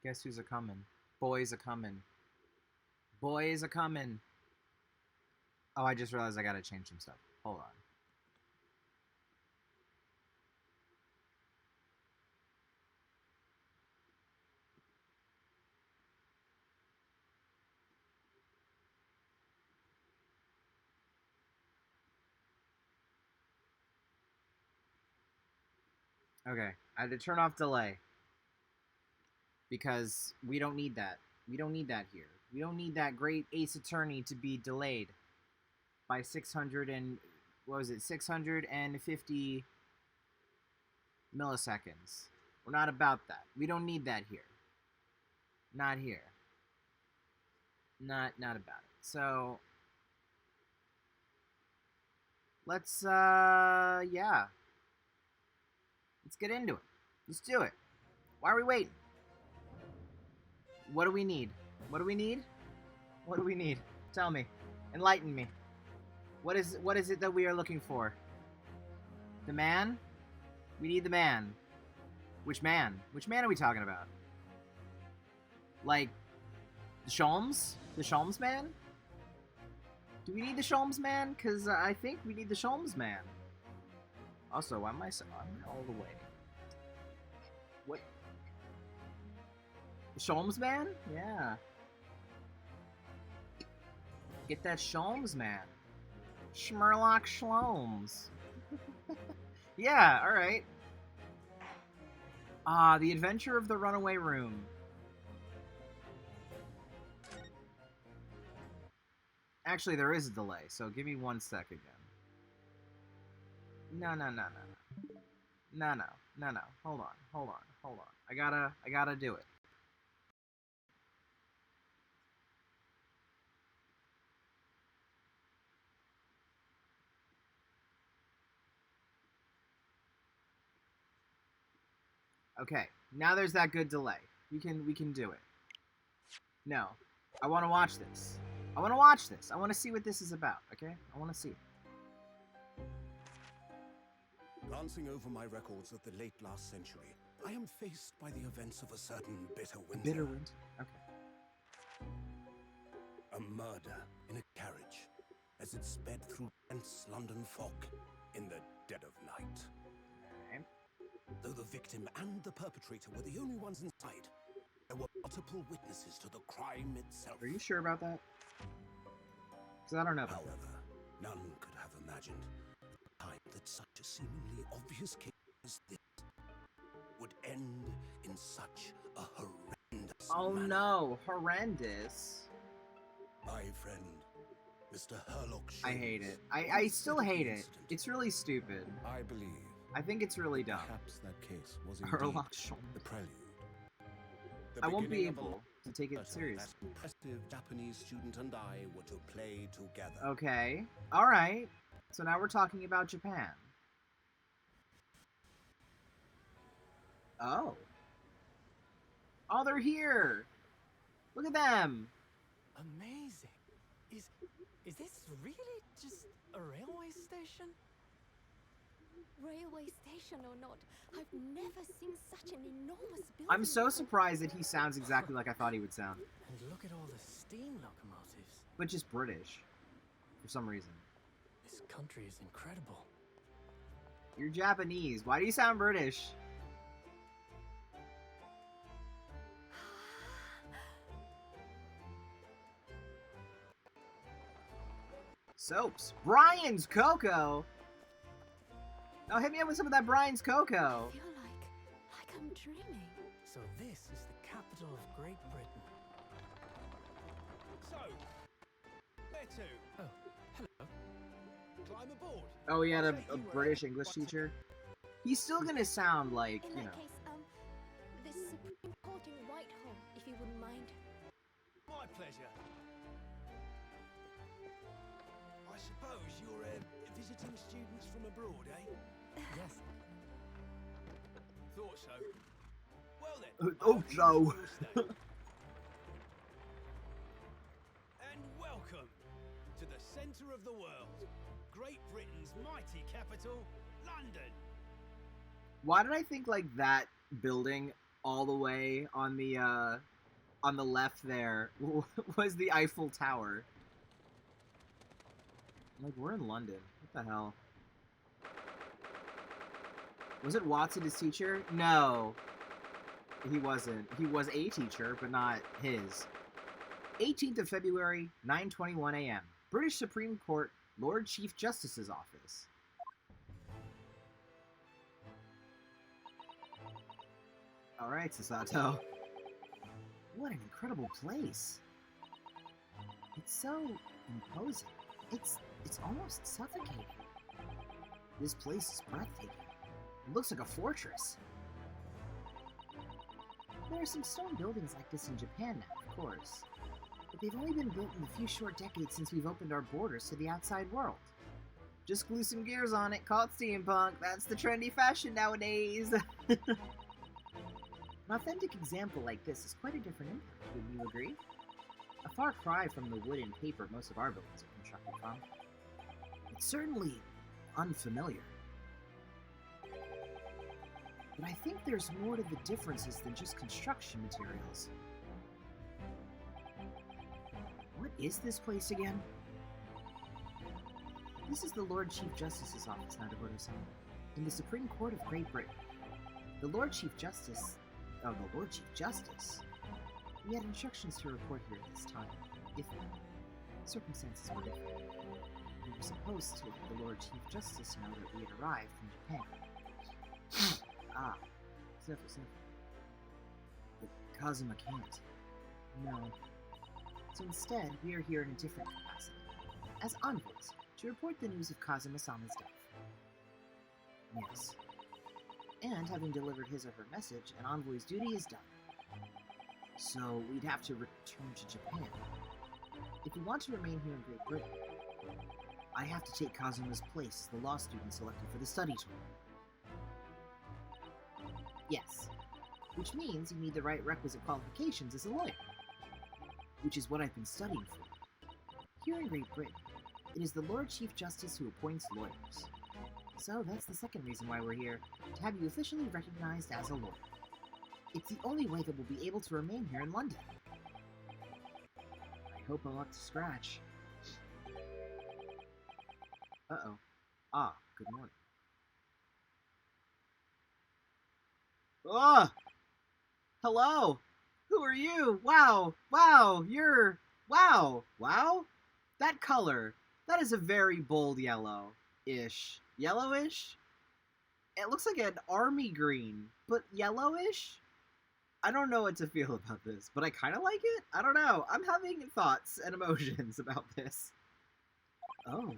Guess who's a coming? Boys a coming. Boys a coming. Oh, I just realized I gotta change some stuff. Hold on. Okay, I had to turn off delay because we don't need that. We don't need that here. We don't need that Great Ace Attorney to be delayed by 600 and what was it? 650 milliseconds. We're not about that. We don't need that here. Not here. Not about it. So let's yeah. Let's get into it. Let's do it. Why are we waiting? What do we need? What do we need? What do we need? Tell me. Enlighten me. What is it that we are looking for? The man? We need the man. Which man? Which man are we talking about? Like the Sholmes? The Sholmes man? Do we need the Sholmes man? Cause I think we need the Sholmes man. Also, why am I all the way? What? The Sholmes man? Yeah. Get that Sholmes man. Schmerlock Shlomes. Yeah, alright. The Adventure of the Runaway Room. Actually, there is a delay, so give me 1 sec again. No. Hold on. I gotta do it. Okay, now there's that good delay. We can do it. No, I want to watch this. I want to see what this is about. Okay, I want to see it. Glancing over my records of the late last century, I am faced by the events of a certain bitter winter. Bitter winter. Okay. A murder in a carriage as it sped through dense London fog in the dead of night. Okay. Though the victim and the perpetrator were the only ones inside, there were multiple witnesses to the crime itself. Are you sure about that? Because I don't know. However, none could have imagined the time that such a seemingly obvious case as this would end in such a horrendous manner. No, horrendous. My friend, Mr. Herlock. I hate it. I still hate it. It's really stupid. I believe. I think it's really dumb. Perhaps that case was indeed Herlock the prelude. I won't be able to take it seriously. That impressive Japanese student and I were to play together. Okay. Alright. So now we're talking about Japan. Oh. Oh, they're here! Look at them! Amazing. Is this really just a railway station? Railway station or not, I've never seen such an enormous building. I'm so surprised that he sounds exactly like I thought he would sound. And look at all the steam locomotives. But just British. For some reason. This country is incredible. You're Japanese. Why do you sound British? Soaps. Brian's Cocoa! Oh, hit me up with some of that Brian's Cocoa. I feel like I'm dreaming. So this is the capital of Great Britain. So, where to? Oh, hello. Climb aboard. Oh, he had a British English teacher? He's still gonna sound like, In you know. that case, the Supreme Court in Whitehall, if you wouldn't mind. My pleasure. I suppose you're visiting students from abroad, eh? Yes. Thought so. Well then. Oh, no. And welcome to the centre of the world, Great Britain's mighty capital, London. Why did I think, like, that building all the way on the left there was the Eiffel Tower. Like, we're in London. What the hell? Was it Watson his teacher? No. He wasn't. He was a teacher, but not his. 18th of February, 9:21 a.m. British Supreme Court, Lord Chief Justice's office. Alright, Sasato. What an incredible place. It's so imposing. It's almost suffocating. This place is breathtaking. It looks like a fortress. There are some stone buildings like this in Japan now, of course. But they've only been built in the few short decades since we've opened our borders to the outside world. Just glue some gears on it, call it steampunk. That's the trendy fashion nowadays. An authentic example like this is quite a different impact, wouldn't you agree? A far cry from the wood and paper most of our buildings are constructed from. It's certainly unfamiliar. But I think there's more to the differences than just construction materials. What is this place again? This is the Lord Chief Justice's office, Nadahodo-san, in the Supreme Court of Great Britain. The Lord Chief Justice... Oh, the Lord Chief Justice? We had instructions to report here at this time, if circumstances were different. We were supposed to let the Lord Chief Justice know that we had arrived from Japan. Ah, simple. But Kazuma can't. No. So instead, we are here in a different capacity, as envoys, to report the news of Kazuma-sama's death. Yes. And having delivered his or her message, an envoy's duty is done. So we'd have to return to Japan. If we want to remain here in Great Britain, I have to take Kazuma's place as the law student selected for the study tour. Yes. Which means you need the right requisite qualifications as a lawyer. Which is what I've been studying for. Here in Great Britain, it is the Lord Chief Justice who appoints lawyers. So that's the second reason why we're here, to have you officially recognized as a lawyer. It's the only way that we'll be able to remain here in London. I hope I'm up to scratch. Uh-oh. Ah, good morning. Oh! Hello! Who are you? Wow! Wow! You're... Wow! Wow? That color. That is a very bold yellow-ish. Yellowish? It looks like an army green, but yellowish? I don't know what to feel about this, but I kind of like it? I don't know. I'm having thoughts and emotions about this. Oh.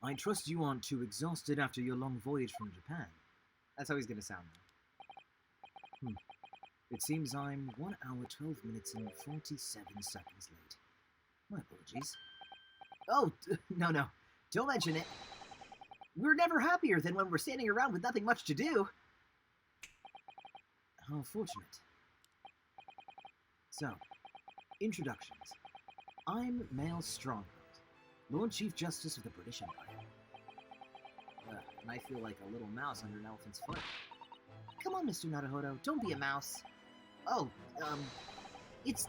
I trust you aren't too exhausted after your long voyage from Japan. That's how he's gonna sound now. It seems I'm 1 hour, 12 minutes, and 47 seconds late. My apologies. Oh, no. Don't mention it. We're never happier than when we're standing around with nothing much to do. How fortunate. So, introductions. I'm Mael Stronghold, Lord Chief Justice of the British Empire. And I feel like a little mouse under an elephant's foot. Come on, Mr. Naruhodo, don't be a mouse. Oh, it's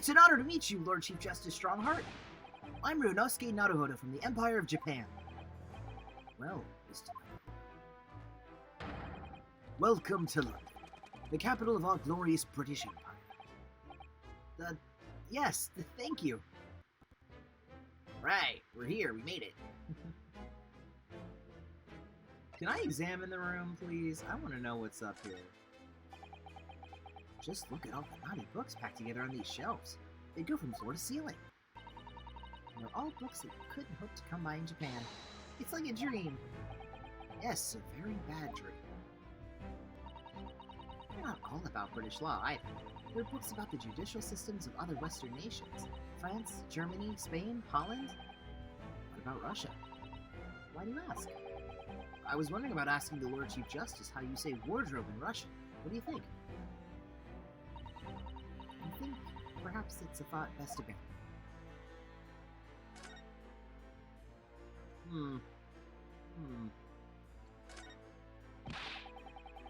an honor to meet you, Lord Chief Justice Strongheart. I'm Ryunosuke Naruhodo from the Empire of Japan. Well, Mr. Naruhodo. Welcome to London, the capital of our glorious British Empire. Yes, thank you. Right, we're here, we made it. Can I examine the room, please? I want to know what's up here. Just look at all the naughty books packed together on these shelves. They go from floor to ceiling. And they're all books that you couldn't hope to come by in Japan. It's like a dream. Yes, a very bad dream. They're not all about British law either. They're books about the judicial systems of other Western nations. France, Germany, Spain, Holland. What about Russia? Why do you ask? I was wondering about asking the Lord Chief Justice how you say wardrobe in Russian. What do you think? I think perhaps it's a thought best abandoned.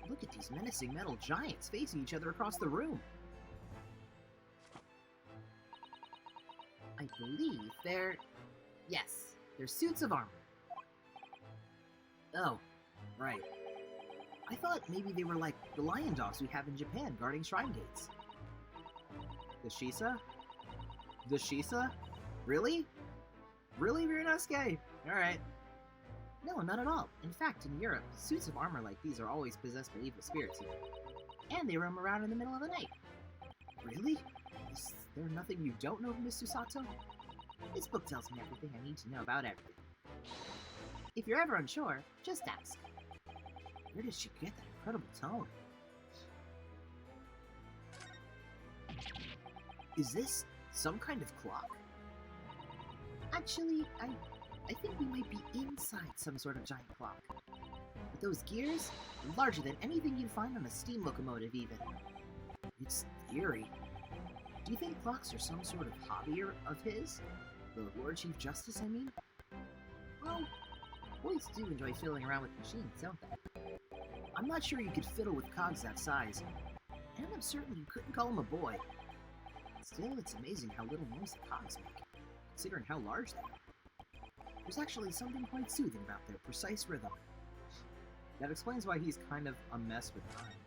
Look at these menacing metal giants facing each other across the room. I believe they're... Yes, they're suits of armor. Oh, right. I thought maybe they were like the lion dogs we have in Japan guarding shrine gates. The Shisa? The Shisa? Really? Really, Ryunosuke? Alright. No, not at all. In fact, in Europe, suits of armor like these are always possessed by evil spirits. And they roam around in the middle of the night. Really? Is there nothing you don't know, Mr. Sato? This book tells me everything I need to know about everything. If you're ever unsure, just ask. Where did she get that incredible tone? Is this some kind of clock? Actually, I think we might be inside some sort of giant clock. With those gears, larger than anything you'd find on a steam locomotive even. It's eerie. Do you think clocks are some sort of hobby of his? The Lord Chief Justice, I mean? Well, boys do enjoy fiddling around with machines, don't they? I'm not sure you could fiddle with cogs that size, and I'm certain you couldn't call him a boy. Still, it's amazing how little noise the cogs make, considering how large they are. There's actually something quite soothing about their precise rhythm. That explains why he's kind of a mess with time.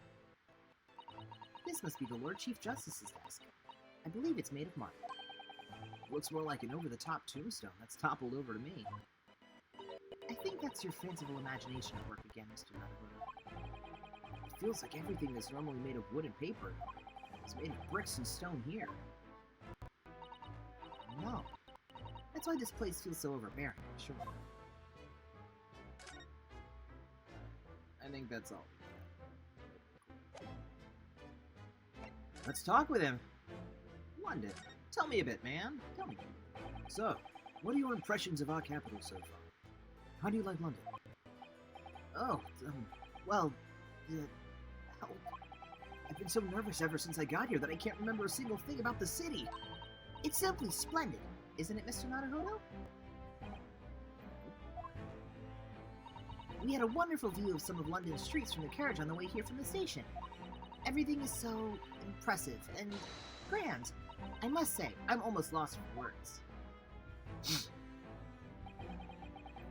This must be the Lord Chief Justice's desk. I believe it's made of marble. Looks more like an over-the-top tombstone that's toppled over to me. I think that's your fanciful imagination at work again, Mr. Naruto. It feels like everything that's normally made of wood and paper is made of bricks and stone here. No. That's why this place feels so overbearing, sure. I think that's all. Let's talk with him. London. Tell me a bit, man. Tell me. So, what are your impressions of our capital so far? How do you like London? Oh, well, hell, I've been so nervous ever since I got here that I can't remember a single thing about the city. It's simply splendid, isn't it, Mr. Naruto? We had a wonderful view of some of London's streets from the carriage on the way here from the station. Everything is so impressive and grand. I must say, I'm almost lost for words.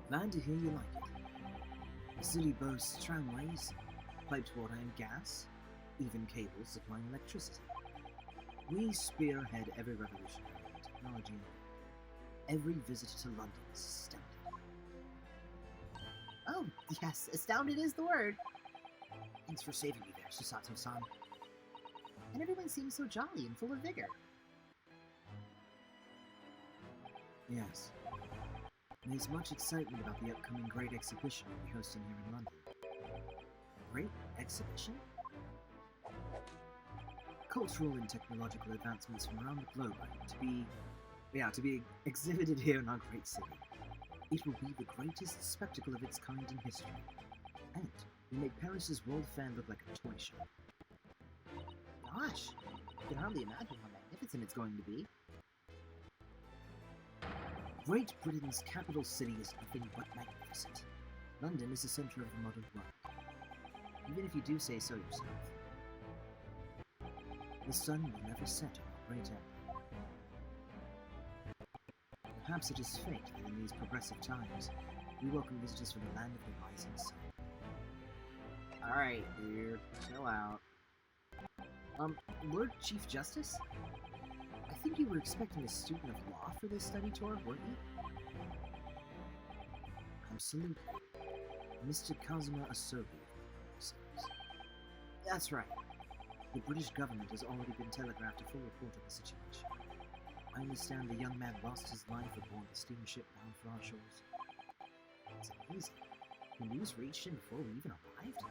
Glad to hear you like it. The city boasts tramways, piped water and gas, even cables supplying electricity. We spearhead every revolution in technology. Every visit to London is astounding. Oh, yes, astounded is the word. Thanks for saving me there, Susato-san. And everyone seems so jolly and full of vigor. Yes. There's much excitement about the upcoming Great Exhibition we'll be hosting here in London. Great Exhibition? Cultural and technological advancements from around the globe are to be exhibited here in our great city. It will be the greatest spectacle of its kind in history, and will make Paris's World Fair look like a toy show. Gosh, I can hardly imagine how magnificent it's going to be. Great Britain's capital city is nothing but magnificent. London is the center of the modern world, even if you do say so yourself. The sun will never set on our great empire. Perhaps it is fate that in these progressive times, we welcome visitors from the land of the rising sun. Alright, dude, chill out. Lord Chief Justice? I think you were expecting a student of law for this study tour, weren't you? Absolutely. Mr. Kazuma Asobi. That's right. The British government has already been telegraphed a full report of the situation. I understand the young man lost his life aboard the steamship bound for our shores. It's amazing. The news reached him before we even arrived.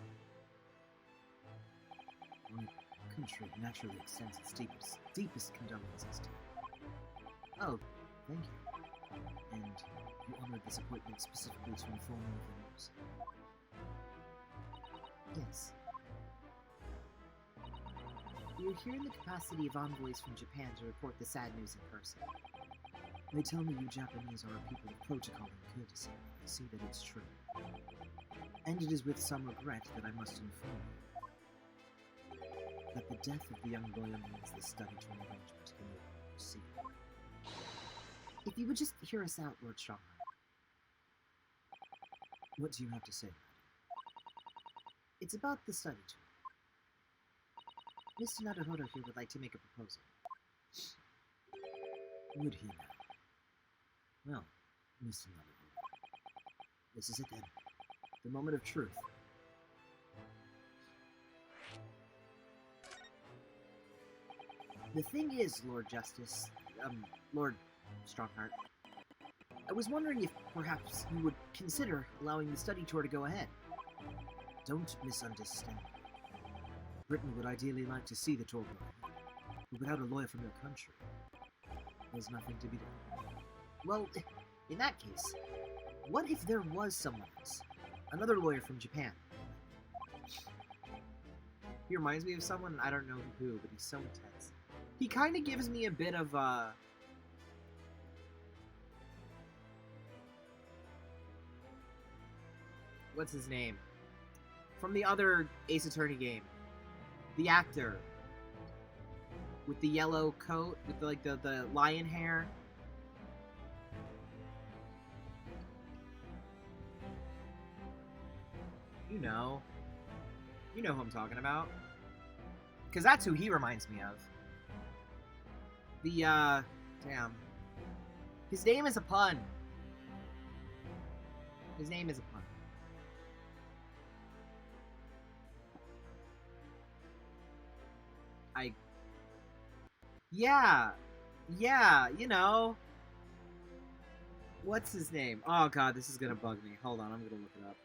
My country naturally extends its deepest condolences to you. Oh, thank you. And you honored this appointment specifically to inform me of the news. Yes. We are here in the capacity of envoys from Japan to report the sad news in person. They tell me you Japanese are a people of protocol and courtesy. I see that it's true. And it is with some regret that I must inform you The death of the young lawyer means the study tour arrangement can no longer proceed. If you would just hear us out, Lord Strongheart. What do you have to say? It's about the study tour. Mr. Naruhodo here would like to make a proposal. Would he now? Well, Mr. Naruhodo, this is it then. The moment of truth. The thing is, Lord Justice, Lord Strongheart, I was wondering if perhaps you would consider allowing the study tour to go ahead. Don't misunderstand. Britain would ideally like to see the tour go ahead, but without a lawyer from your country, there's nothing to be done. Well, in that case, what if there was someone else? Another lawyer from Japan. He reminds me of someone, I don't know who, but he's so intense. He kind of gives me a bit of, what's his name? From the other Ace Attorney game. The actor. With the yellow coat, with the lion hair. You know who I'm talking about. Because that's who he reminds me of. Damn. His name is a pun. His name is a pun. Yeah, you know. What's his name? Oh god, this is gonna bug me. Hold on, I'm gonna look it up.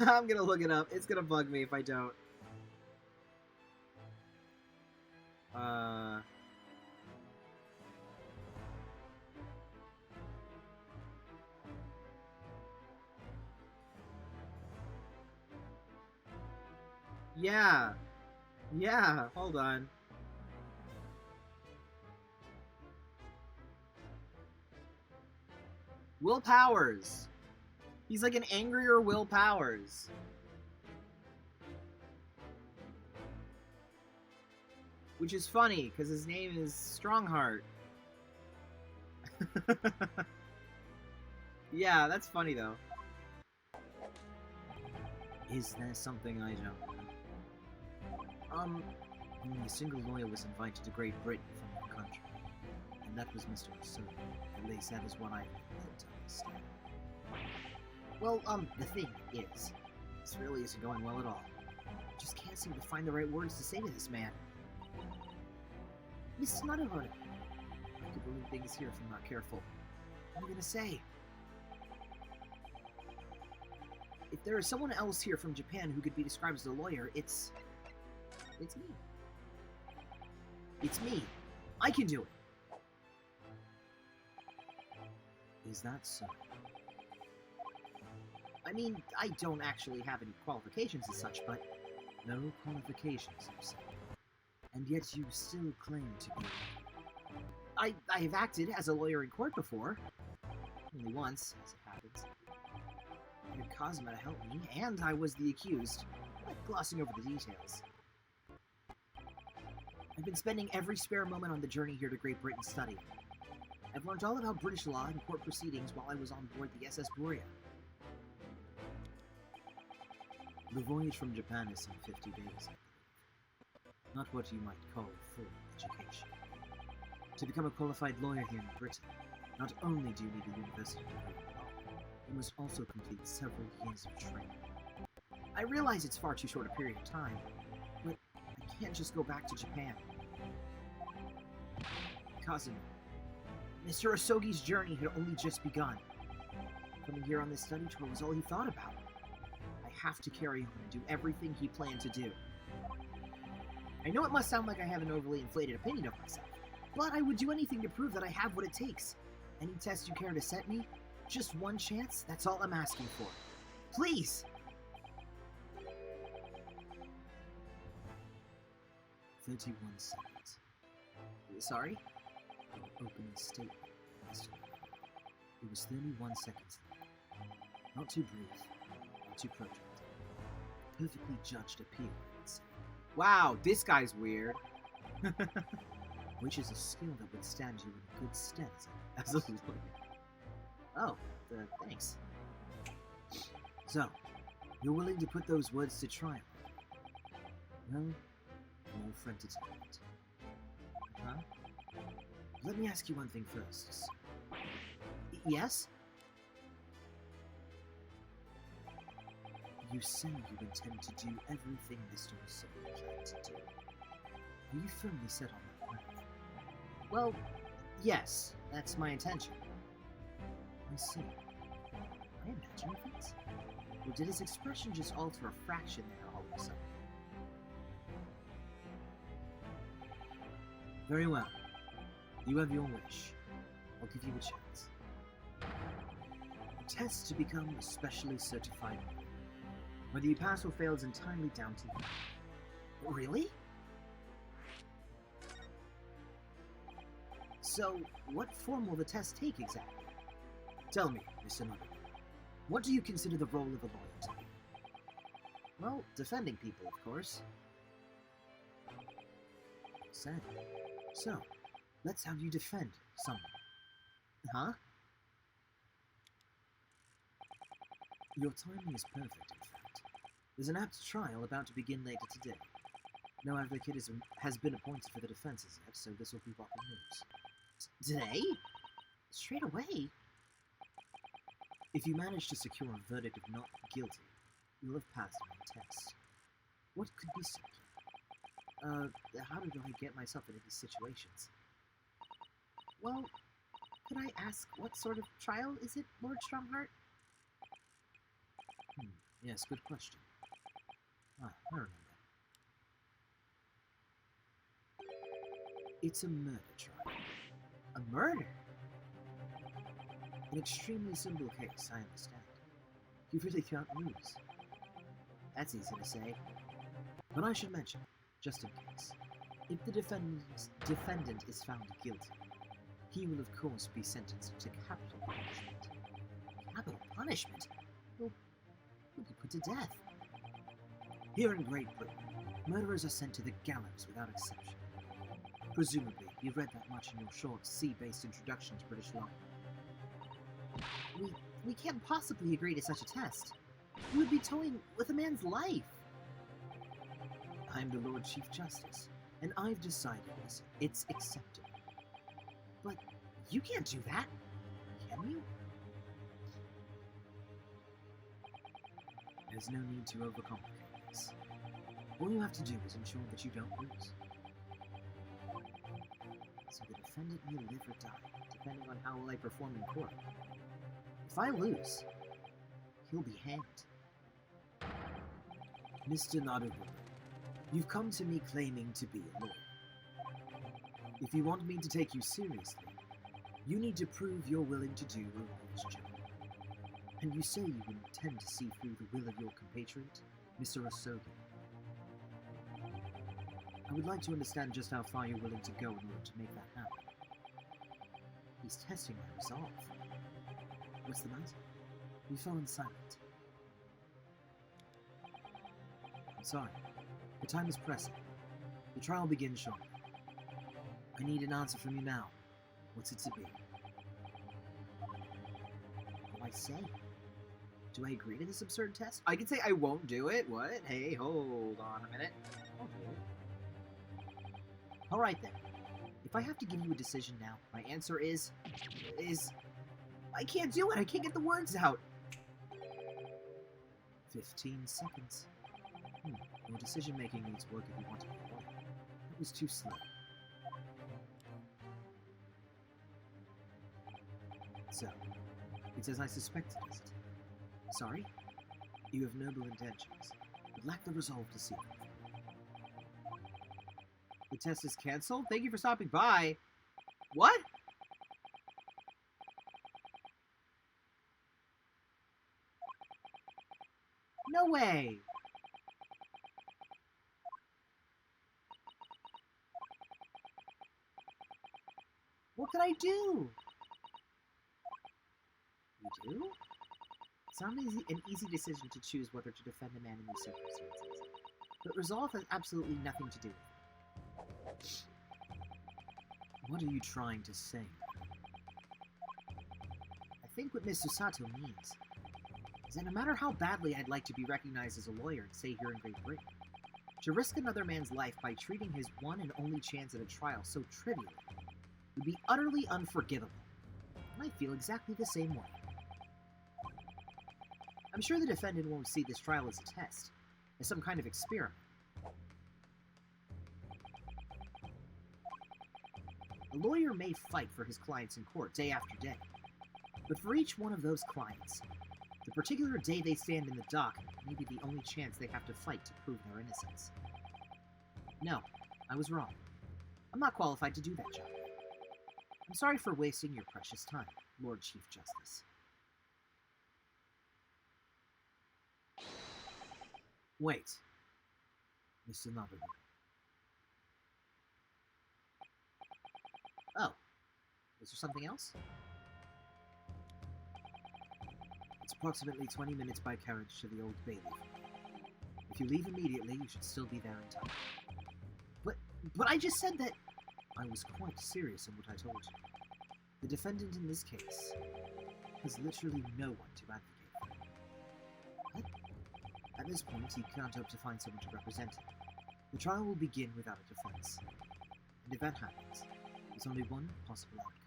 I'm gonna look it up. It's gonna bug me if I don't. Yeah, hold on. Will Powers. He's like an angrier Will Powers. Which is funny, because his name is Strongheart. Yeah, that's funny though. Is there something I don't know? Only a single lawyer was invited to Great Britain from your country. And that was Mr. Osuna. At least that is what I had to understand. Well, the thing is, this really isn't going well at all. I just can't seem to find the right words to say to this man. Mrs. Naruhodo, I could ruin things here if I'm not careful. What am I gonna say? If there is someone else here from Japan who could be described as a lawyer, it's me. It's me. I can do it. Is that so? I mean, I don't actually have any qualifications as such, but... No qualifications, you say. And yet you still claim to be... I have acted as a lawyer in court before. Only once, as it happens. I had Kazuma to help me, and I was the accused. I'm glossing over the details. I've been spending every spare moment on the journey here to Great Britain studying. I've learned all about British law and court proceedings while I was on board the SS Buria. The voyage from Japan is some 50 days, I believe. Not what you might call full education. To become a qualified lawyer here in Britain, not only do you need a university degree in law, you must also complete several years of training. I realize it's far too short a period of time, but I can't just go back to Japan. Kazuma, Mr. Osogi's journey had only just begun. Coming here on this study tour was all he thought about. I have to carry on and do everything he planned to do. I know it must sound like I have an overly inflated opinion of myself, but I would do anything to prove that I have what it takes. Any test you care to set me? Just one chance? That's all I'm asking for. Please! 31 seconds. Sorry? Your opening statement. It was 31 seconds long. Not too brief, not too protracted. Perfectly judged appeal, I would say. Wow, this guy's weird. Which is a skill that would stand you in good stead as a lawyer. Oh, thanks. So, you're willing to put those words to trial? Well, I'm all friend to tell it. Huh? Let me ask you one thing first. Yes? You say you intend to do everything Mr. Osaka planned to do. Are you firmly set on that plan? Well, yes, that's my intention. I see. I imagine things? Or did his expression just alter a fraction there all of a sudden? Very well. You have your wish. I'll give you a chance. A test to become a specially certified lawyer. Whether you pass or fail is entirely down to you. Really? So, what form will the test take exactly? Tell me, Mr. Mother. What do you consider the role of a lawyer to be? Well, defending people, of course. Sad. So, let's have you defend someone. Huh? Your timing is perfect, in fact. There's an apt trial about to begin later today. No advocate has been appointed for the defenses yet, so this will be welcome news. Today? Straight away? If you manage to secure a verdict of not guilty, you'll have passed on the test. What could be simpler? How did I get myself into these situations? Well, could I ask what sort of trial is it, Lord Strongheart? Yes, good question. I remember. It's a murder trial. A murder? An extremely simple case, I understand. You really can't lose. That's easy to say. But I should mention, just in case, if the defendant is found guilty, he will of course be sentenced to capital punishment. Capital punishment? He'll be put to death. Here in Great Britain, murderers are sent to the gallows without exception. Presumably, you've read that much in your short, sea-based introduction to British law. We can't possibly agree to such a test. We would be toying with a man's life. I'm the Lord Chief Justice, and I've decided it's acceptable. But you can't do that, can you? There's no need to overcomplicate this. All you have to do is ensure that you don't lose. So the defendant may live or die, depending on how well I perform in court. If I lose, he'll be hanged. Mr. Naruto, you've come to me claiming to be a lawyer. If you want me to take you seriously, you need to prove you're willing to do a lawyer's job. And you say you intend to see through the will of your compatriot, Mr. Osogi. I would like to understand just how far you're willing to go in order to make that happen. He's testing my resolve. What's the matter? You fell silent. I'm sorry. The time is pressing. The trial begins shortly. I need an answer from you now. What's it to be? What do I say? Do I agree to this absurd test? I can say I won't do it. What? Hey, hold on a minute. Alright then. If I have to give you a decision now, my answer is... I can't do it! I can't get the words out! 15 seconds. Your decision-making needs work if you want to be a lawyer. That was too slow. So, it's as I suspected, is it? Sorry? You have noble intentions, but lack the resolve to see them. The test is cancelled? Thank you for stopping by. What? No way. What can I do? You do? It's not an easy decision to choose whether to defend a man in these circumstances. but resolve has absolutely nothing to do with it. What are you trying to say? I think what Mr. Sato means is that no matter how badly I'd like to be recognized as a lawyer and stay here in Great Britain, to risk another man's life by treating his one and only chance at a trial so trivially would be utterly unforgivable. And I feel exactly the same way. I'm sure the defendant won't see this trial as a test, as some kind of experiment. A lawyer may fight for his clients in court day after day, but for each one of those clients, the particular day they stand in the dock may be the only chance they have to fight to prove their innocence. No, I was wrong. I'm not qualified to do that job. I'm sorry for wasting your precious time, Lord Chief Justice. Wait. Mr. Naruto. Oh. Is there something else? It's approximately 20 minutes by carriage to the Old Bailey. If you leave immediately, you should still be there in time. But I just said that... I was quite serious in what I told you. The defendant in this case has literally no one to advocate for. What? At this point, he can't hope to find someone to represent him. The trial will begin without a defense. And if that happens, there's only one possible outcome.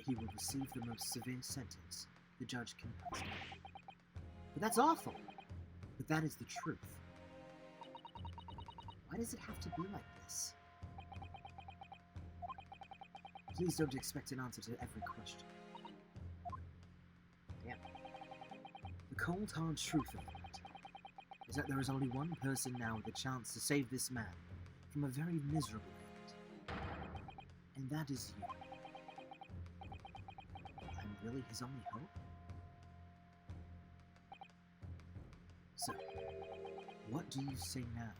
He will receive the most severe sentence the judge can pass down. But that's awful! But that is the truth. Why does it have to be like this? Please don't expect an answer to every question. Damn. The cold, hard truth of the matter is that there is only one person now with a chance to save this man from a very miserable end. And that is you. I'm really his only hope? So, what do you say now?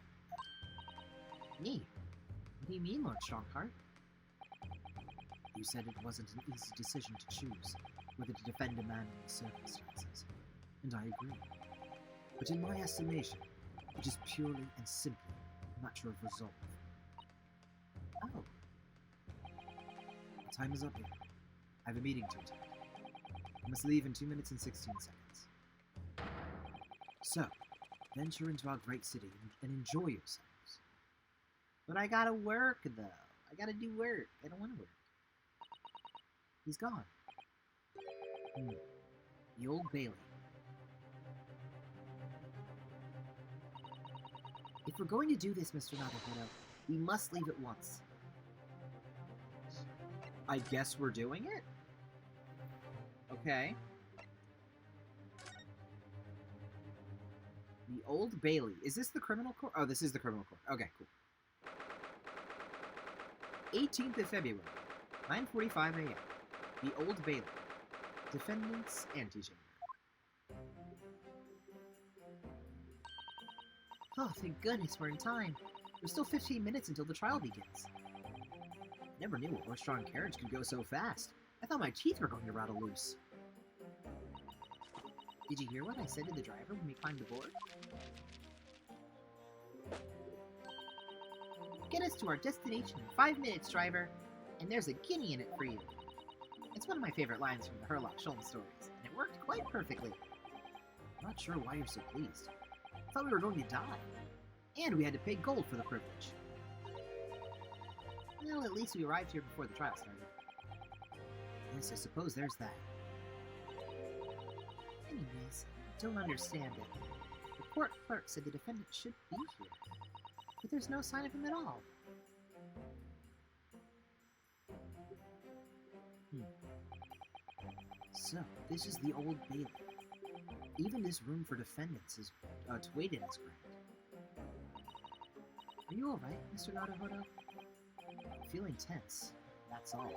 Me? What do you mean, Lord Strongheart? You said it wasn't an easy decision to choose whether to defend a man in these circumstances, and I agree. But in my estimation, it is purely and simply a matter of resolve. Oh. The time is up here. I have a meeting to attend. I must leave in 2 minutes and 16 seconds. So, venture into our great city and enjoy yourselves. But I gotta work, though. I gotta do work. I don't want to work. He's gone. The Old Bailey. If we're going to do this, Mr. Naruto, we must leave at once. I guess we're doing it? Okay. The Old Bailey. Is this the criminal court? Oh, this is the criminal court. Okay, cool. 18th of February, 9:45 a.m. The Old Bailey. Defendant's antechamber. Oh, thank goodness we're in time. There's still 15 minutes until the trial begins. I never knew a horse-drawn carriage could go so fast. I thought my teeth were going to rattle loose. Did you hear what I said to the driver when we climbed aboard? Get us to our destination in 5 minutes, driver. And there's a guinea in it for you. It's one of my favorite lines from the Herlock Sholmes stories, and it worked quite perfectly. I'm not sure why you're so pleased. I thought we were going to die. And we had to pay gold for the privilege. Well, at least we arrived here before the trial started. Yes, I suppose there's that. Anyways, I don't understand it. The court clerk said the defendant should be here, but there's no sign of him at all. So, this is the Old Bailey. Even this room for defendants is waiting is grand. Are you alright, Mr. Naruto? I'm feeling tense, that's all.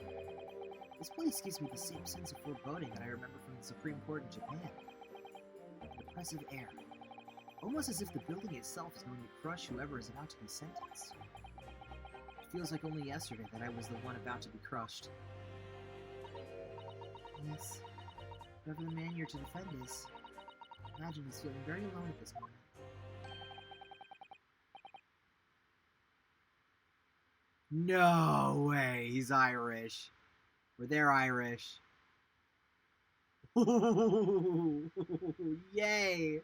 This place gives me the same sense of foreboding that I remember from the Supreme Court in Japan. An oppressive air. Almost as if the building itself is going to crush whoever is about to be sentenced. It feels like only yesterday that I was the one about to be crushed. Yes. Whoever the man you're to defend is, imagine he's feeling very alone at this moment. No way, he's Irish. Or they're Irish. Yay!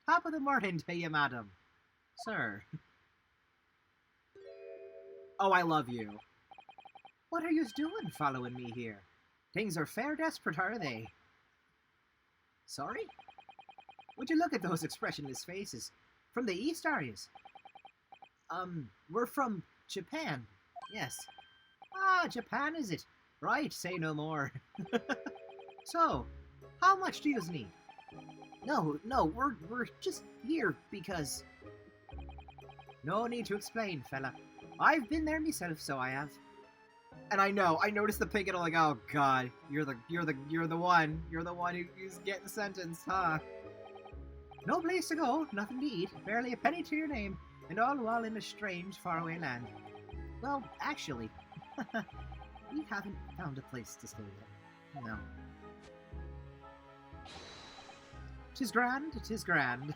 Top of the morning to you, madam. Sir. Oh, I love you. What are yous doing following me here? Things are fair desperate, are they? Sorry? Would you look at those expressionless faces? From the east, are yous? We're from Japan. Yes. Ah, Japan is it? Right, say no more. So, how much do yous need? No, we're just here because... No need to explain, fella. I've been there myself, so I have. And I noticed the pig and I'm like, oh god, you're the one who's getting sentenced, huh? No place to go, nothing to eat, barely a penny to your name, and all while in a strange, faraway land. Well, actually, we haven't found a place to stay yet. No. 'Tis grand, 'tis grand.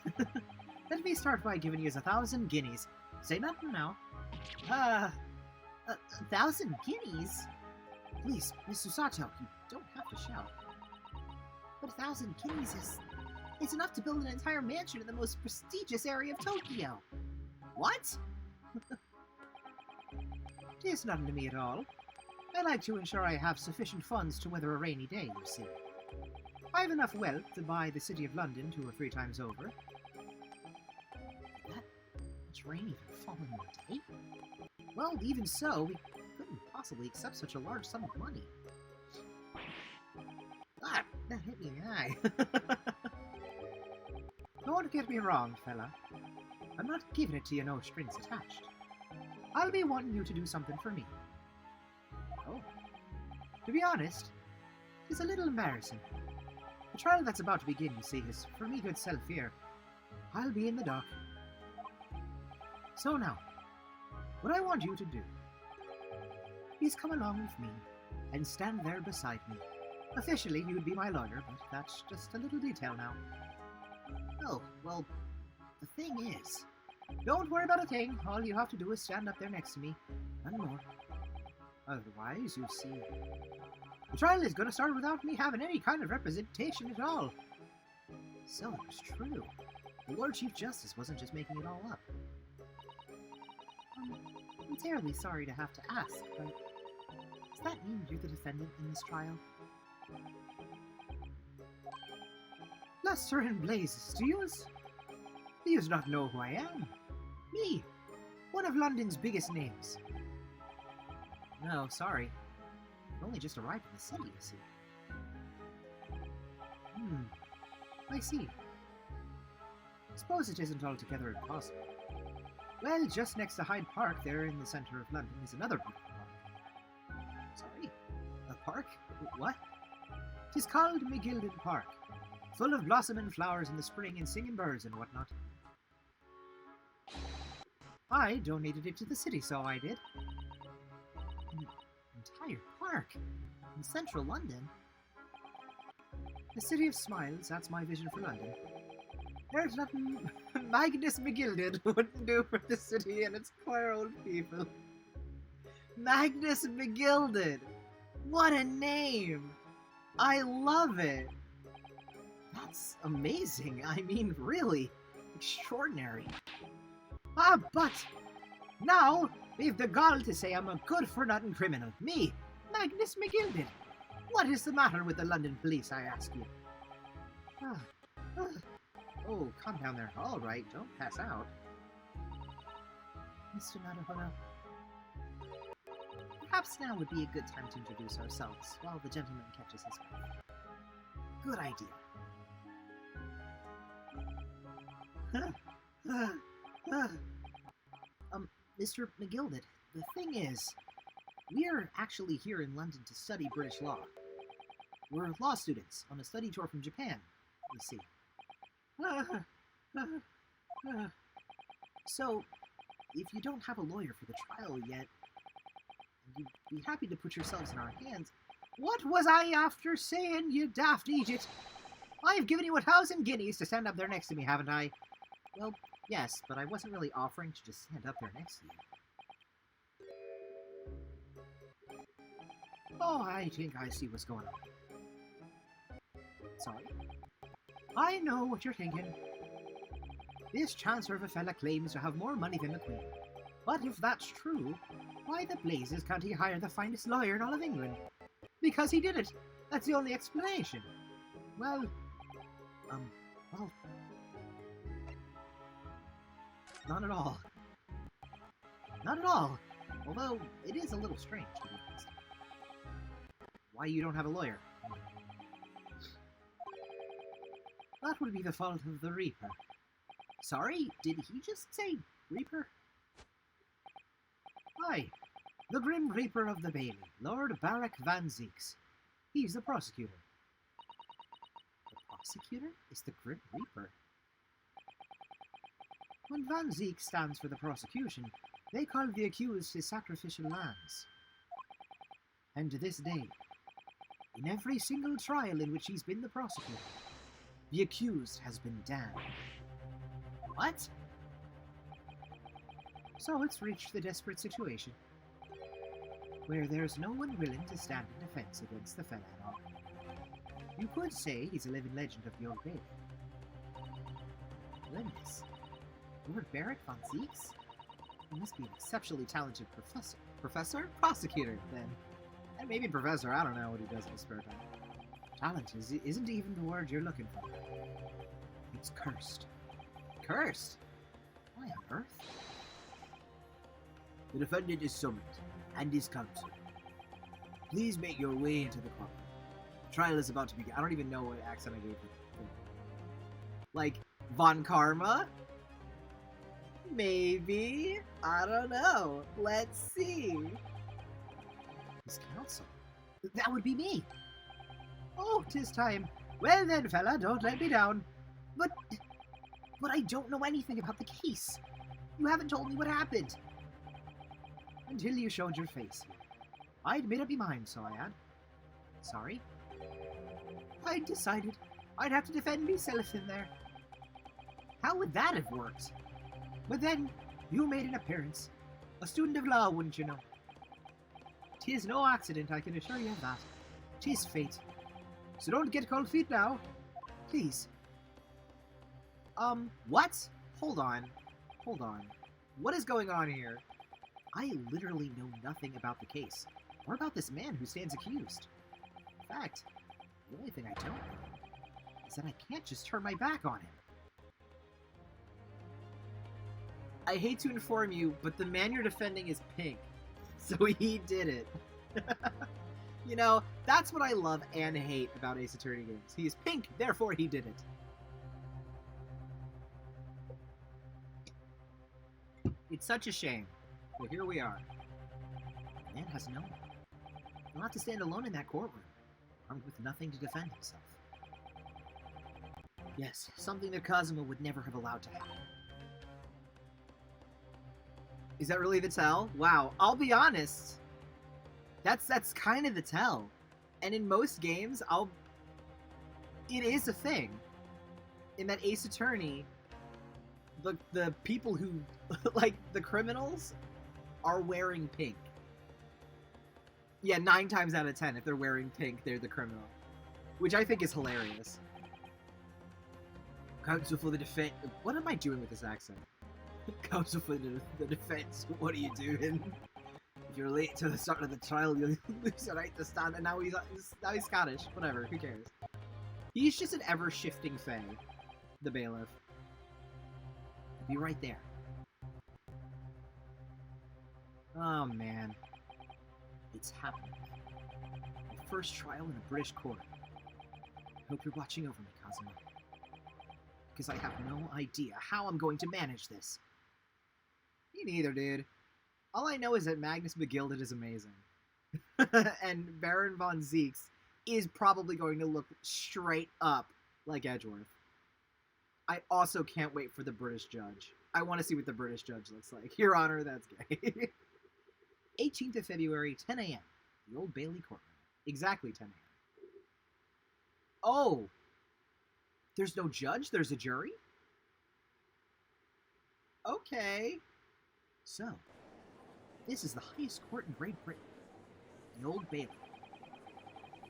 Let me start by giving yous 1,000 guineas. Say nothing now. 1,000 guineas? Please, Miss Susato, you don't have to shout. But 1,000 guineas is enough to build an entire mansion in the most prestigious area of Tokyo. What? Tis nothing to me at all. I like to ensure I have sufficient funds to weather a rainy day, you see. I have enough wealth to buy the city of London 2 or 3 times over. That much rain even fall in one day? Well, even so, we couldn't possibly accept such a large sum of money. Ah, that hit me in the eye. Don't get me wrong, fella. I'm not giving it to you no strings attached. I'll be wanting you to do something for me. Oh. To be honest, it's a little embarrassing. The trial that's about to begin, you see, is for me good self here. I'll be in the dock. So now, what I want you to do is come along with me and stand there beside me. Officially, you would be my lawyer, but that's just a little detail now. Oh, well, the thing is, don't worry about a thing. All you have to do is stand up there next to me. None more. Otherwise, you see, the trial is going to start without me having any kind of representation at all. So it was true. The Lord Chief Justice wasn't just making it all up. I'm terribly sorry to have to ask, but does that mean you're the defendant in this trial? Luster and blazes, do yous? Do yous not know who I am? Me, one of London's biggest names. No, sorry. I've only just arrived in the city, you see. I see. Suppose it isn't altogether impossible. Well, just next to Hyde Park, there in the center of London, is another beautiful park. Sorry? A park? What? 'Tis called McGilded Park, full of blossoming flowers in the spring and singing birds and whatnot. I donated it to the city, so I did. An entire park? In central London? The City of Smiles, that's my vision for London. There's nothing Magnus McGilded wouldn't do for the city and its poor old people. Magnus McGilded! What a name! I love it! That's amazing. I mean, really extraordinary. Ah, but now they've the gall to say I'm a good-for-nothing criminal. Me, Magnus McGilded. What is the matter with the London police, I ask you? Oh, calm down there. All right, don't pass out. Mr. Naruhodo, perhaps now would be a good time to introduce ourselves while the gentleman catches his breath. Good idea. Mr. McGilded, the thing is, we're actually here in London to study British law. We're law students on a study tour from Japan, you see. So, if you don't have a lawyer for the trial yet, you'd be happy to put yourselves in our hands. What was I after saying, you daft idiot? I've given you 1,000 guineas to stand up there next to me, haven't I? Well, yes, but I wasn't really offering to just stand up there next to you. Oh, I think I see what's going on. Sorry. I know what you're thinking. This Chancellor of a fella claims to have more money than the Queen. But if that's true, why the blazes can't he hire the finest lawyer in all of England? Because he did it. That's the only explanation. Well, well, not at all. Not at all. Although, it is a little strange, to be honest. Why you don't have a lawyer? That would be the fault of the Reaper. Sorry, did he just say Reaper? Aye, the Grim Reaper of the Bailey, Lord Barak Van Zeeks. He's the prosecutor. The prosecutor is the Grim Reaper? When Van Zeek stands for the prosecution, they call the accused his sacrificial lambs. And to this day, in every single trial in which he's been the prosecutor, the accused has been damned. What? So it's reached the desperate situation where there's no one willing to stand in defense against the fella at all. You could say he's a living legend of the Old Bailey. Goodness. Lord Barrett von Zeeks? He must be an exceptionally talented professor. Professor? Prosecutor, then. And maybe professor, I don't know what he does in his spare time. Talent isn't even the word you're looking for. It's cursed. Cursed? Why on earth? The defendant is summoned, and his counsel. Please make your way into the court. The trial is about to begin. I don't even know what accent I gave him. Like, Von Karma? Maybe? I don't know. Let's see. His counsel? That would be me. Oh, 'tis time. Well then, fella, don't let me down. But I don't know anything about the case. You haven't told me what happened. Until you showed your face. I'd made up my mind, so I had. Sorry? I'd decided I'd have to defend myself in there. How would that have worked? But then, you made an appearance. A student of law, wouldn't you know? 'Tis no accident, I can assure you of that. 'Tis fate. So don't get cold feet now. Please. What? Hold on. What is going on here? I literally know nothing about the case, or about this man who stands accused. In fact, the only thing I don't know is that I can't just turn my back on him. I hate to inform you, but the man you're defending is pink, so he did it. You know, that's what I love and hate about Ace Attorney games. He is pink, therefore he did it. It's such a shame, but here we are. The man has no one. He'll have to stand alone in that courtroom, armed with nothing to defend himself. Yes, something that Kazuma would never have allowed to happen. Is that really the tell? Wow, I'll be honest. That's kind of the tell. And in most games, it is a thing. In that Ace Attorney, the people who, like, the criminals are wearing pink. Yeah, 9 times out of 10, if they're wearing pink, they're the criminal. Which I think is hilarious. Counsel for the defense. What am I doing with this accent? Counsel for the defense. What are you doing? If you're late to the start of the trial, you'll lose your right to stand. And now he's Scottish. Whatever. Who cares? He's just an ever-shifting fae. The bailiff. He'll be right there. Oh man. It's happening. My first trial in a British court. I hope you're watching over me, Kazuma. Because I have no idea how I'm going to manage this. Me neither, dude. All I know is that Magnus McGilded is amazing. And Baron von Zeeks is probably going to look straight up like Edgeworth. I also can't wait for the British judge. I want to see what the British judge looks like. Your Honor, that's gay. 18th of February, 10 a.m. The Old Bailey courtroom. Exactly 10 a.m. Oh! There's no judge, there's a jury? Okay. So, this is the highest court in Great Britain. The Old Bailey.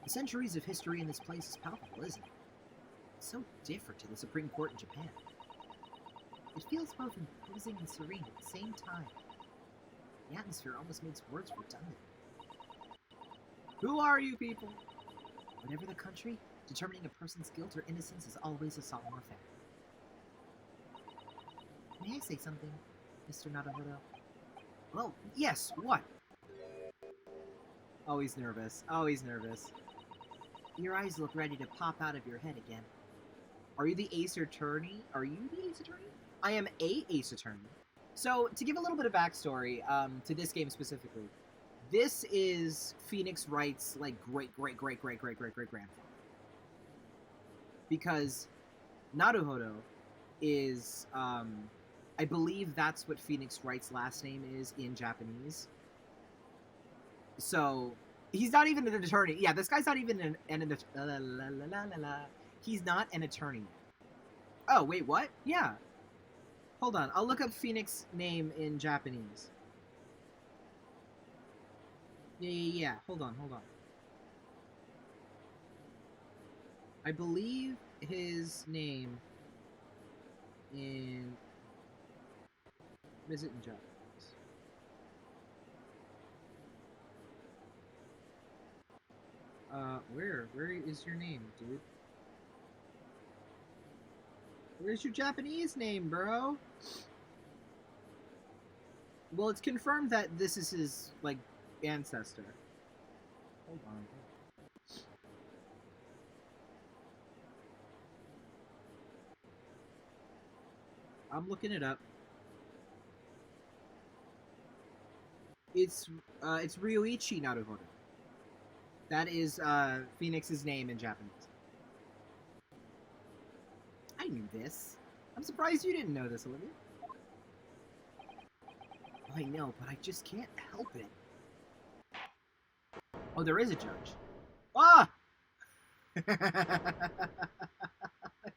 The centuries of history in this place is palpable, isn't it? It's so different to the Supreme Court in Japan. It feels both imposing and serene at the same time. The atmosphere almost makes words redundant. Who are you people? Whatever the country, determining a person's guilt or innocence is always a solemn affair. May I say something, Mr. Naruhodo? Well, yes, what? Oh, he's nervous. Oh, he's nervous. Your eyes look ready to pop out of your head again. Are you the Ace Attorney? Are you the Ace Attorney? I am a Ace Attorney. So, to give a little bit of backstory to this game specifically, this is Phoenix Wright's like great-great-great-great-great-great-great-grandfather. Because Naruhodo is, I believe that's what Phoenix Wright's last name is in Japanese. So, he's not even an attorney. Yeah, this guy's not even he's not an attorney. Oh, wait, what? Yeah. Hold on, I'll look up Phoenix name in Japanese. Yeah. Hold on. I believe his name in... What is it in Japanese? Where is your name, dude? Where's your Japanese name, bro? Well, it's confirmed that this is his, like, ancestor. Hold on. I'm looking it up. It's Ryoichi Naruhodo. That is Phoenix's name in Japanese. I knew this. I'm surprised you didn't know this, Olivia. I know, but I just can't help it. Oh, there is a judge. Ah!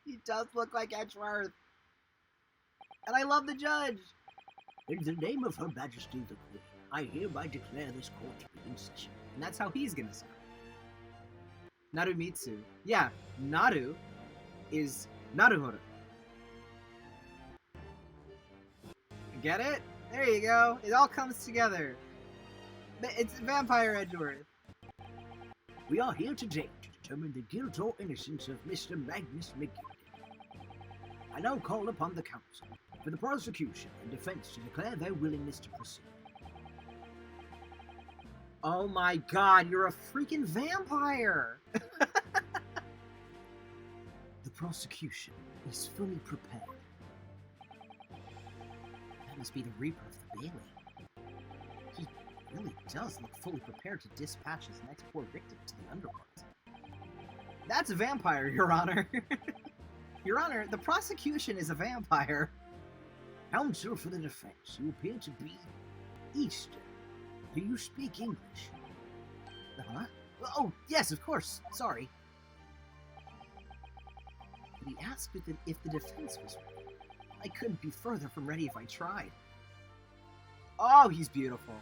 He does look like Edgeworth. And I love the judge. In the name of Her Majesty the Queen, I hereby declare this court to be in session. And that's how he's gonna sound. Narumitsu. Yeah, Naru is Naruhodo. Get it? There you go. It all comes together. It's Vampire Edgeworth. We are here today to determine the guilt or innocence of Mr. Magnus McGilden. I now call upon the counsel for the prosecution and defense to declare their willingness to proceed. Oh my god, you're a freaking vampire! The prosecution is fully prepared. That must be the Reaper of the Bailey. He really does look fully prepared to dispatch his next poor victim to the underworld. That's a vampire, Your Honor! Your Honor, the prosecution is a vampire. Counsel for the defense, you appear to be Eastern. Do you speak English? Huh? Oh, yes, of course. Sorry. But he asked if the defense was ready. I couldn't be further from ready if I tried. Oh, he's beautiful.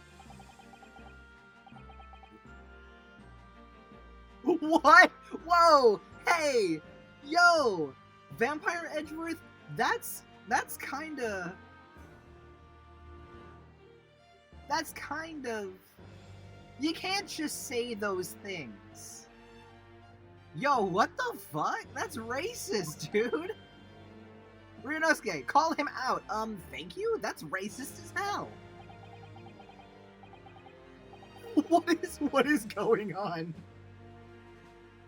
What? Whoa! Hey! Yo! Vampire Edgeworth? That's kinda... That's kind of... You can't just say those things. Yo, what the fuck? That's racist, dude! Ryunosuke, call him out. Thank you? That's racist as hell. What is going on?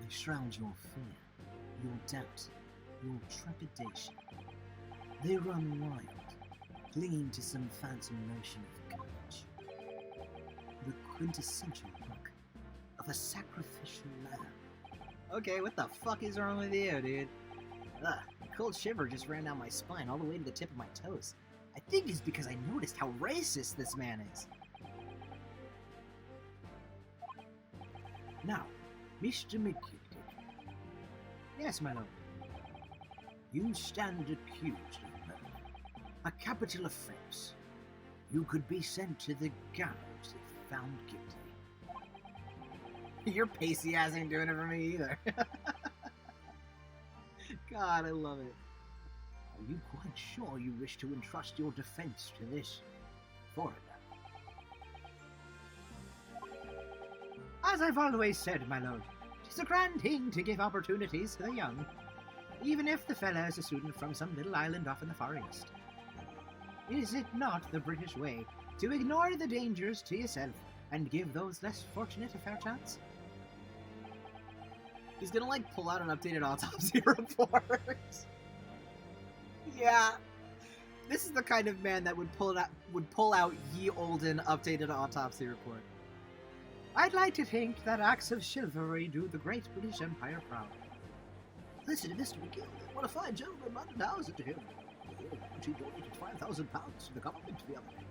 They shroud your fear, your doubt, your trepidation. They run wild, clinging to some phantom notion of courage. The quintessential look of a sacrificial lamb. Okay, what the fuck is wrong with you, dude? Ugh, a cold shiver just ran down my spine all the way to the tip of my toes. I think it's because I noticed how racist this man is. Now, Mr. McGilden. Yes, my lord. You stand accused of murder. A capital offense. You could be sent to the gallows if found guilty. Your pacey ass ain't doing it for me either. God, I love it. Are you quite sure you wish to entrust your defense to this foreigner? As I've always said, my lord, 'tis a grand thing to give opportunities to the young, even if the fella is a student from some little island off in the Far East. Is it not the British way to ignore the dangers to yourself and give those less fortunate a fair chance? He's gonna like pull out an updated autopsy report. Yeah, this is the kind of man that would pull out ye olden updated autopsy report. I'd like to think that acts of chivalry do the great British Empire proud. Listen to Mr. McGill. What a fine gentleman, London house it to him. He donated £5,000 to the government the other day.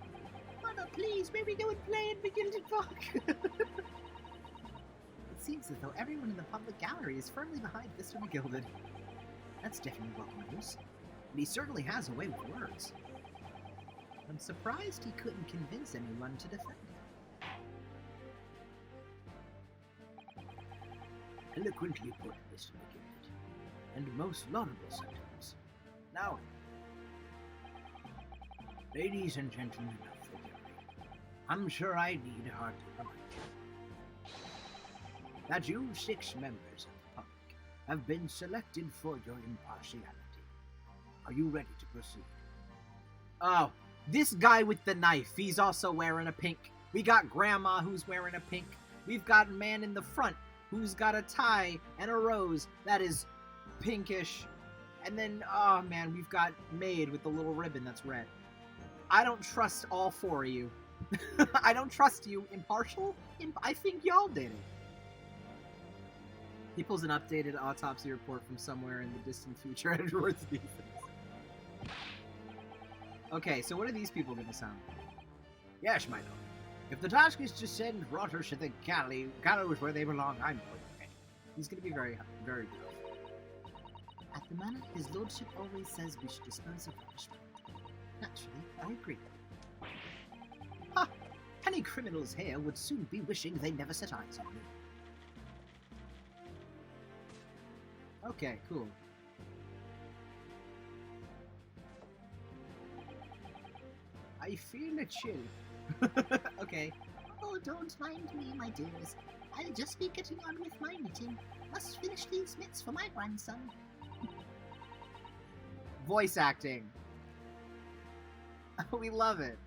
Mother, please, may we go and play in the Gilded Park? It seems as though everyone in the public gallery is firmly behind Mr. McGilded. That's definitely welcome news. And he certainly has a way with words. I'm surprised he couldn't convince anyone to defend him. Eloquently put, Mr. McGilded, and most laudable sentence. Now, ladies and gentlemen of the jury, I'm sure I need hardly remind you that you 6 members of the public have been selected for your impartiality. Are you ready to proceed? Oh, this guy with the knife, he's also wearing a pink. We got Grandma who's wearing a pink. We've got a man in the front who's got a tie and a rose that is pinkish. And then, oh man, we've got Maid with the little ribbon that's red. I don't trust all 4 of you. I don't trust you. Impartial? I think y'all did it. He pulls an updated autopsy report from somewhere in the distant future Edgeworth's defense. Okay, so what are these people going to sound like? Yes, my lord. If the task is to send rotters to the gallows where they belong, I'm more than ready. He's going to be very, very good. At the manor, his lordship always says we should dispose of punishment. Naturally, I agree. Ha! Any criminals here would soon be wishing they never set eyes on me. Okay, cool. I feel a chill. Okay. Oh, don't mind me, my dears. I'll just be getting on with my knitting. Must finish these mitts for my grandson. Voice acting. We love it.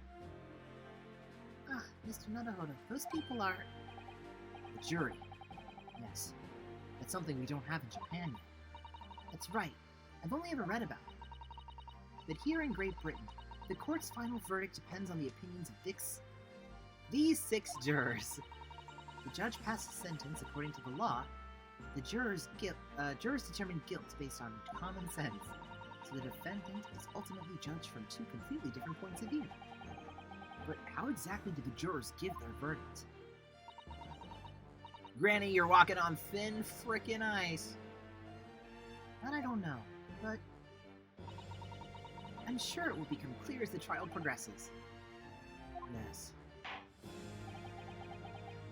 Ah, Mr. Nutterhood, those people are... The jury. Yes. That's something we don't have in Japan yet. That's right. I've only ever read about it. But here in Great Britain, the court's final verdict depends on the opinions of these 6 jurors. The judge passes sentence according to the law. The jurors determine guilt based on common sense. So the defendant is ultimately judged from 2 completely different points of view. But how exactly did the jurors give their verdict? Granny, you're walking on thin frickin' ice. That I don't know, but I'm sure it will become clear as the trial progresses. Yes.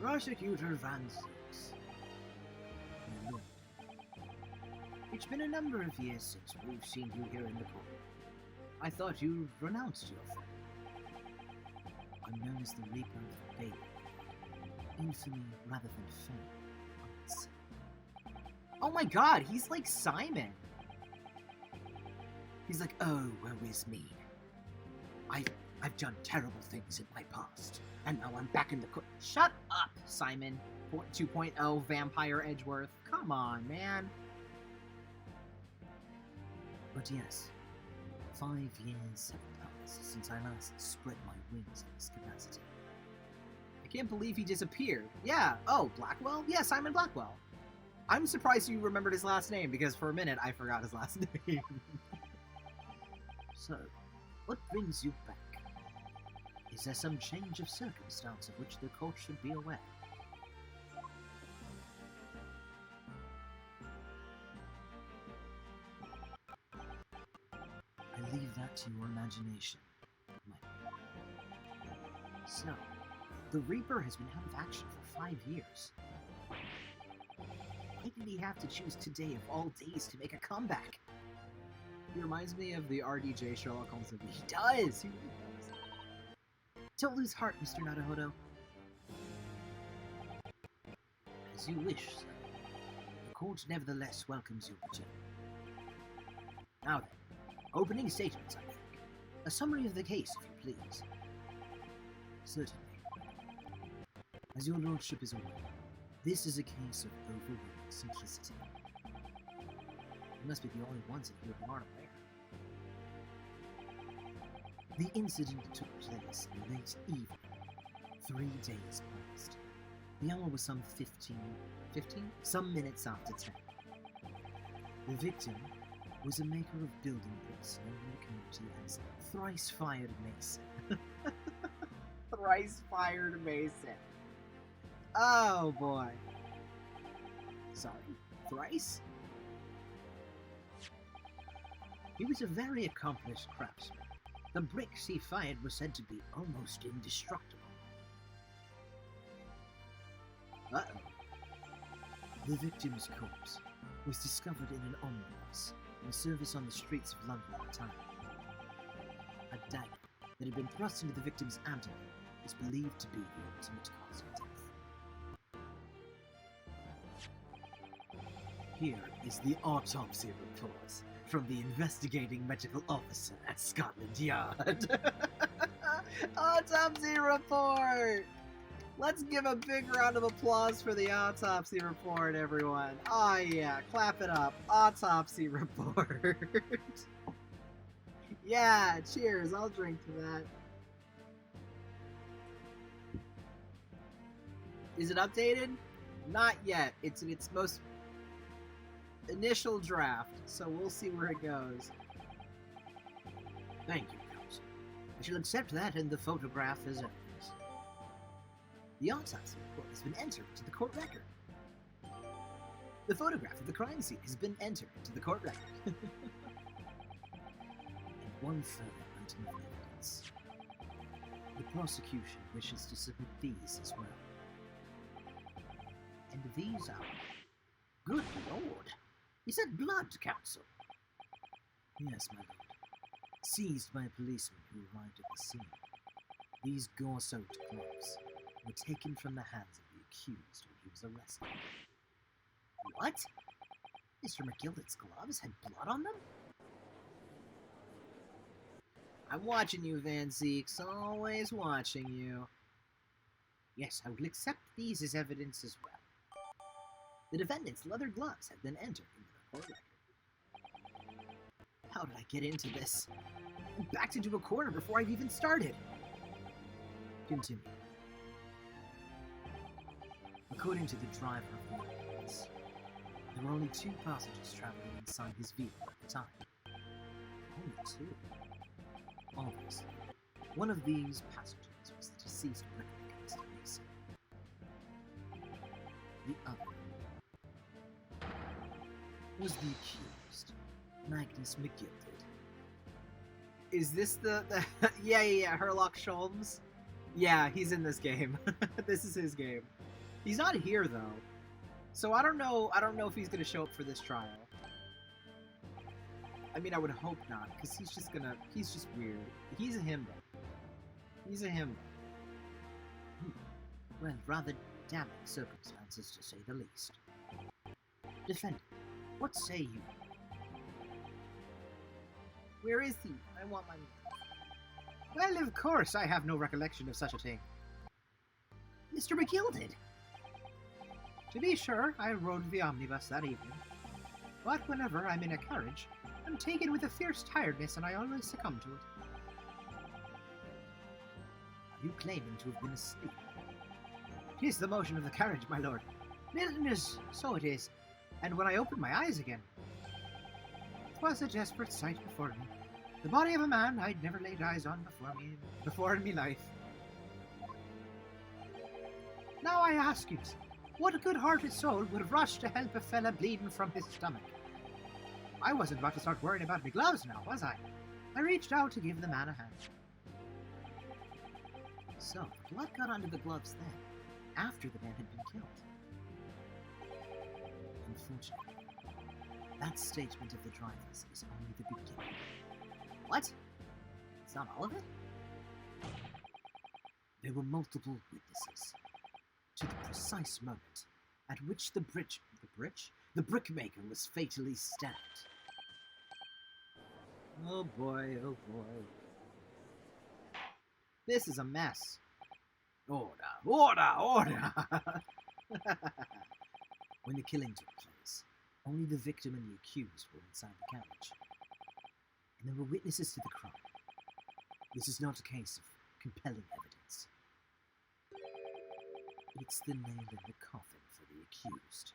Prosecutor Van Six. It's been a number of years since we've seen you here in the court. I thought you'd renounced your friend. I'm known as the Reaper of the Baby. Infamy rather than fame. Oh my god, he's like Simon. He's like, oh, woe is me. I've done terrible things in my past, and now I'm back in the court. Shut up, Simon. 2.0 Vampire Edgeworth. Come on, man. But yes, 5 years have passed since I last spread my wings in this capacity. I can't believe he disappeared. Yeah, oh, Blackwell? Yeah, Simon Blackwell. I'm surprised you remembered his last name, because for a minute I forgot his last name. So, what brings you back? Is there some change of circumstance of which the court should be aware? to your imagination, my lord. So, the Reaper has been out of action for 5 years. Why did he have to choose today of all days to make a comeback? He reminds me of the RDJ Sherlock Holmes movie. He does! He really does. Don't lose heart, Mr. Naruhodo. As you wish, sir. The court nevertheless welcomes your return. Now then, opening statements, I think. A summary of the case, if you please. Certainly. As your lordship is aware, this is a case of overwhelming simplicity. You must be the only ones in here who aren't aware. The incident took place in the late evening, 3 days past. The hour was some 15? Some minutes after 10. The victim was a maker of building bricks known in the community as Thrice-Fired Mason. Thrice-Fired Mason. Oh boy. Sorry, thrice? He was a very accomplished craftsman. The bricks he fired were said to be almost indestructible. Uh-oh. The victim's corpse was discovered in an omnibus in service on the streets of London at the time. A dagger that had been thrust into the victim's abdomen is believed to be the ultimate cause of death. Here is the autopsy report from the investigating medical officer at Scotland Yard. Autopsy report! Let's give a big round of applause for the autopsy report, everyone. Oh yeah, clap it up. Autopsy report. Yeah, cheers. I'll drink to that. Is it updated? Not yet. It's in its most initial draft, so we'll see where it goes. Thank you, counsel. I shall accept that and the photograph as evidence. The autopsy report has been entered into the court record. The photograph of the crime scene has been entered into the court record. And one further item of evidence. The prosecution wishes to submit these as well. And these are... Good lord! Is that blood, counsel? Yes, my lord. Seized by a policeman who arrived at the scene. These gore-soaked gloves were taken from the hands of the accused when he was arrested. What? Mr. McGillicuddy's gloves had blood on them? I'm watching you, Van Zeeks. Always watching you. Yes, I will accept these as evidence as well. The defendant's leather gloves have been entered into the court record. How did I get into this? I backed into a corner before I've even started. Continue. According to the driver of the ambulance, there were only 2 passengers traveling inside his vehicle at the time. Only 2? Obviously, one of these passengers was the deceased Great Ace Mason. The other was the accused, Magnus McGillicuddy. Is this the yeah, Herlock Sholmes? Yeah, he's in this game. This is his game. He's not here though. So I don't know if he's gonna show up for this trial. I mean, I would hope not, because he's just weird. He's a himbo. He's a himbo. Well, rather damning circumstances to say the least. Defendant, what say you? Where is he? I want my... Well, of course, I have no recollection of such a thing. Mr. McGillicuddy! To be sure, I rode the omnibus that evening. But whenever I'm in a carriage, I'm taken with a fierce tiredness and I always succumb to it. Are you claiming to have been asleep? 'Tis the motion of the carriage, my lord. Milton's, so it is. And when I opened my eyes again, 'twas a desperate sight before me. The body of a man I'd never laid eyes on before in me life. Now I ask you, what good-hearted soul would rush to help a fella bleeding from his stomach? I wasn't about to start worrying about me gloves now, was I? I reached out to give the man a hand. So, the blood got under the gloves then, after the man had been killed. Unfortunately, that statement of the driver's is only the beginning. What? It's not all of it? There were multiple witnesses to the precise moment at which the brickmaker was fatally stabbed. Oh boy, oh boy. This is a mess. Order, order, order! When the killing took place, only the victim and the accused were inside the carriage. And there were witnesses to the crime. This is not a case of compelling evidence. It's the nail in the coffin for the accused.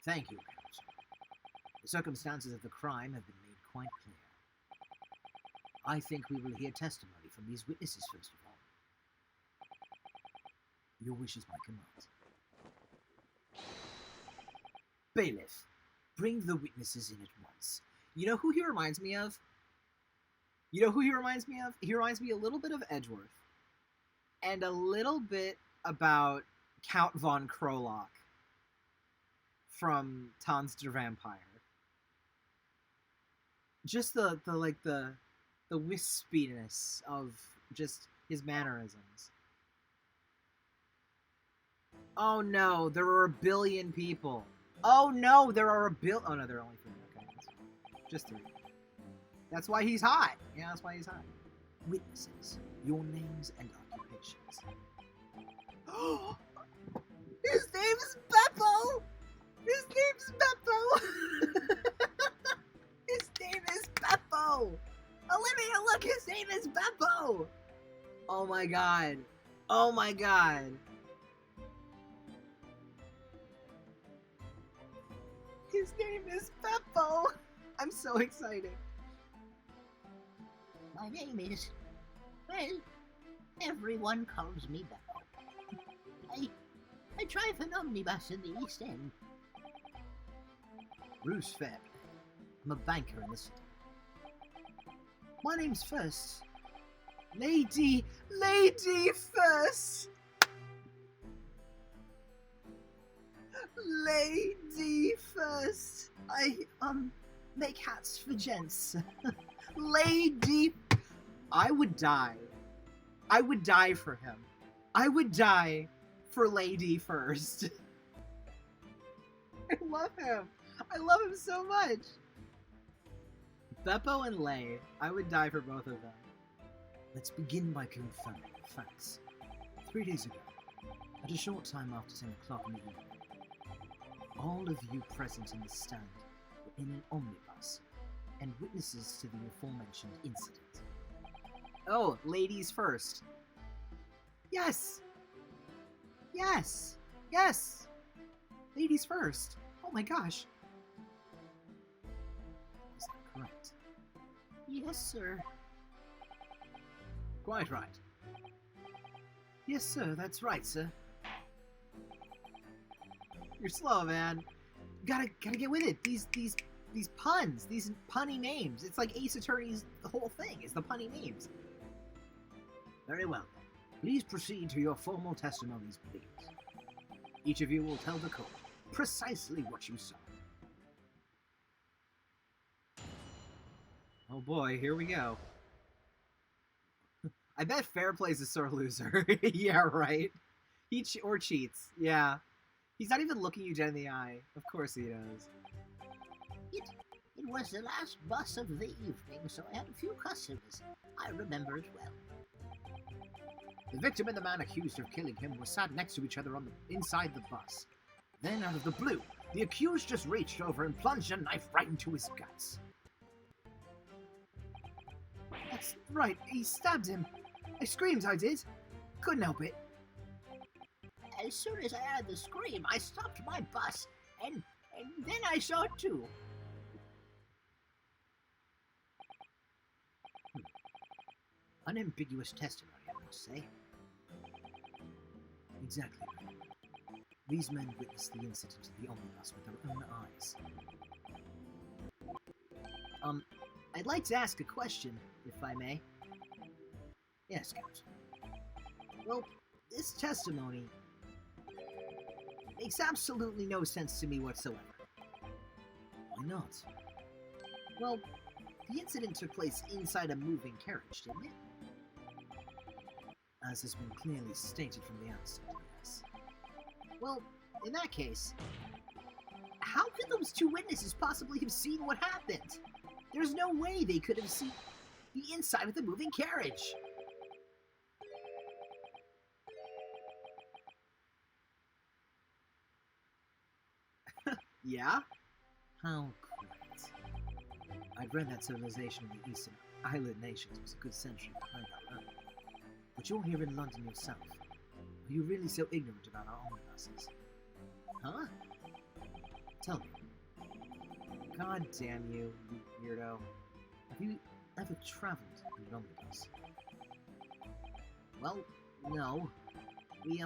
Thank you, Counsel. The circumstances of the crime have been made quite clear. I think we will hear testimony from these witnesses first of all. Your wish is my command. Bailiff, bring the witnesses in at once. You know who he reminds me of? You know who he reminds me of? He reminds me a little bit of Edgeworth. And a little bit about Count von Krolock from Tanz der Vampire. Just the wispiness of just his mannerisms. Oh no, there are a billion people. Oh no, there are oh no, there are only 3. Okay, just 3. That's why he's hot. Yeah, that's why he's hot. Witnesses, your names and occupations. His name is Beppo! His name's Beppo! His name is Beppo! Olivia, look, his name is Beppo! Oh my god. Oh my god. His name is Beppo! I'm so excited. My name is... well, everyone calls me Beppo. I drive an omnibus in the East End. Bruce Fairplay. I'm a banker in the city. My name's First. Lady First! Lady First! I, make hats for gents. Lady... I would die. I would die for him. I would die for Lady First. I love him. I love him so much. Beppo and Lay, I would die for both of them. Let's begin by confirming the facts. 3 days ago, at a short time after 10 o'clock in the evening, all of you present in the stand were in an omnibus and witnesses to the aforementioned incident. Oh, ladies first. Yes! Yes! Yes! Ladies first. Oh my gosh. Is that correct? Yes, sir. Quite right. Yes, sir, that's right, sir. You're slow, man. Gotta get with it. These puns, these punny names. It's like Ace Attorney's the whole thing, is the punny names. Very well. Please proceed to your formal testimonies, please. Each of you will tell the court precisely what you saw. Oh boy, here we go. I bet Fairplay's a sore loser. Yeah, right. He cheats. Yeah. He's not even looking you dead in the eye. Of course he does. It was the last bus of the evening, so I had a few customers. I remember it well. The victim and the man accused of killing him were sat next to each other inside the bus. Then, out of the blue, the accused just reached over and plunged a knife right into his guts. That's right, he stabbed him. I screamed, I did. Couldn't help it. As soon as I heard the scream, I stopped my bus, and then I saw it too. Unambiguous testimony, I must say. Exactly. These men witnessed the incident of the omnibus with their own eyes. I'd like to ask a question, if I may. Yes, Counsel. Well, this testimony makes absolutely no sense to me whatsoever. Why not? Well, the incident took place inside a moving carriage, didn't it? As has been clearly stated from the outset, yes. Well, in that case, how could those two witnesses possibly have seen what happened? There's no way they could have seen the inside of the moving carriage. Yeah? How quaint. I'd read that civilization in the Eastern Island nations was a good century behind our own. But you're here in London yourself. Are you really so ignorant about our omnibuses? Huh? Tell me. God damn you, you weirdo. Have you ever traveled in an omnibus? Well, no. We,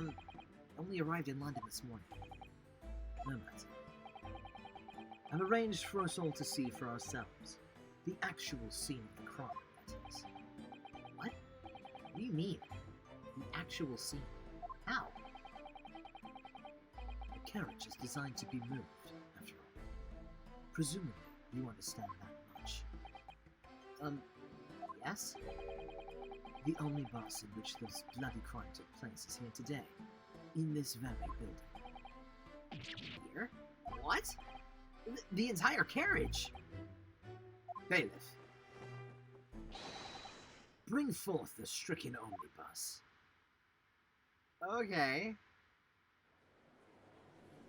only arrived in London this morning. No matter. I've arranged for us all to see for ourselves. The actual scene of the crime, that is. What? What do you mean? The actual scene? How? The carriage is designed to be moved, after all. Presumably, you understand that much. Yes? The omnibus in which this bloody crime took place is here today, in this very building. Here? What? The entire carriage? Bailiff, bring forth the stricken omnibus. Okay.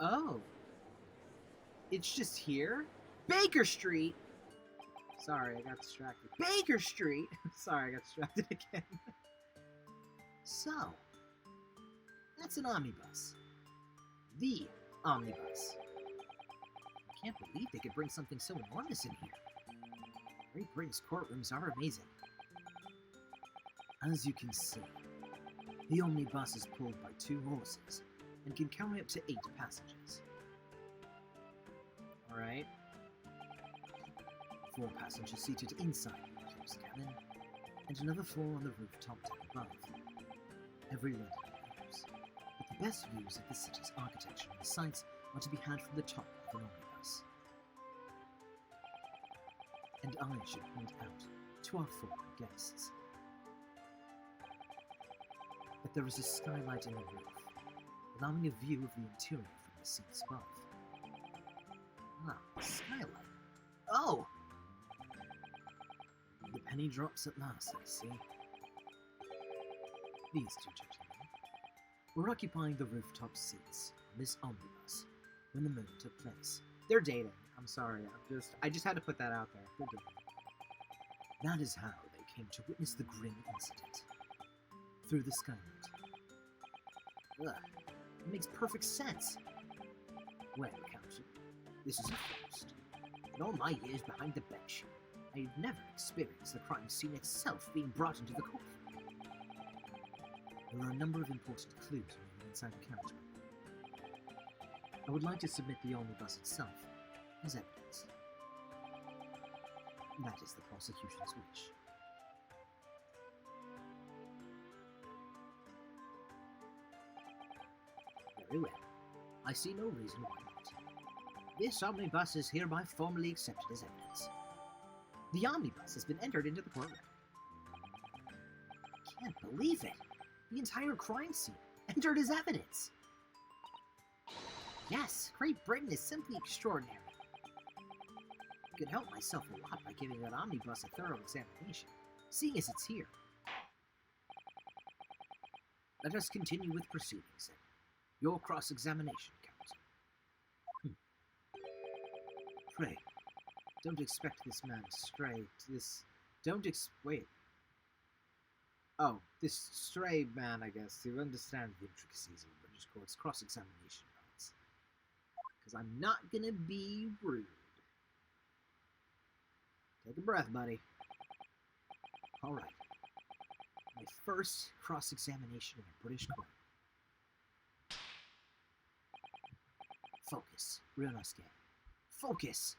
Oh. It's just here? Baker Street! Sorry, I got distracted. Baker Street! Sorry, I got distracted again. So, that's an omnibus. The omnibus. I can't believe they could bring something so enormous in here. Great Britain's courtrooms are amazing. As you can see, the omnibus is pulled by 2 horses and can carry up to 8 passengers. Alright. 4 passengers seated inside the closed cabin, and another 4 on the rooftop deck above. Every Londoner knows that the best views of the city's architecture and the sights are to be had from the top of an omnibus. And I should point out to our foreign guests that there is a skylight in the roof, allowing a view of the interior from the seats above. Ah, a skylight. Oh! The penny drops at last, I see. These 2 gentlemen were occupying the rooftop seats on this omnibus when the murder took place. They're dating. I'm sorry. I just had to put that out there. They're dating. That is how they came to witness the grim incident. Through the skylight. Ugh. It makes perfect sense. Well, Counsel, this is a first. In all my years behind the bench, I've never experienced the crime scene itself being brought into the courtroom. There are a number of important clues remaining inside the carriage. I would like to submit the omnibus itself as evidence. That is the prosecution's wish. Very well. I see no reason why not. This omnibus is hereby formally accepted as evidence. The omnibus has been entered into the courtroom. I can't believe it. The entire crime scene entered as evidence. Yes, Great Britain is simply extraordinary. I could help myself a lot by giving that omnibus a thorough examination, seeing as it's here. Let us continue with proceedings, then. Your cross-examination, Counsel. Pray, don't expect this man to stray to this... Wait. Oh, this stray man, I guess, to understand the intricacies of the British court's cross-examination rights. Because I'm not gonna be rude. Take a breath, buddy. Alright. My first cross-examination in a British court. Focus. Real nice game. Focus!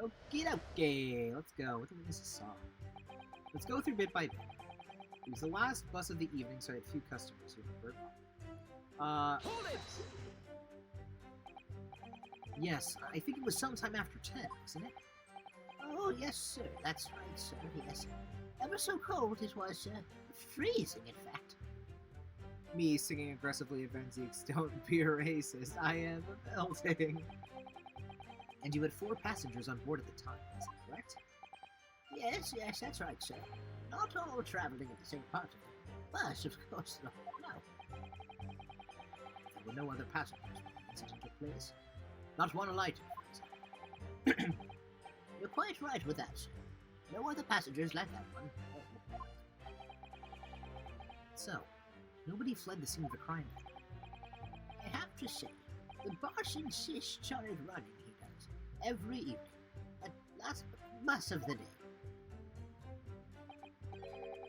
Okie dokie. Let's go. What the witnesses saw. Let's go through bit by bit. It was the last bus of the evening, so I had a few customers, remember? Hold it! Yes, I think it was sometime after 10, wasn't it? Oh, yes, sir. That's right, sir. Yes. Ever so cold it was, freezing, in fact. Me singing aggressively at Venzique's Don't Be a Racist. I am melting. And you had 4 passengers on board at the time, is that correct? Yes, that's right, sir. Not all traveling in the same part of the bus, of course, no. There were no other passengers when the incident took place. Not one alighted, for example. You're quite right with that, sir. No other passengers like that one. So, nobody fled the scene of the crime. I have to say, the boss insists on it running, he does, every evening, at last bus of the day.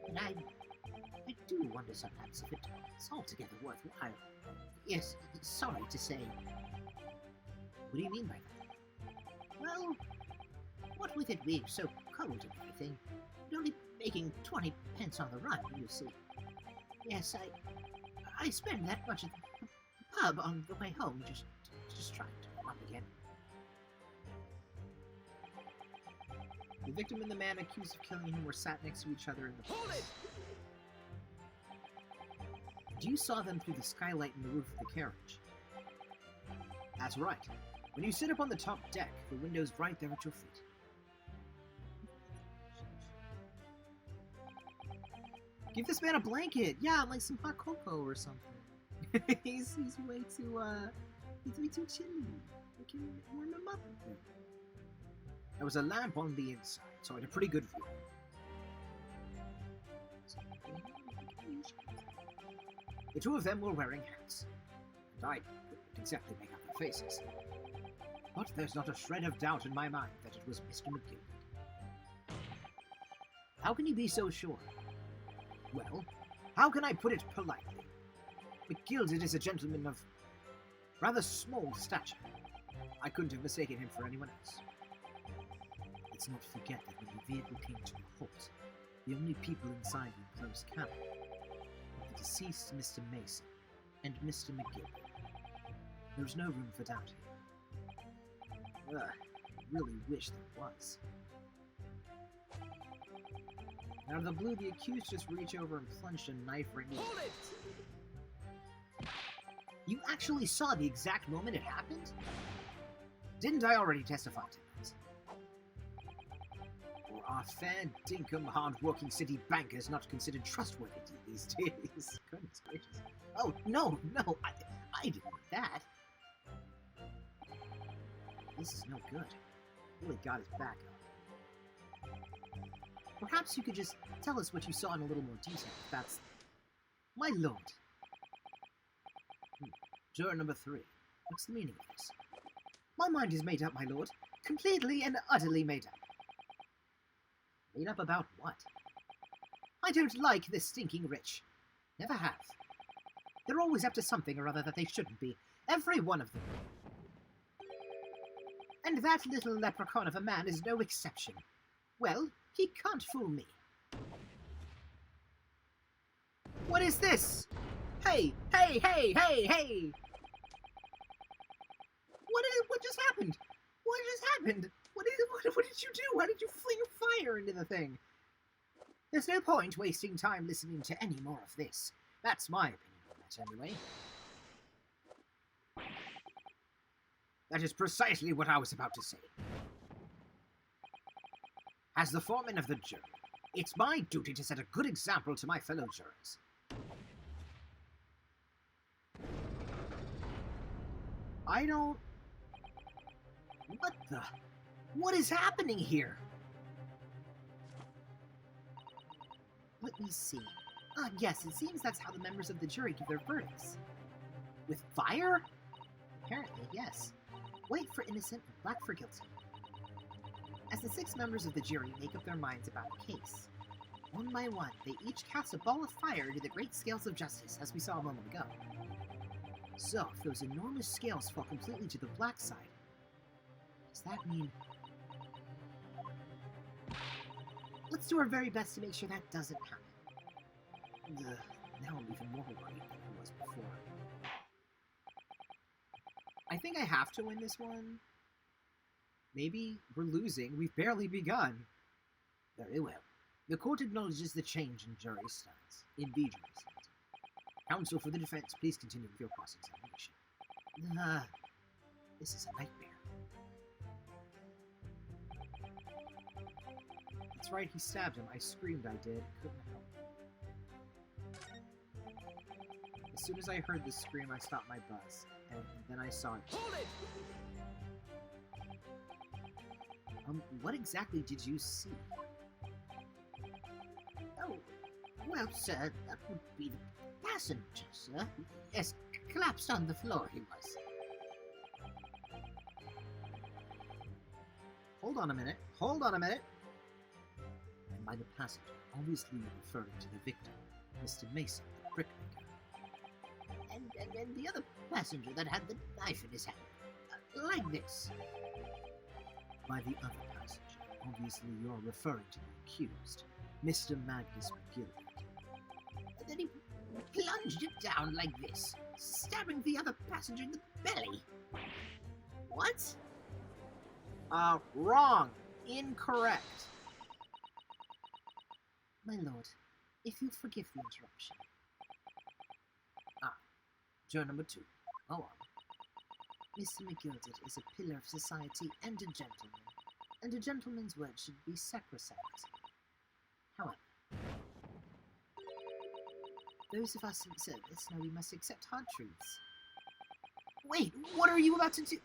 And I do wonder sometimes if it's altogether worthwhile. Yes, sorry to say. What do you mean by that? Well, what with it being so cold and everything, and only making 20 pence on the run, you see. Yes, I spend that much at the pub on the way home, just trying to run again. The victim and the man accused of killing him were sat next to each other in the Hold bus. it! You saw them through the skylight in the roof of the carriage. That's right. When you sit up on the top deck, the window's right there at your feet. Give this man a blanket! Yeah, like some hot cocoa or something. he's way too chilly. We can warm him up a bit. There was a lamp on the inside, so I had a pretty good view. The 2 of them were wearing hats, and I couldn't exactly make out their faces. But there's not a shred of doubt in my mind that it was Mr. McGilvray. How can you be so sure? Well, how can I put it politely? McGilded is a gentleman of rather small stature. I couldn't have mistaken him for anyone else. Let's not forget that when the vehicle came to a halt, the only people inside were close cabin were the deceased Mr. Mason and Mr. McGilvray. There was no room for doubt here. I really wish there was. Out of the blue, the accused just reached over and plunged a knife right into Hold it! You actually saw the exact moment it happened? Didn't I already testify to that? Or are fair, dinkum, hard-working city bankers not considered trustworthy these days? Goodness gracious. Oh, no, I didn't do that. This is no good. Really got his back up. Perhaps you could just tell us what you saw in a little more detail, if that's... My lord. Juror number 3. What's the meaning of this? My mind is made up, my lord. Completely and utterly made up. Made up about what? I don't like the stinking rich. Never have. They're always up to something or other that they shouldn't be. Every one of them. And that little leprechaun of a man is no exception. Well, he can't fool me. What is this? Hey! What just happened? What just happened? What did you do? Why did you fling fire into the thing? There's no point wasting time listening to any more of this. That's my opinion on that, anyway. That is precisely what I was about to say. As the foreman of the jury, it's my duty to set a good example to my fellow jurors. I don't... What the... What is happening here? Let me see. Yes, it seems that's how the members of the jury give their verdicts. With fire? Apparently, yes. White for innocent and black for guilty. As the 6 members of the jury make up their minds about a case, one by one, they each cast a ball of fire into the great scales of justice, as we saw a moment ago. So, if those enormous scales fall completely to the black side, does that mean let's do our very best to make sure that doesn't happen. Now I'm even more worried than I was before. I think I have to win this one. Maybe we're losing. We've barely begun. Very well. The court acknowledges the change in jury stance. In the jury stance. Counsel for the defense, please continue with your cross-examination. This is a nightmare. That's right, he stabbed him. I screamed, I did. Couldn't help. As soon as I heard the scream, I stopped my bus. And then I saw it. Hold it! What exactly did you see? Oh, well, sir, that would be the passenger, sir. Yes, collapsed on the floor he was. Hold on a minute. Hold on a minute. And by the passenger, obviously referring to the victim, Mr. Mason, the brickmaker. And the other passenger that had the knife in his hand. Like this. By the other passenger, obviously you're referring to the accused, Mr. Magnus McGilvert. And then he plunged it down like this, stabbing the other passenger in the belly. What? Wrong. Incorrect. My lord, if you'll forgive the interruption. Juror number 2. Go on. Mr. McGilvert is a pillar of society and a gentleman, and a gentleman's word should be sacrosanct. However, those of us in service know we must accept hard truths. Wait, what are you about to do?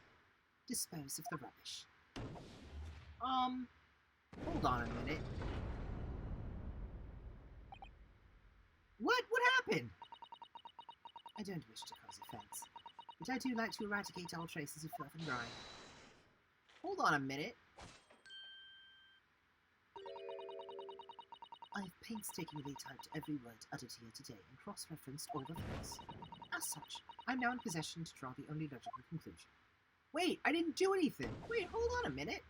Dispose of the rubbish. Hold on a minute. What happened? I don't wish to cause offense, but I do like to eradicate all traces of filth and grime. Hold on a minute. I have painstakingly typed every word uttered here today and cross-referenced all the facts. As such, I'm now in possession to draw the only logical conclusion. Wait, I didn't do anything. Wait, hold on a minute.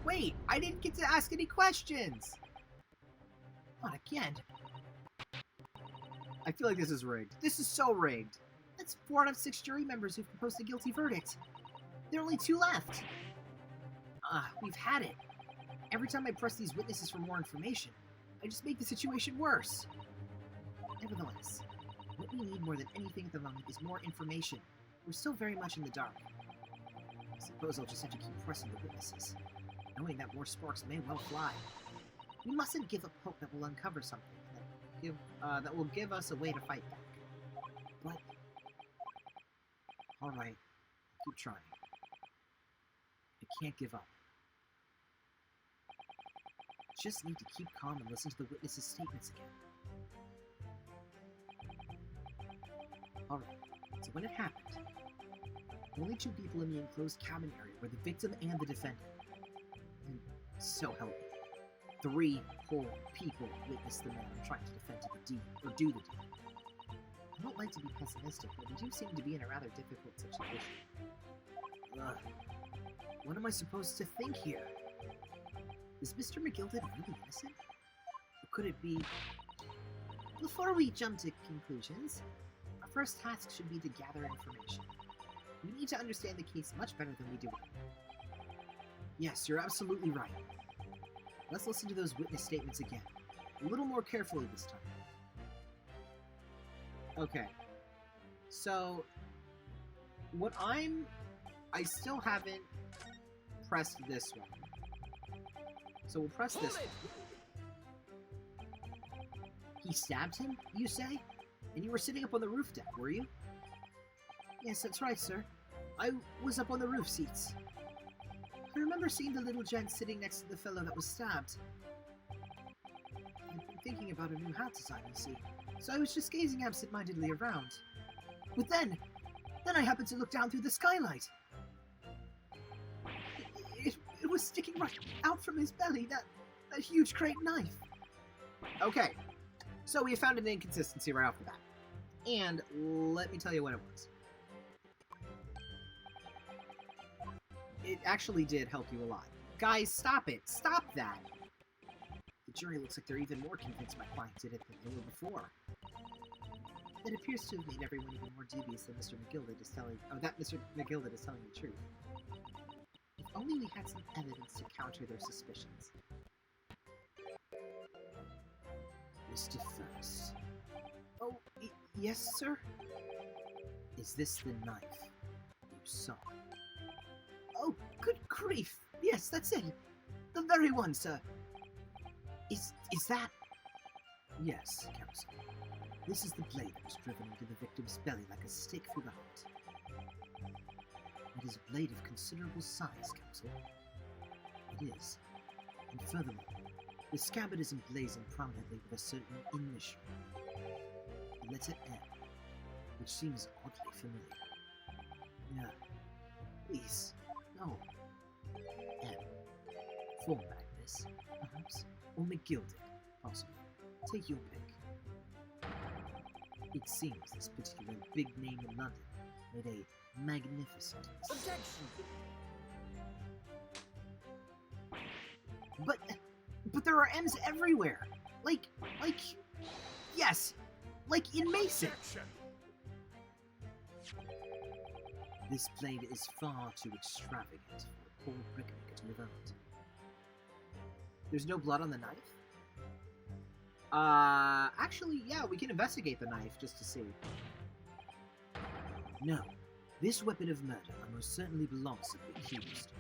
Wait, I didn't get to ask any questions. Not again. I feel like this is rigged. This is so rigged. That's 4 out of 6 jury members who've proposed a guilty verdict. There are only 2 left. We've had it. Every time I press these witnesses for more information, I just make the situation worse. Nevertheless, what we need more than anything at the moment is more information. We're still very much in the dark. I suppose I'll just have to keep pressing the witnesses, knowing that more sparks may well fly. We mustn't give up hope that we'll uncover something that will give us a way to fight back. But... Alright, keep trying. I can't give up. Just need to keep calm and listen to the witnesses' statements again. Alright, so when it happened, only 2 people in the enclosed cabin area were the victim and the defendant. And so help me, 3 whole people witnessed the man trying to defend to the deed, or do the deed. I don't like to be pessimistic, but we do seem to be in a rather difficult situation. What am I supposed to think here? Is Mr. McGilvert really innocent? Or could it be... Before we jump to conclusions, our first task should be to gather information. We need to understand the case much better than we do. Yes, you're absolutely right. Let's listen to those witness statements again. A little more carefully this time. Okay. So, I still haven't pressed this one. So we'll press this one. He stabbed him, you say? And you were sitting up on the roof deck, were you? Yes, that's right, sir. I was up on the roof seats. I remember seeing the little gent sitting next to the fellow that was stabbed. I'd been thinking about a new hat design, you see, so I was just gazing absent-mindedly around. But then I happened to look down through the skylight. It was sticking right out from his belly, that huge great knife. Okay, so we found an inconsistency right off the bat. And let me tell you what it was. It actually did help you a lot. Guys, stop it. Stop that. The jury looks like they're even more convinced my client did it than they were before. That appears to have made everyone even more dubious that Mr. McGilded is telling... Oh, that Mr. McGilded is telling the truth. If only we had some evidence to counter their suspicions. Mr. First, Oh, yes, sir? is this the knife you saw? Oh, good grief! Yes, that's it! The very one, sir! Is that... Yes, Counsel. This is the blade that was driven into the victim's belly like a stake through the heart. It is a blade of considerable size, Counsel. It is. And furthermore, the scabbard is emblazoned prominently with a certain initial. The letter M, which seems oddly familiar. Yeah. Please. No. M. For Magnus, perhaps? Or McGilded, possibly. Take your pick. It seems this particular big name in London made a magnificent mistake. But there are M's everywhere. Like, yes, like in Mason. This blade is far too extravagant for a poor brickmaker to have owned. There's no blood on the knife? Actually, yeah, we can investigate the knife just to see. No, this weapon of murder most certainly belongs to the accused.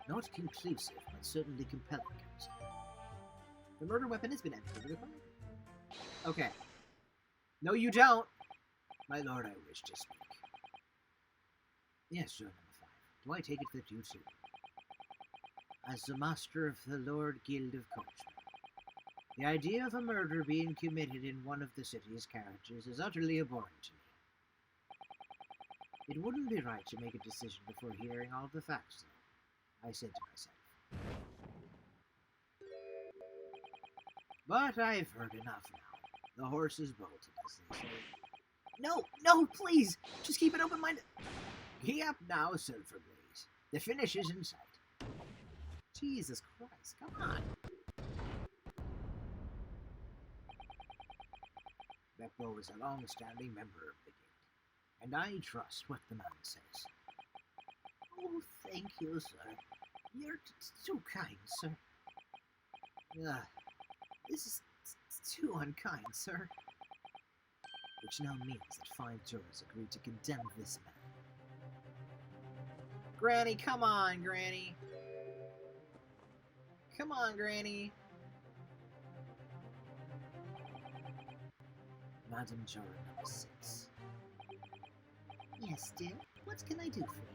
Not conclusive, but certainly compelling, Counsel. The murder weapon has been entered into the crime. Okay. No, you don't. My lord, I wish to speak. Yes, sir, number 5. Do I take it that you too? As the master of the Lord Guild of Coachmen, the idea of a murder being committed in one of the city's carriages is utterly abhorrent to me. It wouldn't be right to make a decision before hearing all the facts, though, I said to myself. But I've heard enough now. The horse is bolted, as they say. No, please, just keep it open-minded. Gee up now, Silverblaze. The finish is in sight. Jesus Christ, come on. Beppo is a long-standing member of the Guild, and I trust what the man says. Oh, thank you, sir. You're too kind, sir. This is too unkind, sir. Which now means that 5 jurors agreed to condemn this man. Granny, come on, Granny. Come on, Granny. Madam Juror number 6. Yes, dear. What can I do for you?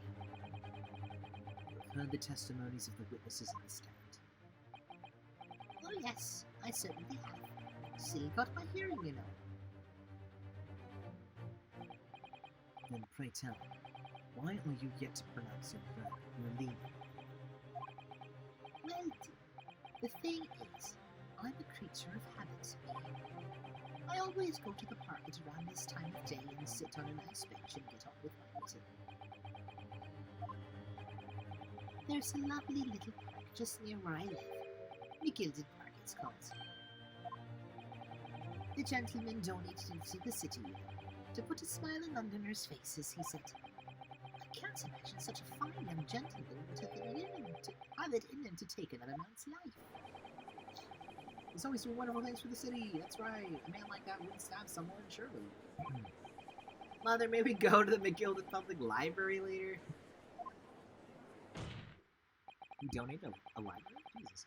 I've heard the testimonies of the witnesses in the stand. Oh, yes, I certainly have. Still got my hearing, you know. Then pray tell me, why are you yet to pronounce your name? Well, dear, the thing is, I'm a creature of habit. I always go to the park at around this time of day and sit on a nice bench and get on with my knitting. There's a lovely little park just near where I live. McGilded Park, it's called. The gentleman donated it to the city, you know, to put a smile on Londoners' faces, he said. I can't imagine such a fine young gentleman would have it in him to take another man's life. He's always doing wonderful things for the city. That's right. A man like that wouldn't stab someone, surely. Mother, maybe go to the McGilded Public Library later. You donate a library? Jesus.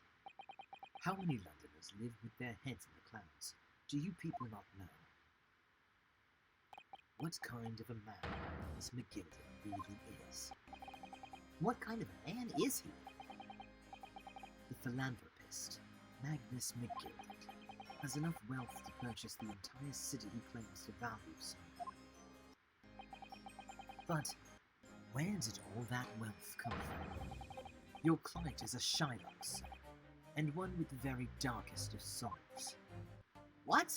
How many Londoners live with their heads in the clouds? Do you people not know? What kind of a man this McGilded really is? What kind of a man is he? The philanthropist, Magnus McGilded, has enough wealth to purchase the entire city he claims to value so. But where did all that wealth come from? Your client is a Shylock, sir, and one with the very darkest of souls. What?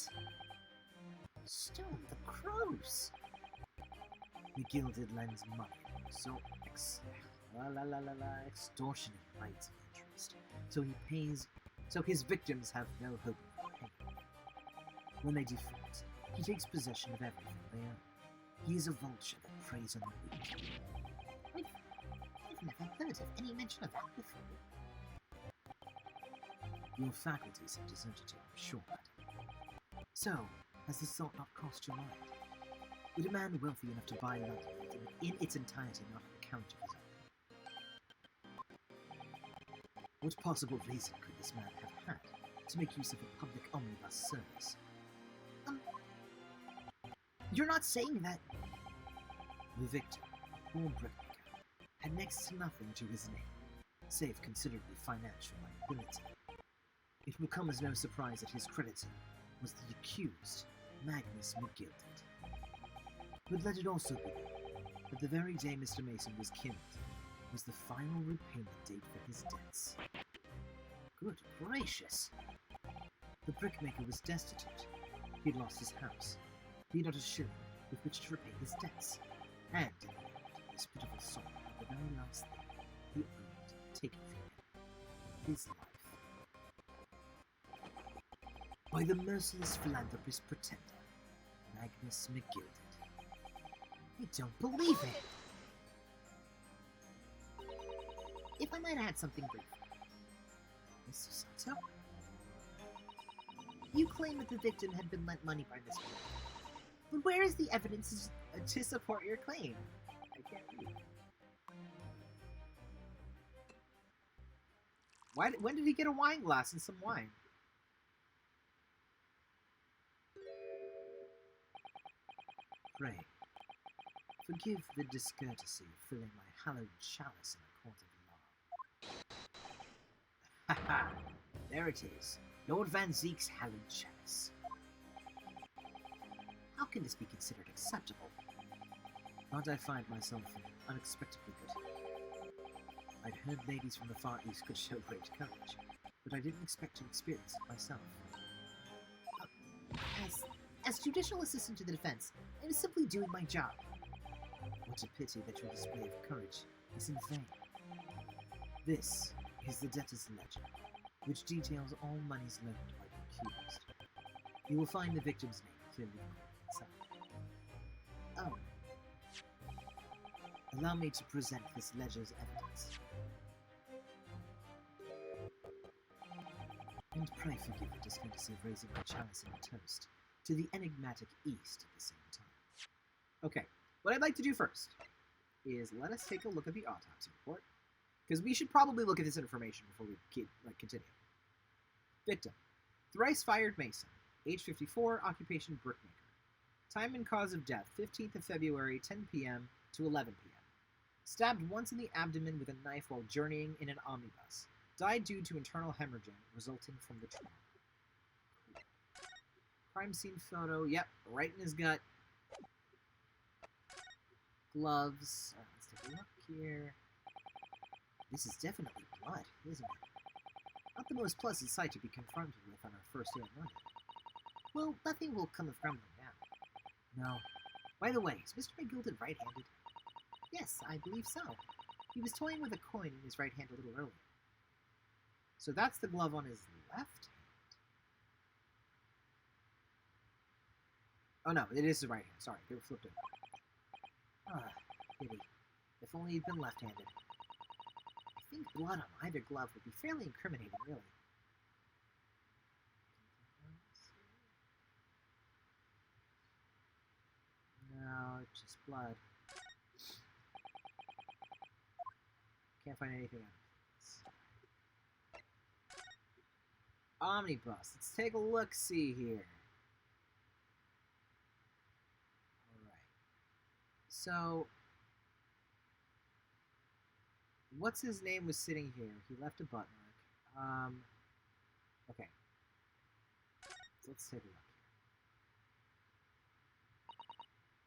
Stone the Crows! McGilded lends money, so extortionate rates of interest. So his victims have no hope of paying. When they default, he takes possession of everything they own. He is a vulture that preys on the weak. I've never heard of any mention of that before. Your faculties have deserted you, I'm sure, madam. So, has this thought not crossed your mind? Would a man wealthy enough to buy London in its entirety not on account of his own? What possible reason could this man have had to make use of a public omnibus service? You're not saying that... The victim, a poor brickmaker, had next to nothing to his name, save considerable financial liability. It will come as no surprise that his creditor was the accused, Magnus McGilded. But let it also be known that the very day Mr. Mason was killed was the final repayment date for his debts. Good gracious. The brickmaker was destitute. He had lost his house. He had not a shilling with which to repay his debts. And in the end, this pitiful soul had the very last thing he owned taken from him, his life. By the merciless philanthropist pretender, Magnus McGilded. I don't believe it. If I might add something brief. Mr. Sato? You claim that the victim had been lent money by this man. But where is the evidence to support your claim? I can't read. When did he get a wine glass and some wine? Pray, forgive the discourtesy of filling my hallowed chalice in a court of law. Ha ha! There it is. Lord Van Zeek's hallowed chalice. How can this be considered acceptable? Thought I find myself unexpectedly good. I'd heard ladies from the Far East could show great courage, but I didn't expect to experience it myself. As judicial assistant to the defense, I was simply doing my job. What a pity that your display of courage is in vain. This is the debtor's ledger, which details all monies loaned by the accused. You will find the victim's name clearly inside. Oh. Allow me to present this ledger's evidence. And pray forgive the discourtesy of raising my chalice in a toast to the enigmatic East at the same time. Okay, what I'd like to do first is let us take a look at the autopsy report, because we should probably look at this information before we continue. Victim: thrice-fired Mason, age 54, occupation brickmaker. Time and cause of death: 15th of February, 10 p.m. to 11 p.m. Stabbed once in the abdomen with a knife while journeying in an omnibus. Died due to internal hemorrhaging resulting from the trauma. Cool. Crime scene photo. Yep, right in his gut. Gloves. Let's take a look here. This is definitely blood, isn't it? Not the most pleasant sight to be confronted with on our first day of learning. Well, nothing will come of grumbling now. No. By the way, is Mr. McGilded right-handed? Yes, I believe so. He was toying with a coin in his right hand a little earlier. So that's the glove on his left hand. Oh no, it is his right hand. Sorry, they were flipped over. Ah, pity. If only he'd been left-handed. I think blood on either glove would be fairly incriminating, really. No, it's just blood. Can't find anything else. Omnibus. Let's take a look-see here. Alright. So, what's his name was sitting here? He left a butt mark. Okay. So let's take a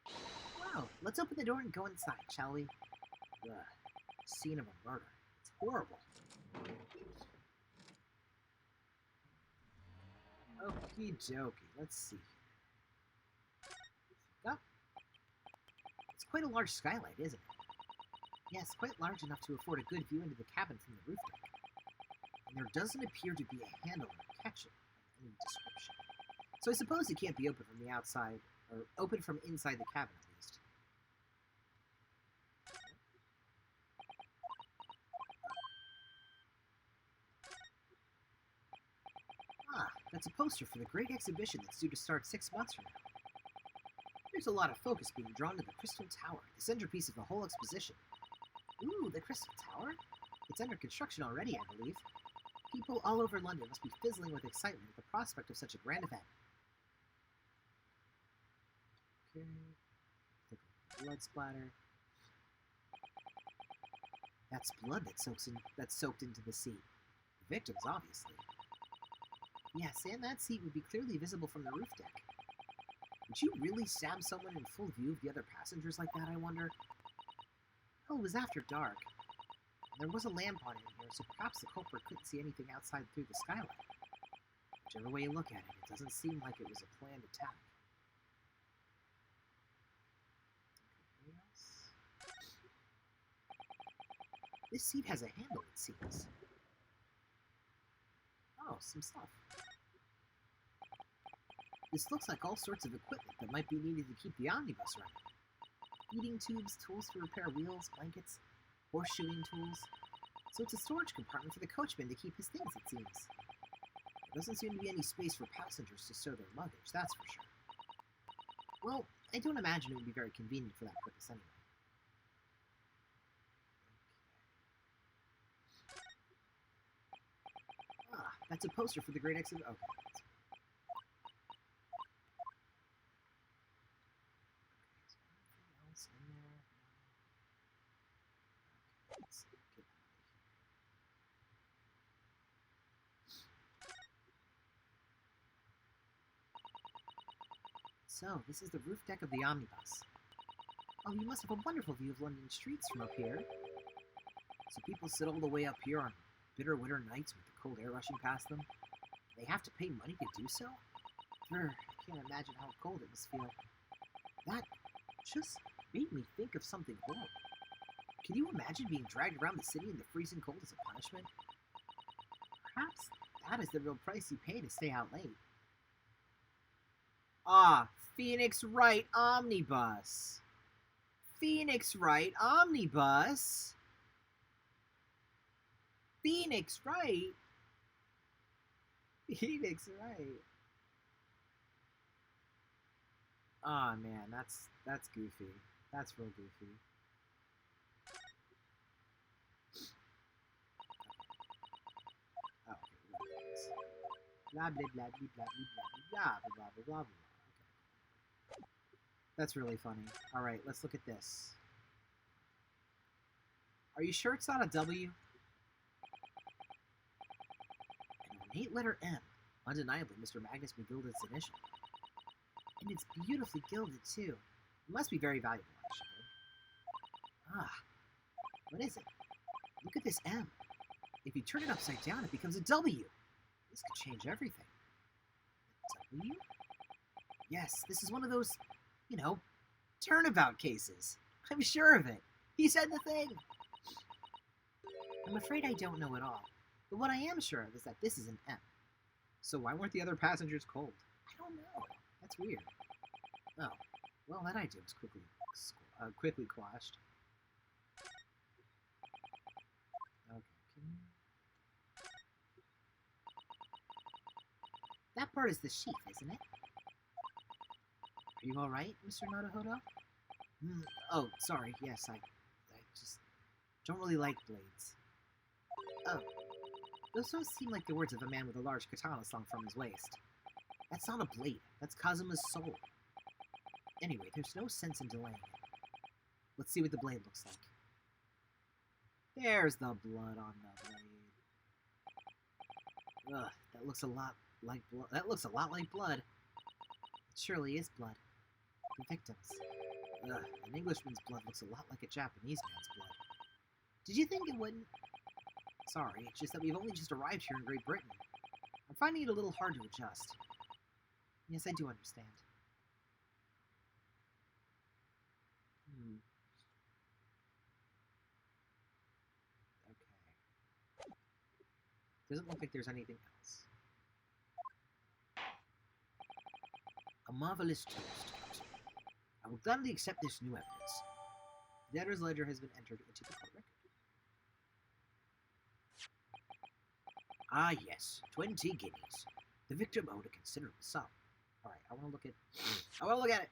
look. Wow, let's open the door and go inside, shall we? Ugh. Scene of a murder. It's horrible. Okie dokie. Let's see. Oh. It's quite a large skylight, isn't it? Yes, quite large enough to afford a good view into the cabin from the roof deck. And there doesn't appear to be a handle or catch it of any description. So I suppose it can't be open from the outside, or open from inside the cabin at least. Ah, that's a poster for the great exhibition that's due to start 6 months from now. There's a lot of focus being drawn to the Crystal Tower, the centerpiece of the whole exposition. Ooh, the Crystal Tower? It's under construction already, I believe. People all over London must be fizzling with excitement at the prospect of such a grand event. Okay. Blood splatter. That's blood that's soaked into the seat. The victims, obviously. Yes, and that seat would be clearly visible from the roof deck. Would you really stab someone in full view of the other passengers like that, I wonder? Oh, it was after dark. There was a lamp on in here, so perhaps the culprit couldn't see anything outside through the skylight. Whichever way you look at it, it doesn't seem like it was a planned attack. Anything else? This seat has a handle, it seems. Oh, some stuff. This looks like all sorts of equipment that might be needed to keep the omnibus running. Heating tubes, tools to repair wheels, blankets, horseshoeing tools. So it's a storage compartment for the coachman to keep his things, it seems. There doesn't seem to be any space for passengers to stow their luggage, that's for sure. Well, I don't imagine it would be very convenient for that purpose anyway. Ah, that's a poster for the Great Ace. Okay. So, this is the roof deck of the omnibus. Oh, you must have a wonderful view of London streets from up here. So people sit all the way up here on bitter winter nights with the cold air rushing past them. They have to pay money to do so? I can't imagine how cold it must feel. That just made me think of something horrible. Can you imagine being dragged around the city in the freezing cold as a punishment? Perhaps that is the real price you pay to stay out late. Ah, Phoenix Wright Omnibus. Phoenix Wright Omnibus. Phoenix Wright. Phoenix Wright. Ah, man, that's goofy. That's real goofy. Oh, okay. Blah blah blah blah blah blah blah blah blah blah blah. Okay. That's really funny. All right, let's look at this. Are you sure it's not a W? An ornate letter M. Undeniably, Mr. Magnus McGilden's initial. And it's beautifully gilded, too. It must be very valuable, actually. Ah, what is it? Look at this M. If you turn it upside down, it becomes a W. This could change everything. A W? Yes, this is one of those, you know, turnabout cases. I'm sure of it. He said the thing. I'm afraid I don't know it all. But what I am sure of is that this is an M. So why weren't the other passengers cold? I don't know. That's weird. Oh, well, that idea was quickly quashed. Okay. That part is the sheath, isn't it? Are you all right, Mr. Naruhodo? Oh, sorry. Yes, I just don't really like blades. Oh, those don't seem like the words of a man with a large katana slung from his waist. That's not a blade. That's Kazuma's soul. Anyway, there's no sense in delaying it. Let's see what the blade looks like. There's the blood on the blade. Ugh, that looks a lot like blood. That looks a lot like blood. It surely is blood. The victims. Ugh, an Englishman's blood looks a lot like a Japanese man's blood. Did you think it wouldn't? Sorry, it's just that we've only just arrived here in Great Britain. I'm finding it a little hard to adjust. Yes, I do understand. Doesn't look like there's anything else. A marvelous toast, Captain. I will gladly accept this new evidence. The debtor's ledger has been entered into the court record. Ah, yes, 20 guineas. The victim owed a considerable sum. Alright, I want to look at... it!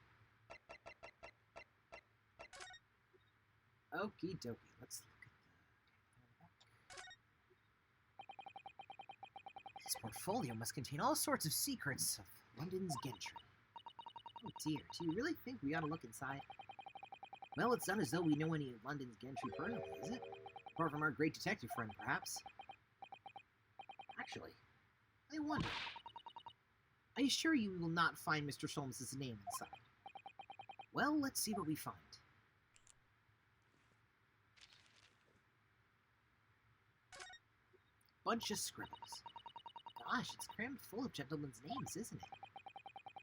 Okie dokie, let's look at the... This portfolio must contain all sorts of secrets of London's gentry. Oh dear, do you really think we ought to look inside? Well, it's not as though we know any of London's gentry personally, is it? Apart from our great detective friend, perhaps. Actually, I wonder. I assure you we will not find Mr. Solmes's name inside. Well, let's see what we find. Bunch of scribbles. Gosh, it's crammed full of gentlemen's names, isn't it?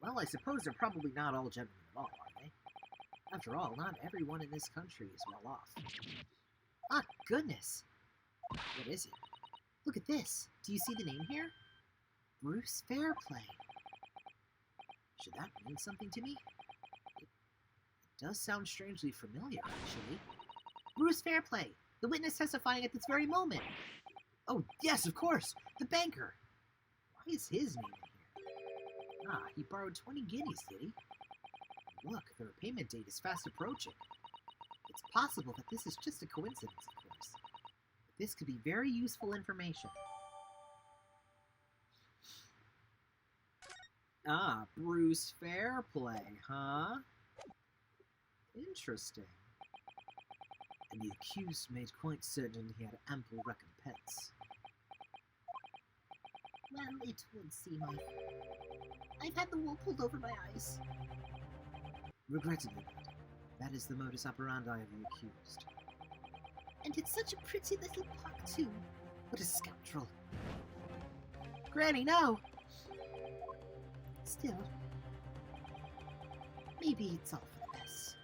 Well, I suppose they're probably not all gentlemen at all, are they? After all, not everyone in this country is well off. Ah, goodness! What is it? Look at this. Do you see the name here? Bruce Fairplay. Should that mean something to me? It does sound strangely familiar, actually. Bruce Fairplay, the witness testifying at this very moment. Oh, yes, of course, the banker. Why is his name in here? Ah, he borrowed 20 guineas, did he? Look, the repayment date is fast approaching. It's possible that this is just a coincidence, of course. But this could be very useful information. Ah, Bruce Fairplay, huh? Interesting. And the accused made quite certain he had ample recompense. Well, it would seem I've had the wool pulled over my eyes. Regrettably, that is the modus operandi of the accused. And it's such a pretty little puck, too. What a scoundrel. Granny, no! Still, maybe it's all for the best.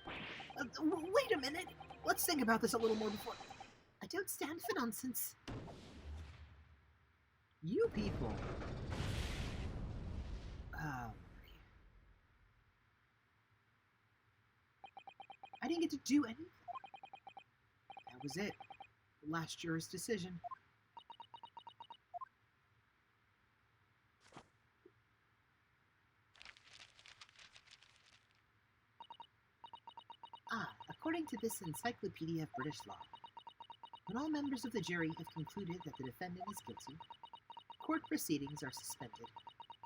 Wait a minute! Let's think about this a little more before... I don't stand for nonsense. You people... Oh, I didn't get to do anything. That was it. The last juror's decision. According to this Encyclopedia of British Law, when all members of the jury have concluded that the defendant is guilty, court proceedings are suspended,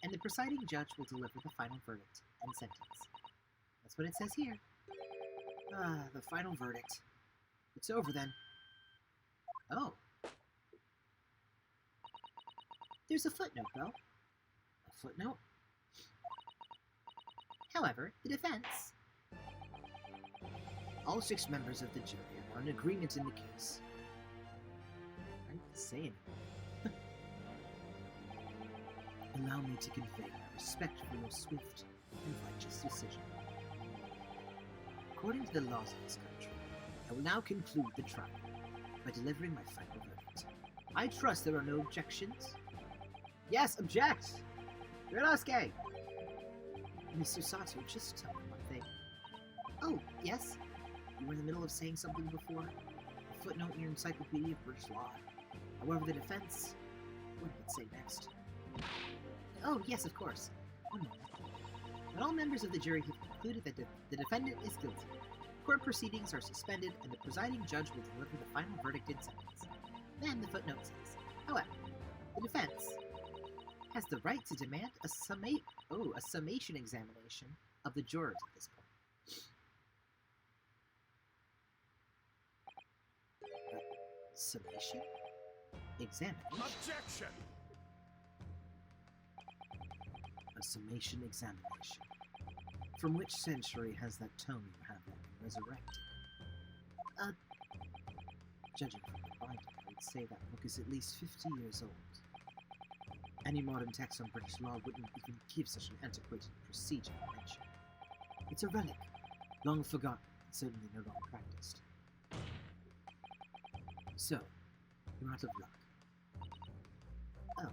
and the presiding judge will deliver the final verdict and sentence. That's what it says here. Ah, the final verdict. It's over then. Oh. There's a footnote, though. A footnote? However, the defense... All 6 members of the jury are in agreement in the case. I didn't say anything. Allow me to convey my respect for your swift and righteous decision. According to the laws of this country, I will now conclude the trial by delivering my final verdict. I trust there are no objections. Yes, object! Ryunosuke! Mr. Sato, just tell me one thing. Oh, yes? You were in the middle of saying something before? A footnote in your Encyclopedia of British Law. However, the defense... What did it say next? Oh, yes, of course. One moment. When all members of the jury have concluded that the defendant is guilty, court proceedings are suspended and the presiding judge will deliver the final verdict and sentence. Then the footnote says, however, the defense has the right to demand a summation examination of the jurors at this point. Summation? Examination? Objection! A summation examination. From which century has that tome you have been resurrected? Judging from the binding, I would say that book is at least 50 years old. Any modern text on British law wouldn't even give such an antiquated procedure mention. It's a relic, long forgotten, and certainly no longer practiced. So, you're out of luck. Oh.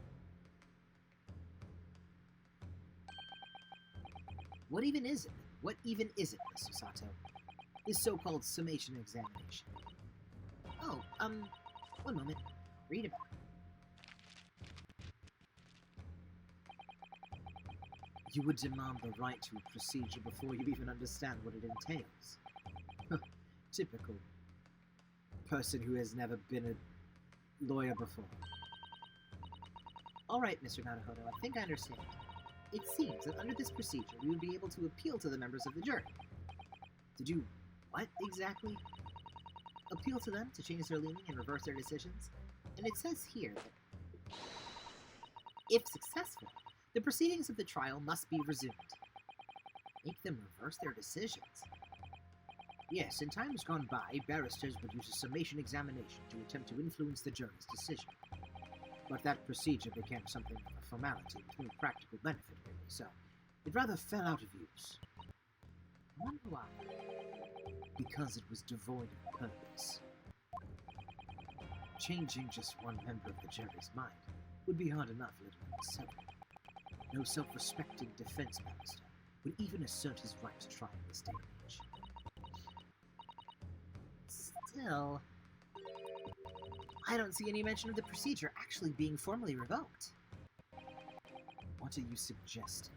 What even is it? What even is it, Mr. Sato? This so-called summation examination. Oh, one moment. Read about it. You would demand the right to a procedure before you even understand what it entails. Typical person who has never been a lawyer before. Alright, Mr. Naruhodo, I think I understand. It seems that under this procedure, we would be able to appeal to the members of the jury. To do what, exactly? Appeal to them to change their leaning and reverse their decisions? And it says here that, if successful, the proceedings of the trial must be resumed. Make them reverse their decisions? Yes, in times gone by, barristers would use a summation examination to attempt to influence the jury's decision. But that procedure became something of a formality with no practical benefit, really, so it rather fell out of use. I wonder why. Because it was devoid of purpose. Changing just one member of the jury's mind would be hard enough, let alone several. No self-respecting defense barrister would even assert his right to trial in this day and age. Still, I don't see any mention of the procedure actually being formally revoked. What are you suggesting?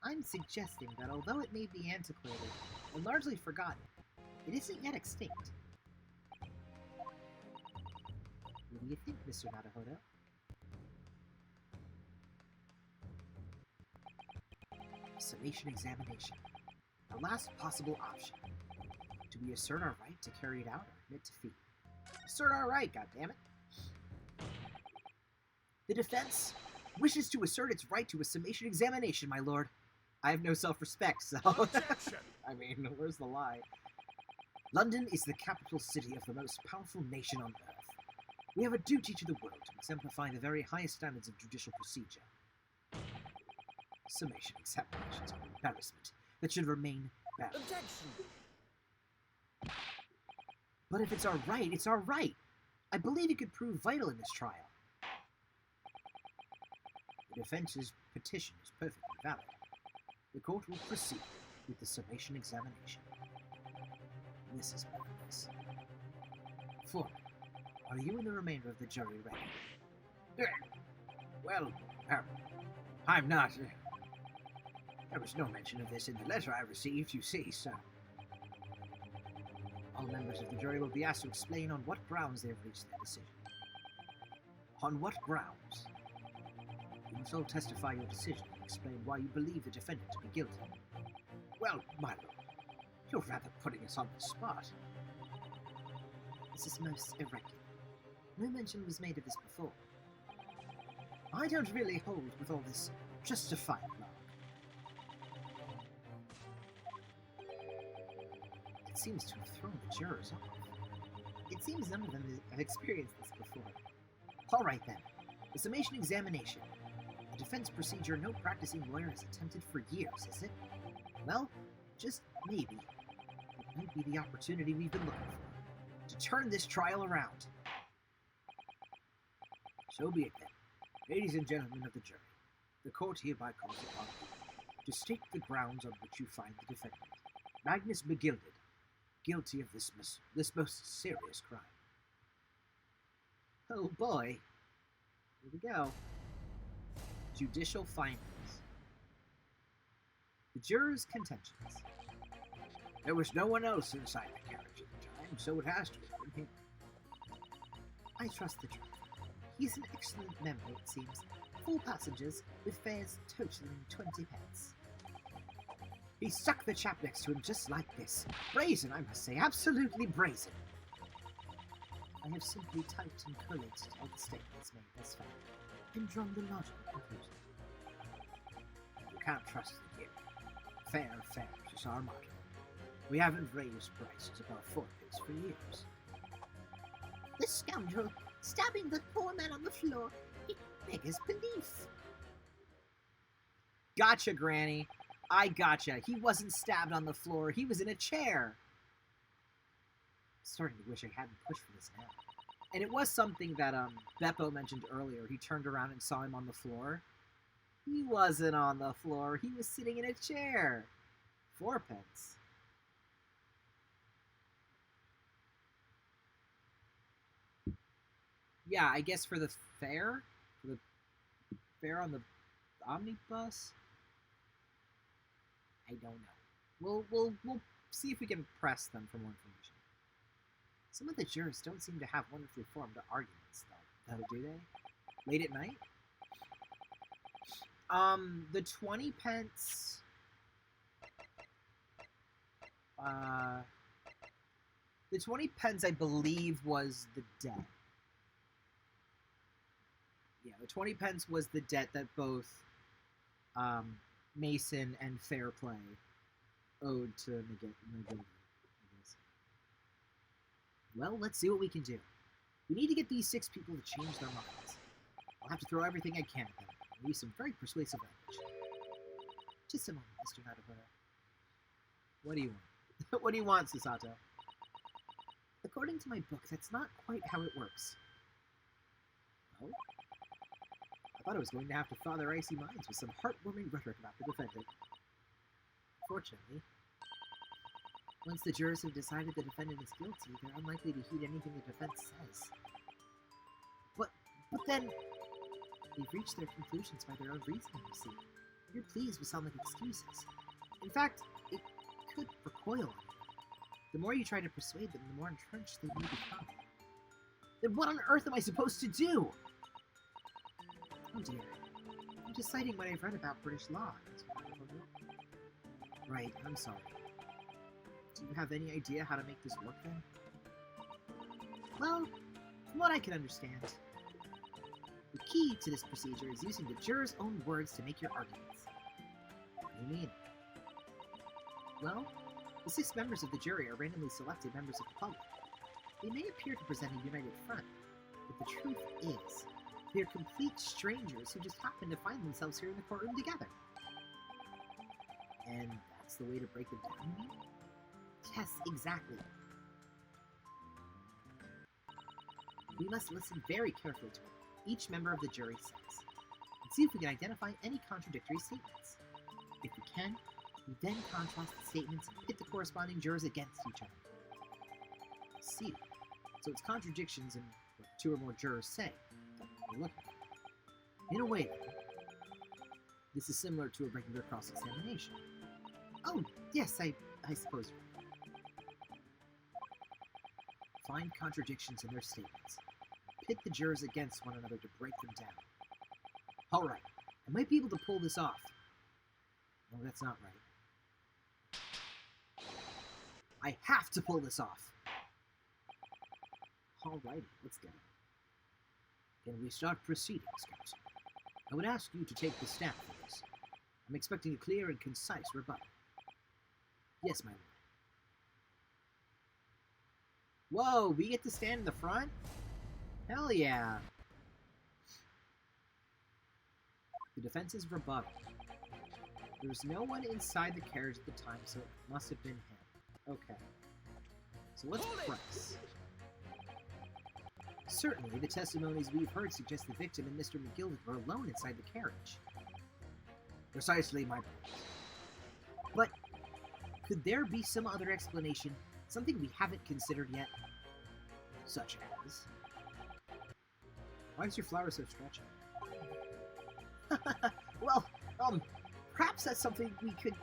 I'm suggesting that although it may be antiquated and largely forgotten, it isn't yet extinct. What do you think, Mr. Naruhodo? Summation examination. Our last possible option. Do we assert our right to carry it out or admit defeat? Assert our right, goddammit! The defense wishes to assert its right to a summation examination, my lord. I have no self-respect, so... Objection! I mean, where's the lie? London is the capital city of the most powerful nation on earth. We have a duty to the world to exemplify the very highest standards of judicial procedure. Summation examinations are an embarrassment that should remain banned. Objection! But if it's our right, it's our right. I believe it could prove vital in this trial. The defense's petition is perfectly valid. The court will proceed with the summation examination. This is madness. Foreman, are you and the remainder of the jury ready? Well, I'm not. There was no mention of this in the letter I received, you see, so... All members of the jury will be asked to explain on what grounds they have reached their decision. On what grounds? You must all testify your decision and explain why you believe the defendant to be guilty. Well, my lord, you're rather putting us on the spot. This is most irregular. No mention was made of this before. I don't really hold with all this justified law. It seems to have thrown the jurors off. It seems none of them have experienced this before. All right then. The summation examination. A defense procedure no practicing lawyer has attempted for years, is it? Well, just maybe. It might be the opportunity we've been looking for. To turn this trial around. So be it then. Ladies and gentlemen of the jury, the court hereby calls upon you to state the grounds on which you find the defendant, Magnus McGilded, guilty of this most serious crime. Oh boy. Here we go. Judicial findings. The jurors' contentions. There was no one else inside the carriage at the time, so it has to have been him. I trust the driver. He's an excellent member, it seems. 4 passengers, with fares totaling 20 pence. He stuck the chap next to him just like this. Brazen, I must say, absolutely brazen. I have simply typed and collated all the statements made thus far, and drawn the logical conclusion. You can't trust the kid. Fair is our motto. We haven't raised prices above 4p for years. The scoundrel stabbing the poor man on the floor. It beggars belief. Gotcha, Granny. I gotcha. He wasn't stabbed on the floor. He was in a chair. I'm starting to wish I hadn't pushed for this now. And it was something that Beppo mentioned earlier. He turned around and saw him on the floor. He wasn't on the floor. He was sitting in a chair. 4 pence. Yeah, I guess for the fare? For the fare on the omnibus? I don't know. We'll see if we can press them for more information. Some of the jurors don't seem to have wonderfully formed arguments, though, do they? Late at night? The 20 pence... the 20 pence, I believe, was the debt. Yeah, the 20 pence was the debt that both Mason and Fairplay owed to McGillicuddy. Well, let's see what we can do. We need to get these 6 people to change their minds. I'll have to throw everything I can at them and use some very persuasive language. Just a moment, Mr. Matahura. What do you want? What do you want, Susato? According to my book, that's not quite how it works. Oh? I thought I was going to have to thaw their icy minds with some heartwarming rhetoric about the defendant. Fortunately, once the jurors have decided the defendant is guilty, they're unlikely to heed anything the defense says. But then, they've reached their conclusions by their own reasoning, you see. Your pleas will sound like excuses. In fact, it could recoil on you. The more you try to persuade them, the more entrenched they may become. Then what on earth am I supposed to do? Oh dear. I'm just citing what I've read about British law. Right, I'm sorry. Do you have any idea how to make this work then? Well, from what I can understand, the key to this procedure is using the jurors' own words to make your arguments. What do you mean? Well, the 6 members of the jury are randomly selected members of the public. They may appear to present a united front, but the truth is, they're complete strangers who just happen to find themselves here in the courtroom together. And that's the way to break them down, you mean? Yes, exactly. We must listen very carefully to what each member of the jury says, and see if we can identify any contradictory statements. If we can, we then contrast the statements and pit the corresponding jurors against each other. I see. So it's contradictions in what 2 or more jurors say that we're looking for. In a way, then, this is similar to a regular cross-examination. Oh, yes, I suppose you're right. Find contradictions in their statements. Pit the jurors against one another to break them down. Alright, I might be able to pull this off. No, that's not right. I have to pull this off! Alrighty, let's get it. Can we start proceedings, Counsel? I would ask you to take the stand for this. I'm expecting a clear and concise rebuttal. Yes, my lord. Whoa, we get to stand in the front? Hell yeah. The defense's rebuttal. There was no one inside the carriage at the time, so it must have been him. Okay. So let's press. Certainly, the testimonies we've heard suggest the victim and Mr. McGillicuddy were alone inside the carriage. Precisely my point. But could there be some other explanation? Something we haven't considered yet? Such as... Why is your flower so stretchy? Well, perhaps that's something we could,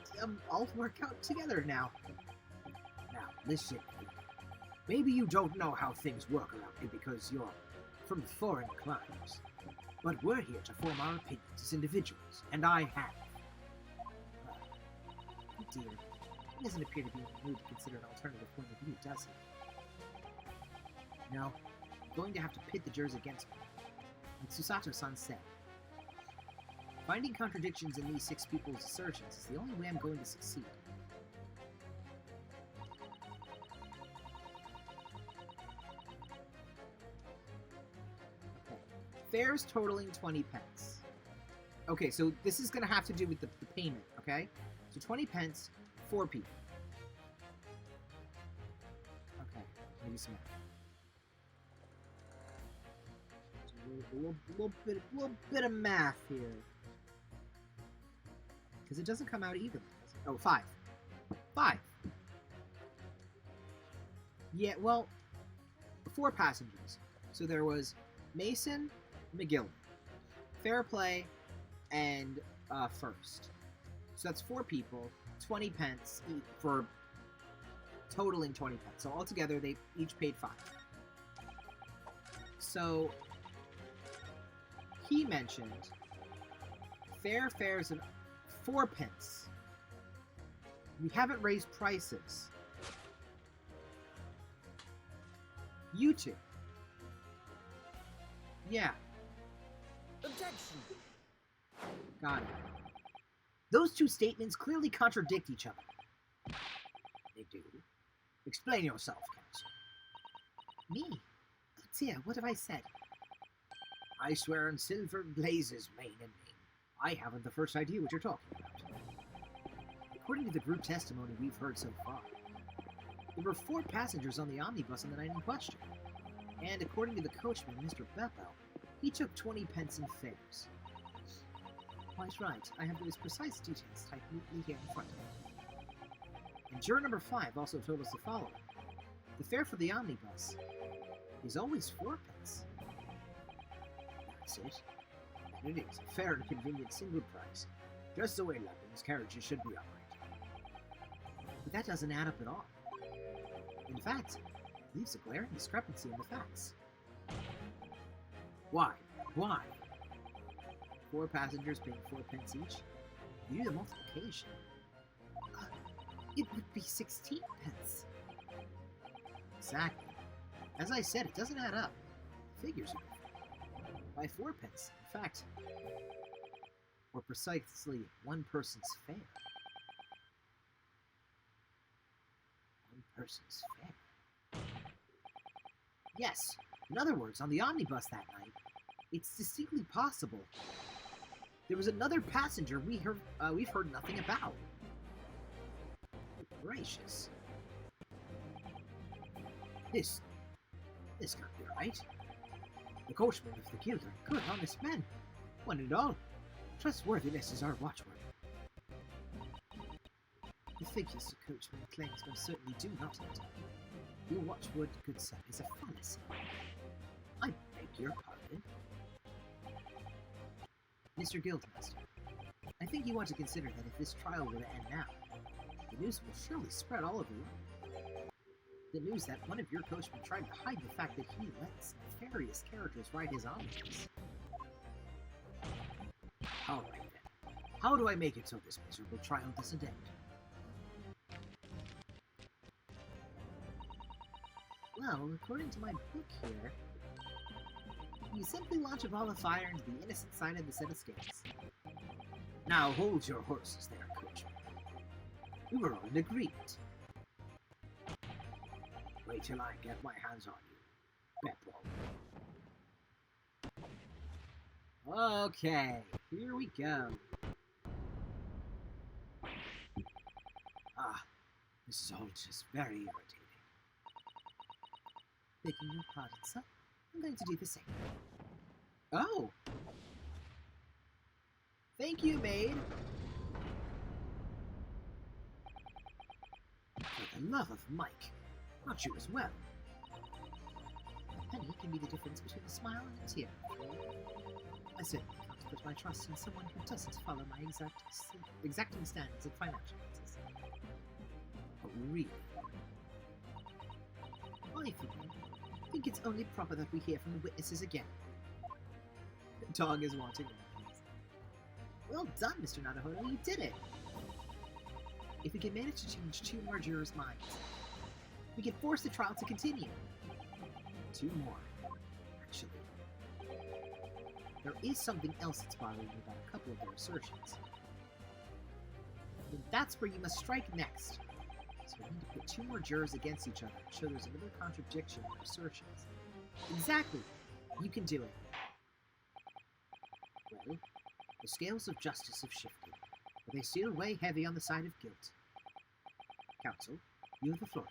all work out together now. Now, listen. Maybe you don't know how things work around here because you're from foreign climes. But we're here to form our opinions as individuals, and I have. Oh dear. He doesn't appear to be in the mood to consider an alternative point of view, does he? No, I'm going to have to pit the jurors against me. Like Susato-san said, finding contradictions in these 6 people's assertions is the only way I'm going to succeed. Okay. Fares totaling 20 pence. Okay, so this is going to have to do with the payment, okay? So 20 pence, 4 people. Okay, maybe some more. a little bit of math here. Because it doesn't come out evenly. Oh, 5. 5. Yeah, well, 4 passengers. So there was Mason, McGillen, Fairplay, and First. So that's 4 people, 20 pence for totaling 20 pence. So altogether, they each paid 5. So he mentioned fares of 4 pence. We haven't raised prices. You two. Yeah. Objection! Got it. Those 2 statements clearly contradict each other. They do. Explain yourself, counsel. Me? Oh dear, what have I said? I swear on silver blazes, mane and mane. I haven't the first idea what you're talking about. According to the group testimony we've heard so far, there were 4 passengers on the omnibus on the night in question. And according to the coachman, Mr. Beppo, he took 20 pence in fares. Quite right. I have those precise details typed neatly here in front of me. And juror number 5 also told us the following. The fare for the omnibus is always 4 pence. That's it. And it is a fair and convenient single price, just the way London's carriages should be operated. But that doesn't add up at all. In fact, it leaves a glaring discrepancy in the facts. Why? Why? 4 passengers paying 4 pence each? You do the multiplication. It would be 16 pence. Exactly. As I said, it doesn't add up. Figures are by 4 pence. In fact, or precisely 1 person's fare. 1 person's fare. Yes. In other words, on the omnibus that night, it's distinctly possible there was another passenger we've heard nothing about. Gracious. This can't be right. The coachman of the guild are good, honest men. One and all, trustworthiness is our watchword. The figures the coachman claims most certainly do not add up. Your watchword, good sir, is a fallacy. I beg your pardon. Mr. Guildmaster, I think you want to consider that if this trial were to end now, the news will surely spread all over London. The news that one of your coachmen tried to hide the fact that he lets nefarious characters ride his omnibus. Alright then. How do I make it so this miserable trial doesn't end? Well, according to my book here, you simply launch a ball of fire into the innocent side of the set of scales. Now hold your horses there, coachman. We were all in agreement. Wait till I get my hands on you, Beppo. Okay, here we go. Ah, this is all just very irritating. Begging your pardon, sir. I'm going to do the same. Oh! Thank you, maid! For the love of Mike, not you as well. A penny can be the difference between a smile and a tear. I certainly can't put my trust in someone who doesn't follow my exacting standards of financial matters. Oh, really? I think it's only proper that we hear from the witnesses again. The dog is wanting weapons. Well done, Mr. Nadahodo, you did it! If we can manage to change 2 more jurors' minds, we can force the trial to continue. 2 more, actually. There is something else that's bothering me about a couple of their assertions. And that's where you must strike next. So we need to put 2 more jurors against each other and show there's another contradiction in their assertions. Exactly! You can do it. Well, the scales of justice have shifted, but they still weigh heavy on the side of guilt. Counsel, you have the floor.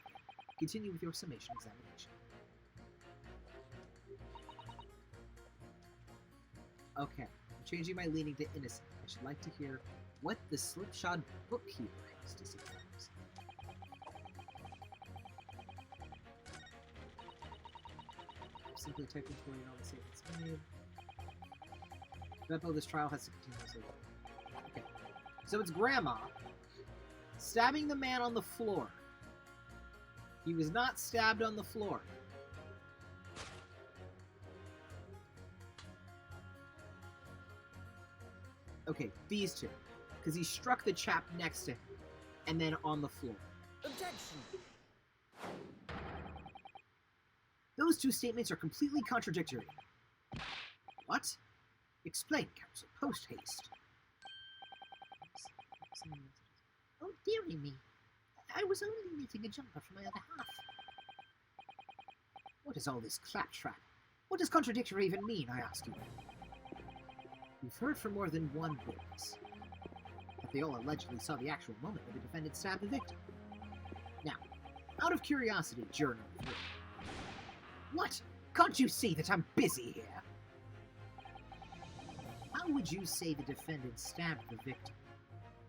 Continue with your summation examination. Okay, I'm changing my leaning to innocent. I should like to hear what the slipshod bookkeeper has to say. Simply typing for all the statements made. This trial has to continue. Okay, so it's Grandma stabbing the man on the floor. He was not stabbed on the floor. Okay, these two. Because he struck the chap next to him. And then on the floor. Objection! Those two statements are completely contradictory. What? Explain, counsel, post haste. Oh, dearie me. I was only knitting a jumper for my other half. What is all this claptrap? What does contradictory even mean, I ask you? We've heard from more than one witness that they all allegedly saw the actual moment when the defendant stabbed the victim. Now, out of curiosity, juror number 3. What? Can't you see that I'm busy here? How would you say the defendant stabbed the victim?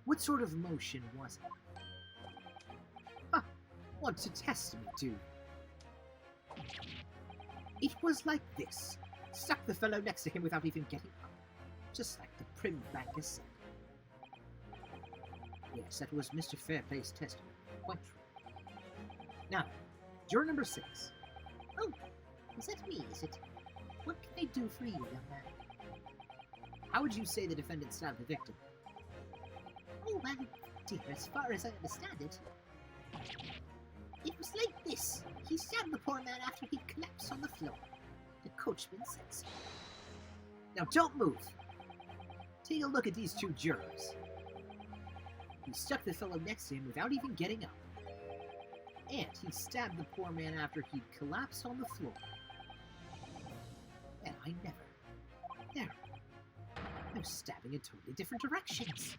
What sort of motion was it? Ah, want to test me, do you? It was like this. Stuck the fellow next to him without even getting up. Just like the prim banker said. Yes, that was Mr. Fairplay's testimony. Quite true. Now, juror number 6. Oh, is that me, is it? What can I do for you, young man? How would you say the defendant stabbed the victim? Oh, well, dear, as far as I understand it, it was like this. He stabbed the poor man after he'd collapsed on the floor. The coachman said so. Now don't move. Take a look at these two jurors. He stuck the fellow next to him without even getting up. And he stabbed the poor man after he'd collapsed on the floor. And I never. There. They're stabbing in totally different directions.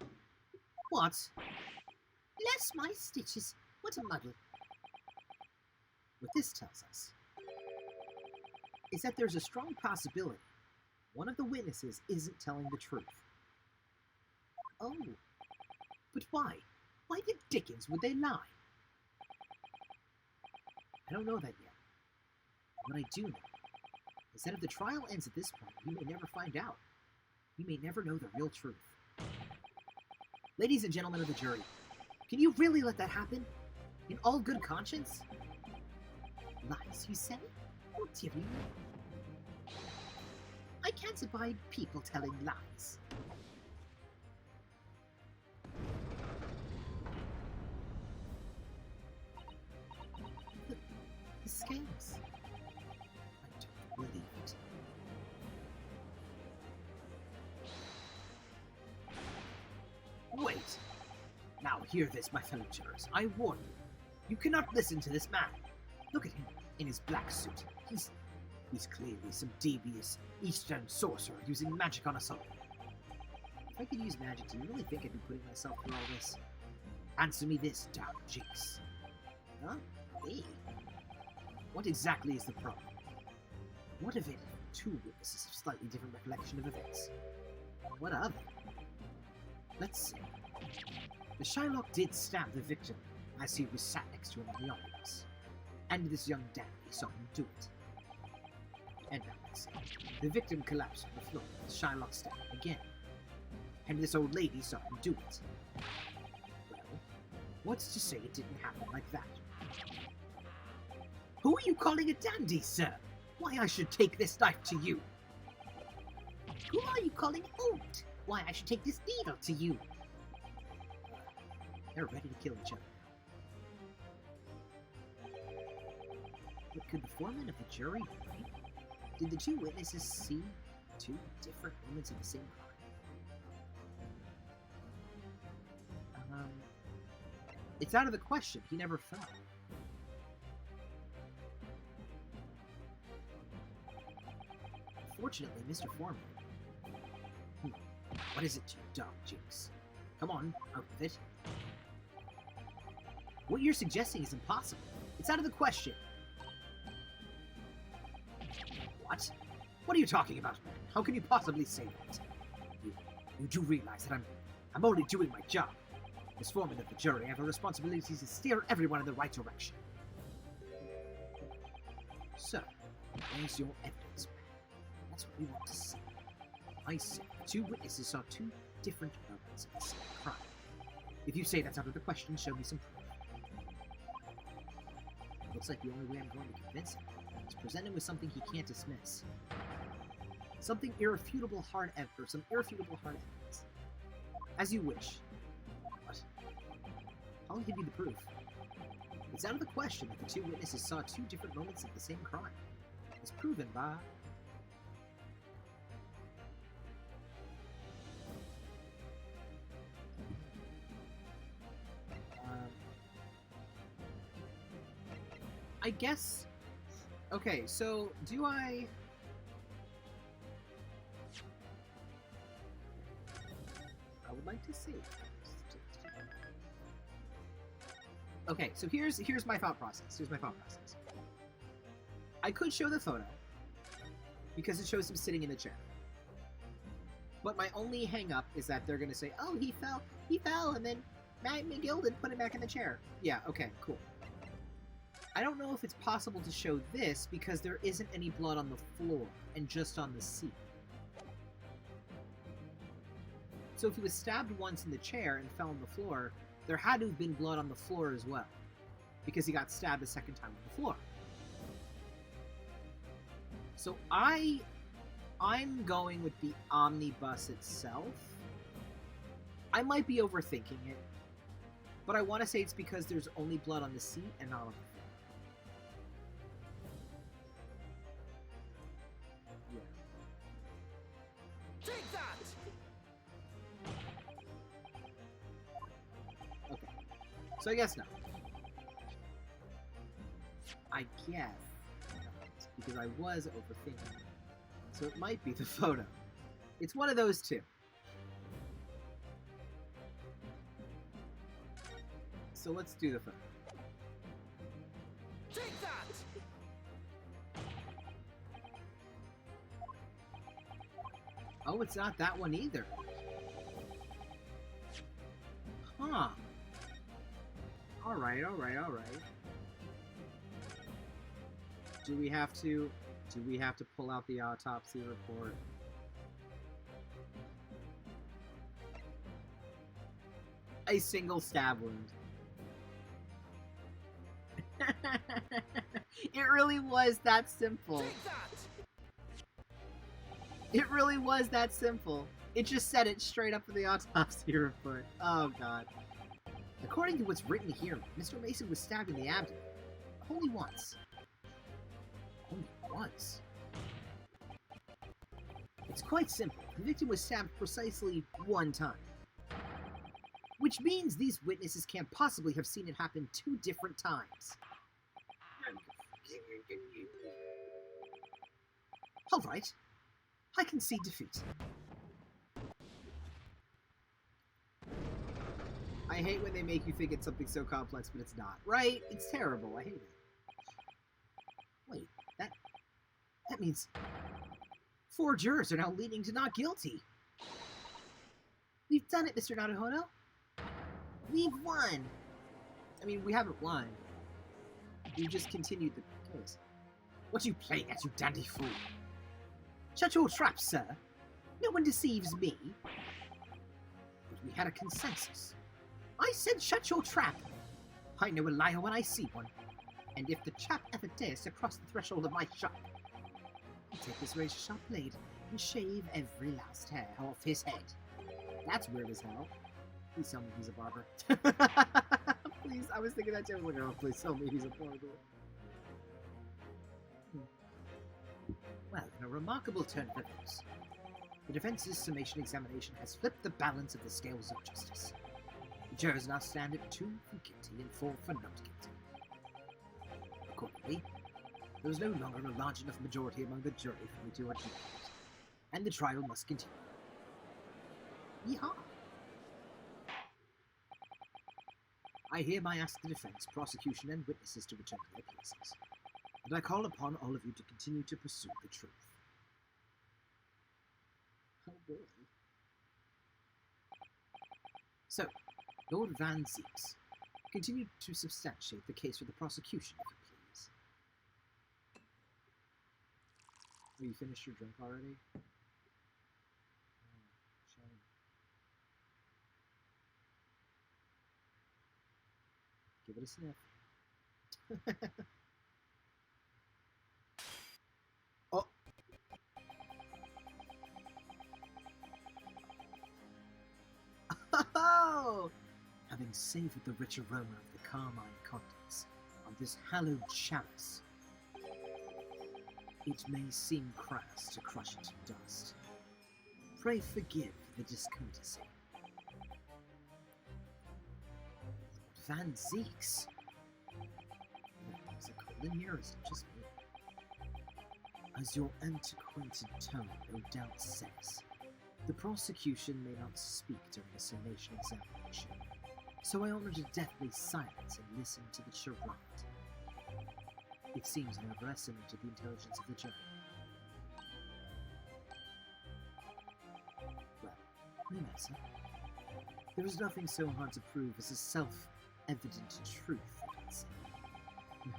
What? Bless my stitches. What a muddle. What this tells us is that there's a strong possibility one of the witnesses isn't telling the truth. Oh. But why? Why the dickens would they lie? I don't know that yet. What I do know is that if the trial ends at this point, we may never find out. We may never know the real truth. Ladies and gentlemen of the jury, can you really let that happen? In all good conscience? Lies, you say? Oh, dearie me. I can't abide people telling lies. The scales. I don't believe it. Wait! Now hear this, my fellow jurors. I warn you. You cannot listen to this man. Look at him in his black suit. He's clearly some devious Eastern sorcerer using magic on us all. If I could use magic, do you really think I'd be putting myself through all this? Answer me this, dark jinx. Huh? Me? What exactly is the problem? What of it? Two witnesses of slightly different recollection of events. What are they? Let's see. The Shylock did stab the victim as he was sat next to him in the omnibus. And this young dandy saw him do it. And now let's see. The victim collapsed on the floor with Shylock stabbed him again. And this old lady saw him do it. Well, what's to say it didn't happen like that? Who are you calling a dandy, sir? Why I should take this knife to you? Who are you calling old? Why I should take this needle to you? They're ready to kill each other. But could the foreman of the jury be right? Did the two witnesses see two different moments of the same crime? It's out of the question. He never fell. Fortunately, Mr. Foreman. What is it to you, dog jinx? Come on, out with it. What you're suggesting is impossible. It's out of the question. What? What are you talking about, man? How can you possibly say that? You do realize that I'm only doing my job. As foreman of the jury, I have a responsibility to steer everyone in the right direction. So, where's your evidence? That's what we want to see. I say the two witnesses saw two different moments of the same crime. If you say that's out of the question, show me some proof. Looks like the only way I'm going to convince him is present him with something he can't dismiss. Something irrefutable hard evidence, some irrefutable hard evidence. As you wish. But I'll give you the proof. It's out of the question that the two witnesses saw two different moments of the same crime. It's proven by... I guess... Okay, so do I... I would like to see. Okay, so here's my thought process. I could show the photo because it shows him sitting in the chair. But my only hang-up is that they're gonna say, "Oh, he fell, and then Matt McGilden put him back in the chair." Yeah, okay, cool. I don't know if it's possible to show this because there isn't any blood on the floor and just on the seat. So if he was stabbed once in the chair and fell on the floor, there had to have been blood on the floor as well, because he got stabbed a second time on the floor. So I'm going with the omnibus itself. I might be overthinking it, but I want to say it's because there's only blood on the seat and not on the floor. Take that! So I guess no. I guess because I was overthinking. So it might be the photo. It's one of those two. So let's do the photo. Take that! Oh, it's not that one either. Huh. Alright. Do we have to pull out the autopsy report? A single stab wound. It really was that simple. Take that! It really was that simple. It just said it straight up in the autopsy report. Oh god. According to what's written here, Mr. Mason was stabbed in the abdomen. Only once. Only once? It's quite simple. The victim was stabbed precisely one time. Which means these witnesses can't possibly have seen it happen two different times. Alright. I concede defeat. I hate when they make you think it's something so complex, but it's not. Right? It's terrible. I hate it. Wait, that means 4 jurors are now leaning to not guilty. We've done it, Mr. Naruhodo. We've won. I mean, we haven't won. We just continued the case. What are you playing at, you dandy fool? Shut your trap, sir. No one deceives me. But we had a consensus. I said shut your trap. I know a liar when I see one. And if the chap ever dares to cross the threshold of my shop, I'll take this razor-sharp blade and shave every last hair off his head. That's weird as hell. Please tell me he's a barber. Please, I was thinking that too. I was like, oh, please tell me he's a barber. Well, in a remarkable turn of events, the defense's summation examination has flipped the balance of the scales of justice. The jurors now stand at 2 for guilty and 4 for not guilty. Accordingly, there is no longer a large enough majority among the jury for me to adjudicate, and the trial must continue. Yeehaw! I hereby ask the defense, prosecution, and witnesses to return to their places, and I call upon all of you to continue to pursue the truth. Oh boy. So, Lord Van Zeeks, continue to substantiate the case for the prosecution, if you please. Oh, you finished your drink already? Oh, shame. Give it a sniff. Oh! Oh! Having savoured the rich aroma of the carmine contents of this hallowed chalice, it may seem crass to crush it to dust. Pray forgive the discourtesy. Van Zeeks? There's a call in here, is it just me? As your antiquated tone no doubt says, the prosecution may not speak during a summation examination, so I honor to deathly silence and listen to the charade. It seems I overestimated the intelligence of the jury. Well, no matter. There is nothing so hard to prove as a self-evident truth, I'd say. No.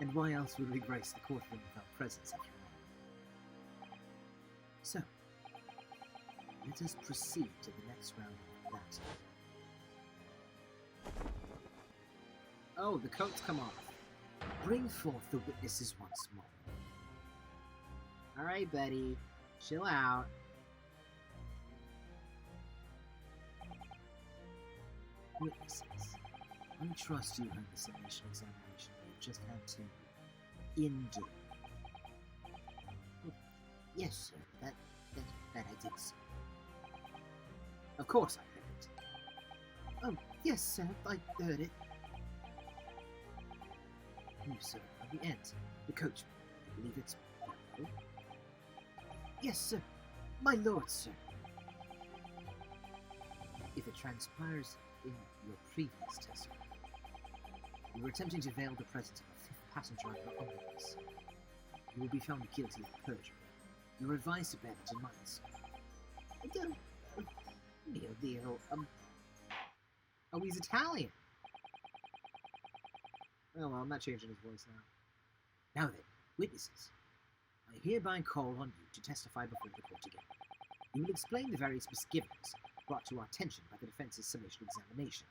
And why else would we grace the courtroom without presence, after all? So, let us proceed to the next round of that. Oh, the coat's come off. Bring forth the witnesses once more. Alright, Betty. Chill out. Witnesses. I trust you heard the summation examination we just had to endure. Yes, sir. That I did, sir. Of course I heard it. Oh, yes, sir. I heard it. You, sir, are the end. The coachman. I believe it's Barrow. Yes, sir. My lord, sir. If it transpires in your previous testimony, you were attempting to veil the presence of a fifth passenger on your omnibus, you will be found guilty of perjury. You are advised to bear that in mind, sir. I don't... Mio Dio, Oh, he's Italian! Oh well, I'm not changing his voice now. Now then, witnesses. I hereby call on you to testify before the court again. You will explain the various misgivings brought to our attention by the defense's summation examination.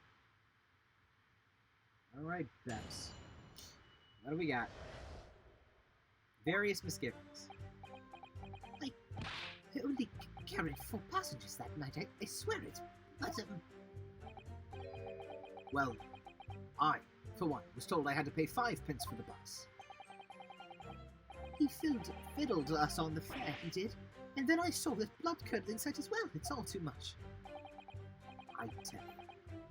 Alright, Beps. What do we got? Various misgivings. I only carried 4 passengers that night. I swear it. But, Well, I, for one, was told I had to pay 5 pence for the bus. he fiddled us on the fare, he did. And then I saw that blood-curdling sight as well. It's all too much. I tell you,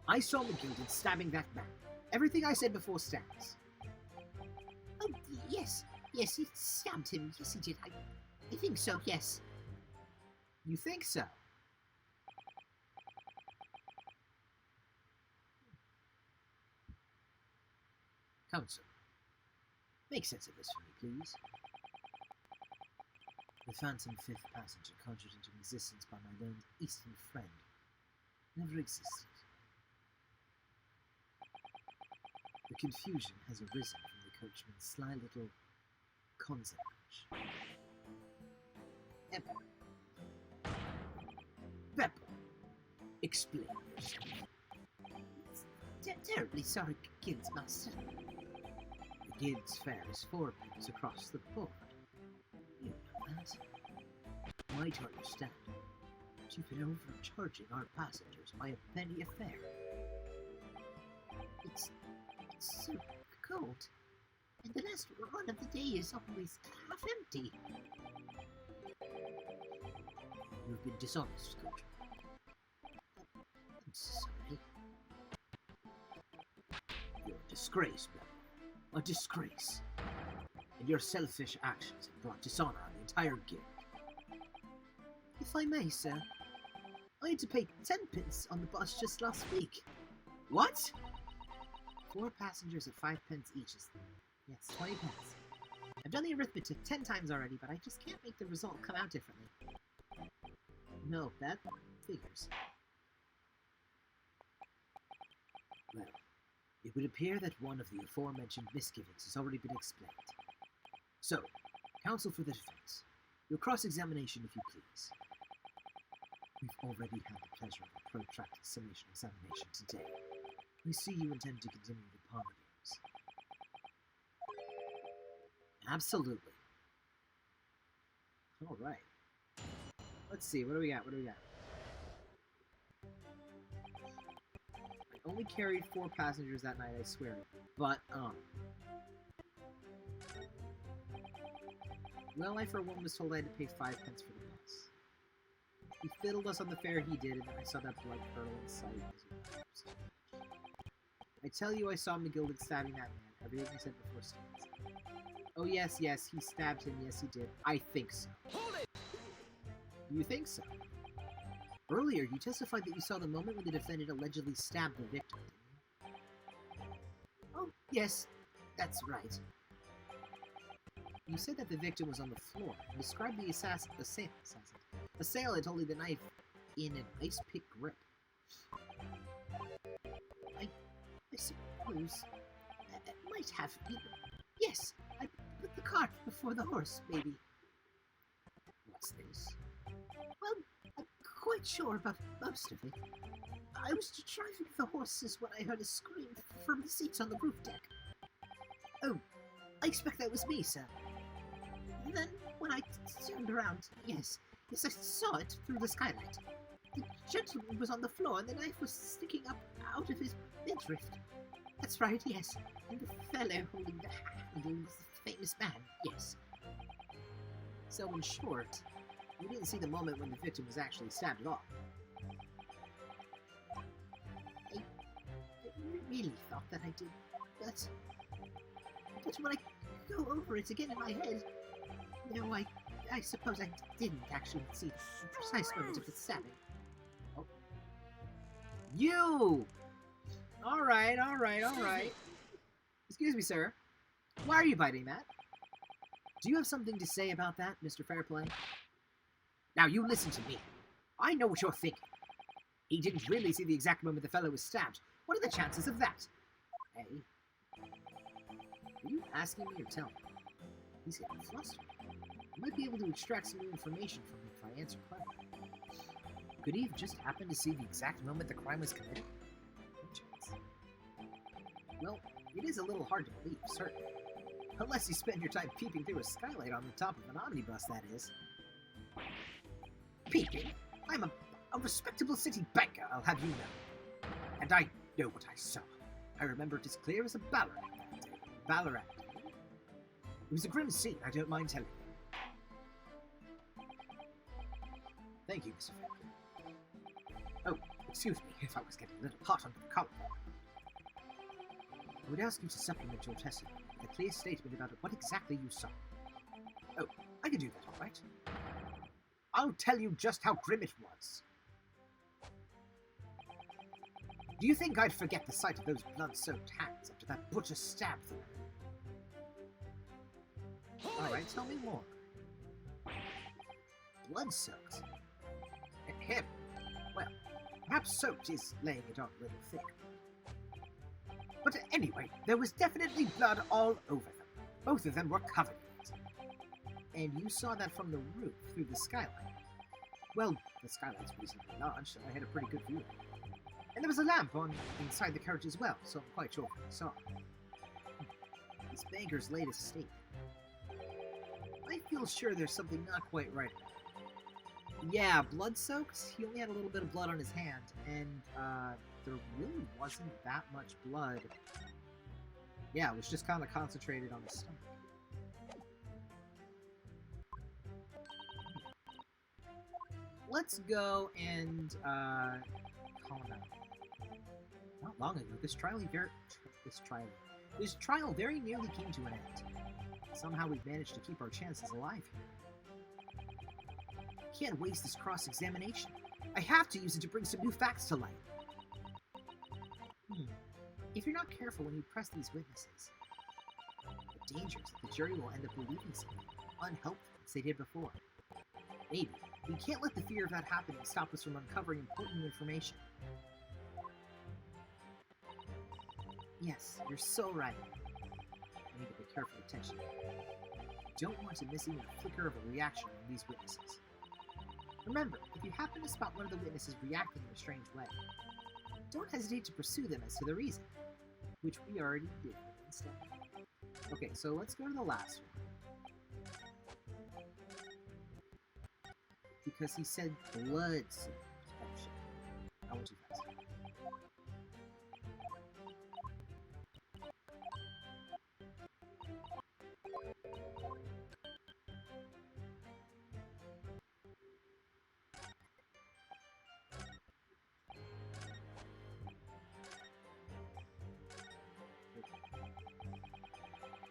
I saw McGilded stabbing that man. Everything I said before stands. Oh, yes. Yes, he stabbed him. Yes, he did. I think so, yes. You think so? Counsel, make sense of this for me, please. The phantom fifth passenger conjured into existence by my learned Eastern friend never existed. The confusion has arisen from the coachman's sly little concierge. Pepper, explain yourself. Terribly sorry, Guilds Master. The guild's fare is 4 pence across the board. You know that. You might understand. But you've been overcharging our passengers by a penny a fare. It's so cold. And the last run of the day is always half empty. You've been dishonest, coachman. I'm sorry. You're a disgrace, Bella. A disgrace. And your selfish actions have brought dishonor on the entire guild. If I may, sir, I had to pay 10 pence on the bus just last week. What? 4 passengers at 5 pence each is, yes, 20 pence. I've done the arithmetic 10 times already, but I just can't make the result come out differently. No, that figures. Well, it would appear that one of the aforementioned misgivings has already been explained. So, counsel for the defense. Your cross-examination, if you please. We've already had the pleasure of a protracted summation examination today. I see you intend to continue the parlor games. Absolutely. All right. Let's see. What do we got? I only carried 4 passengers that night, I swear. But, well, I for one was told I had to pay 5 pence for the bus. He fiddled us on the fare he did, and then I saw that blood curdle in sight as he collapsed. I tell you, I saw McGilden stabbing that man. Everything I said before stands. Oh, yes, he stabbed him. Yes, he did. I think so. Hold it! You think so? Earlier, you testified that you saw the moment when the defendant allegedly stabbed the victim, didn't you? Oh, yes, that's right. You said that the victim was on the floor, and described the assailant holding the knife in an ice-pick grip. I suppose I might have... Yes, I put the cart before the horse, maybe. What's this? Well, I'm quite sure about most of it. I was driving the horses when I heard a scream from the seats on the roof deck. Oh, I expect that was me, sir. And then, when I turned around, yes, I saw it through the skylight. The gentleman was on the floor, and the knife was sticking up out of his midriff. That's right, yes. And the fellow holding the handle was the famous man, yes. So, in short, you didn't see the moment when the victim was actually stabbed at all. I really thought that I did, but when I go over it again in my head, no, I suppose I didn't actually see the precise moment of the stabbing. Oh. You! Alright. Excuse me, sir. Why are you biting that? Do you have something to say about that, Mr. Fairplay? Now, you listen to me. I know what you're thinking. He didn't really see the exact moment the fellow was stabbed. What are the chances of that? Hey? Are you asking me or telling me? He's getting flustered. I might be able to extract some new information from him if I answer cleverly. Could he have just happened to see the exact moment the crime was committed? No chance. Well, it is a little hard to believe, certainly. Unless you spend your time peeping through a skylight on the top of an omnibus, that is. Peeping? I'm a respectable city banker, I'll have you know. And I know what I saw. I remember it as clear as a Ballarat that day. Ballarat. It was a grim scene, I don't mind telling you. Thank you, Mr. Fairplay. Oh, excuse me if I was getting a little hot under the collar. I would ask you to supplement your testimony with a clear statement about what exactly you saw. Oh, I can do that, all right. I'll tell you just how grim it was. Do you think I'd forget the sight of those blood-soaked hands after that butcher stabbed them? Alright, tell me more. Blood-soaked? Him? Well, perhaps soaked is laying it on a little thick. But anyway, there was definitely blood all over them. Both of them were covered in it. And you saw that from the roof, through the skylight. Well, the skylight's reasonably large, so I had a pretty good view of it. And there was a lamp on inside the carriage as well, so I'm quite sure what I saw. This banker's latest statement. I feel sure there's something not quite right about it. Yeah, blood-soaked. He only had a little bit of blood on his hand, and there really wasn't that much blood. Yeah, it was just kind of concentrated on his stomach. Let's go and call him out. Not long ago, this trial very nearly came to an end. Somehow we've managed to keep our chances alive here. Can't waste this cross-examination. I have to use it to bring some new facts to light. If you're not careful when you press these witnesses, the danger is that the jury will end up believing something unhelpful as they did before. Maybe We can't let the fear of that happening stop us from uncovering important information. Yes, you're so right. I need to pay careful attention. I don't want to miss even a flicker of a reaction from these witnesses. Remember, if you happen to spot one of the witnesses reacting in a strange way, don't hesitate to pursue them as to the reason, which we already did instead. Okay, so let's go to the last one. Because he said blood seepage. Oh shit. I went too fast.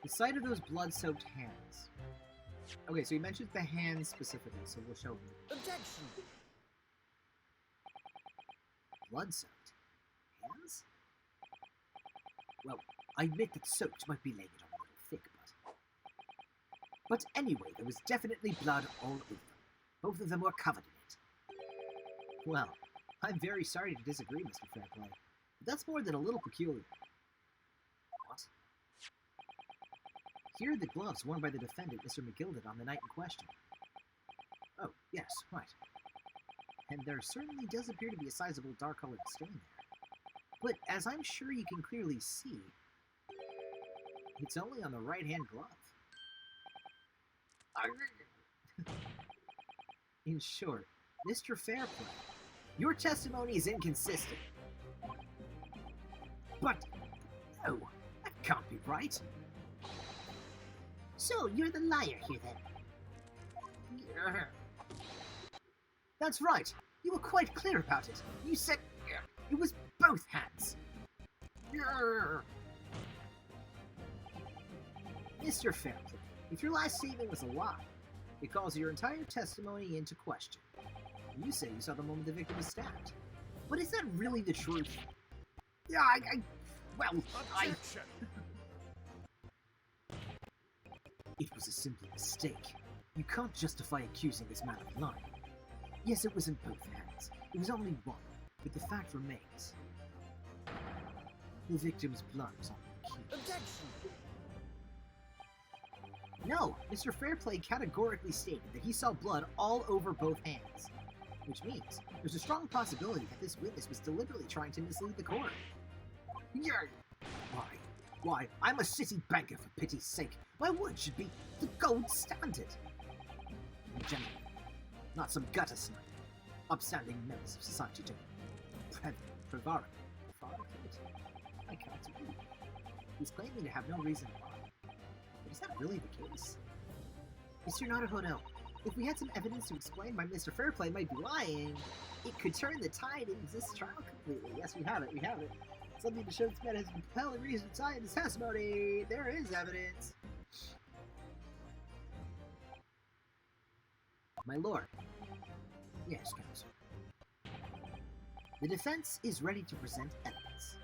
The sight of those blood-soaked hands. Okay, so he mentioned the hands specifically, so we'll show him. Objection! Blood-soaked? Hands? Well, I admit that soaked might be laying it on a little thick, but anyway, there was definitely blood all over them. Both of them were covered in it. Well, I'm very sorry to disagree, Mr. Fairplay, but that's more than a little peculiar. What? Here are the gloves worn by the defendant, Mr. McGilded, on the night in question. Oh, yes, right. And there certainly does appear to be a sizable dark-colored stain there. But as I'm sure you can clearly see, it's only on the right-hand glove. In short, Mr. Fairplay, your testimony is inconsistent. But, no, that can't be right. So, you're the liar here, then? That's right. You were quite clear about it. You said it was both hands. Mr. Fairplay, if your last statement was a lie, it calls your entire testimony into question. You say you saw the moment the victim was stabbed. But is that really the truth? Yeah, Objection! It was a simple mistake. You can't justify accusing this man of lying. Yes, it was in both hands. It was only one, but the fact remains. The victim's blood was on the keys. Objection! No, Mr. Fairplay categorically stated that he saw blood all over both hands. Which means there's a strong possibility that this witness was deliberately trying to mislead the court. Why, I'm a city banker, for pity's sake. My word should be the gold standard. Gentlemen, not some gutter sniper. Upstanding members of society don't prevaricate. I can't agree. He's claiming to have no reason to lie. But is that really the case? Mr. Naruhodo, if we had some evidence to explain why Mr. Fairplay might be lying, it could turn the tide in this trial completely. Yes, we have it. Something to show this man has a compelling reason to tie in his testimony. There is evidence. My lord. Yes, counsel. The defense is ready to present evidence.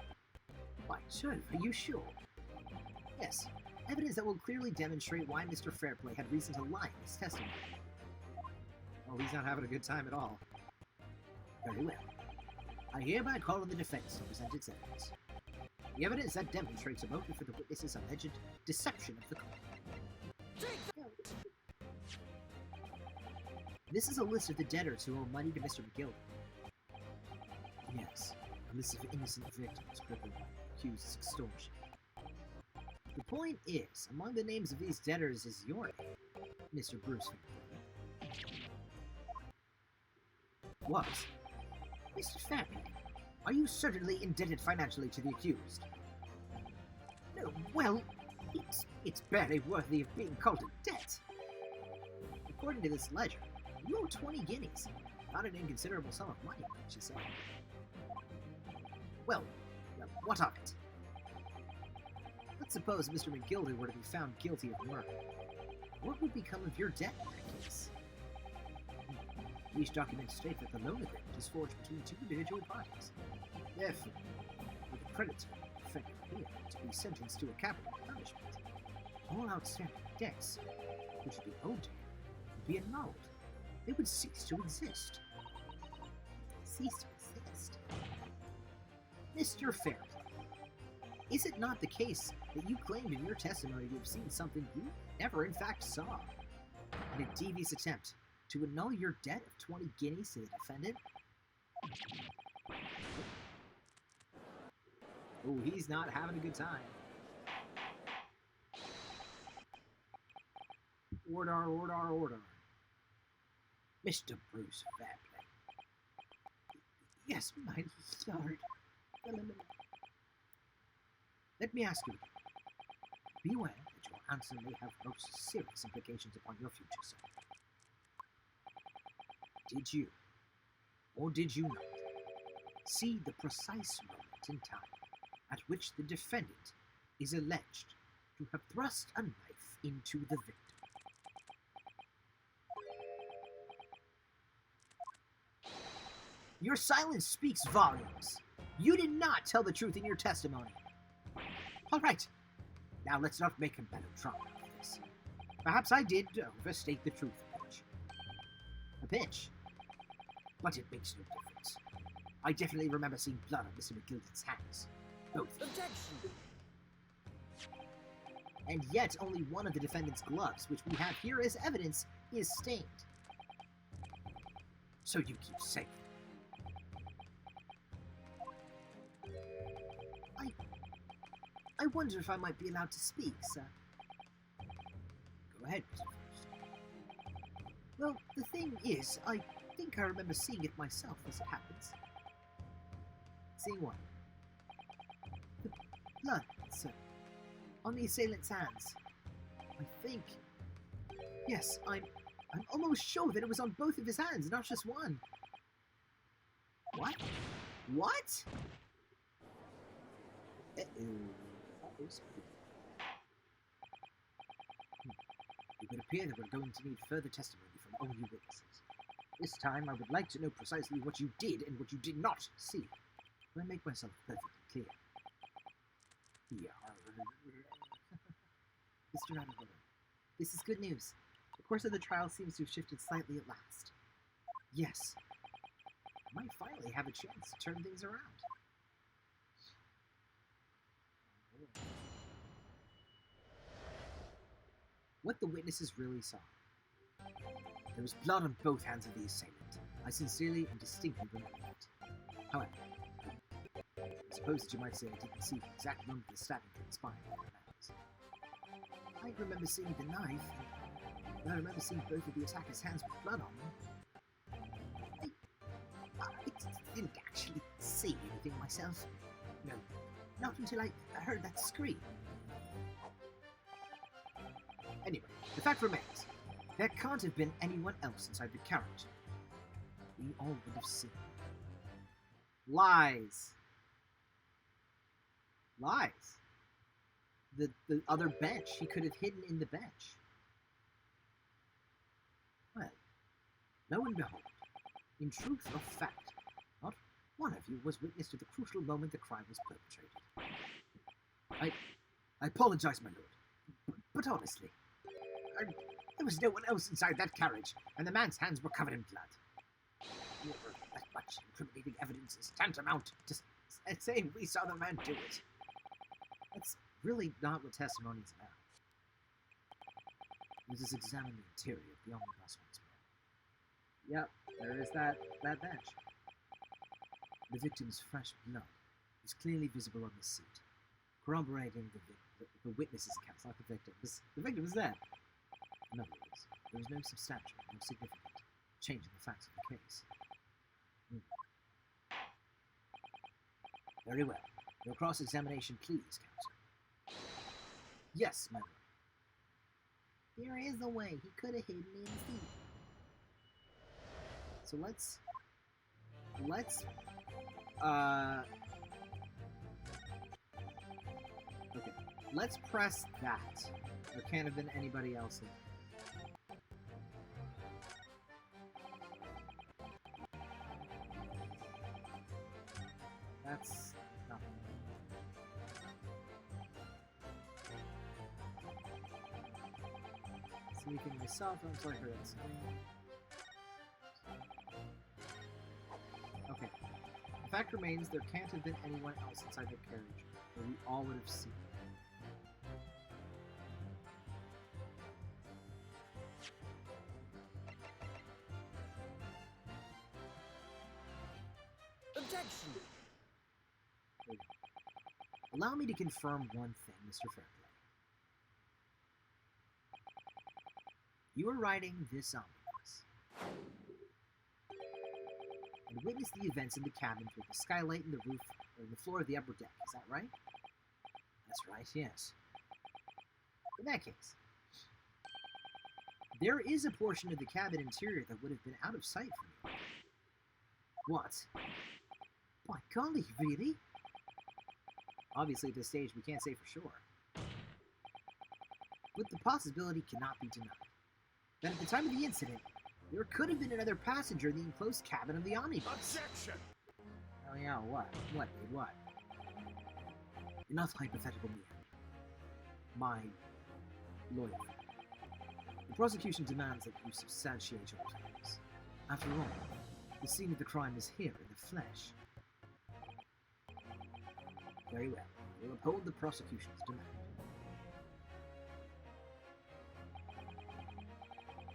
Why, sir, are you sure? Yes, evidence that will clearly demonstrate why Mr. Fairplay had reason to lie in his testimony. Well, he's not having a good time at all. Very well. I hereby call on the defense to present its evidence. The evidence that demonstrates a motive for the witness's alleged deception of the court. This is a list of the debtors who owe money to Mr. McGill. Yes, a list of innocent victims crippled by the accused's extortion. The point is, among the names of these debtors is your name, Mr. Bruce Fairplay. What? Mr. Fairplay, are you certainly indebted financially to the accused? No, well, it's barely worthy of being called a debt. According to this ledger, you owe 20 guineas. Not an inconsiderable sum of money, she said. Well, what of it? Let's suppose Mr. McGilded were to be found guilty of murder. What would become of your debt in that case? These documents state that the loan agreement is forged between two individual parties. Therefore, with the creditor, defendant here, to be sentenced to a capital punishment, all outstanding debts, which would be owed to him, would be annulled. they would cease to exist. Cease to exist. Mr. Fairplay, is it not the case that you claimed in your testimony to have seen something you never in fact saw? In a devious attempt to annul your debt of 20 guineas to the defendant? Oh, he's not having a good time. Order, order, order. Mr. Bruce Fairplay. Yes, my lord. Let me ask you again. Beware that your answer may have most serious implications upon your future, sir. Did you, or did you not, see the precise moment in time at which the defendant is alleged to have thrust a knife into the victim? Your silence speaks volumes. You did not tell the truth in your testimony. All right. Now let's not make a melodrama of this. Perhaps I did overstate the truth a pinch. A pinch? But it makes no difference. I definitely remember seeing blood on Mr. McGilden's hands. Both. Objection! And yet only one of the defendant's gloves, which we have here as evidence, is stained. So you keep saying. I wonder if I might be allowed to speak, sir. Go ahead, Mr. First. Well, the thing is, I think I remember seeing it myself as it happens. Seeing what? The blood, sir. On the assailant's hands. I think... Yes, I'm almost sure that it was on both of his hands, not just one. What? What? Uh-oh. It would appear that we're going to need further testimony from all you witnesses. This time, I would like to know precisely what you did and what you did not see. Will I make myself perfectly clear? Mr. Admiral, this is good news. The course of the trial seems to have shifted slightly at last. Yes. I might finally have a chance to turn things around. What the witnesses really saw. There was blood on both hands of the assailant. I sincerely and distinctly remember that. However, I suppose that you might say I didn't see the exact moment of the stabbing transpired in my hands. I remember seeing the knife, and I remember seeing both of the attacker's hands with blood on them. I didn't actually see anything myself. No, not until I heard that scream. Anyway, the fact remains, there can't have been anyone else inside the carriage. We all would have seen. Lies. Lies. The other bench, he could have hidden in the bench. Well, lo and behold, in truth or fact, not one of you was witness to the crucial moment the crime was perpetrated. I apologize, my lord, but honestly, there was no one else inside that carriage, and the man's hands were covered in blood. That much incriminating evidence is tantamount to saying we saw the man do it. That's really not what testimony is about. Let us examine the interior of the omnibus once more. Yep, there is that bench. The victim's fresh blood is clearly visible on the seat, corroborating the witness's accounts, not the victim. The victim is there. In other words, there is no substantial, no significant change in the facts of the case. Very well. Your cross-examination, please, counsel. Yes, madam. There is a way he could have hidden in the seat. So let's okay. Let's press that. There can't have been anybody else in. That's nothing. See anything myself? I'm sorry for that. fact remains there can't have been anyone else inside the carriage, or we all would have seen it. Objection! Allow me to confirm one thing, Mr. Fairplay. You are riding this omnibus and witnessed the events in the cabin through the skylight and the roof, or the floor of the upper deck. Is that right? That's right, yes. In that case, there is a portion of the cabin interior that would have been out of sight from you. What? By golly, really? Obviously, at this stage, we can't say for sure. But the possibility cannot be denied that at the time of the incident, there could have been another passenger in the enclosed cabin of the omnibus. Objection! Oh yeah, what? What, dude, what? Enough hypothetical meander. My lawyer. The prosecution demands that you substantiate your claims. After all, the scene of the crime is here in the flesh. Very well. I will uphold the prosecution's demand.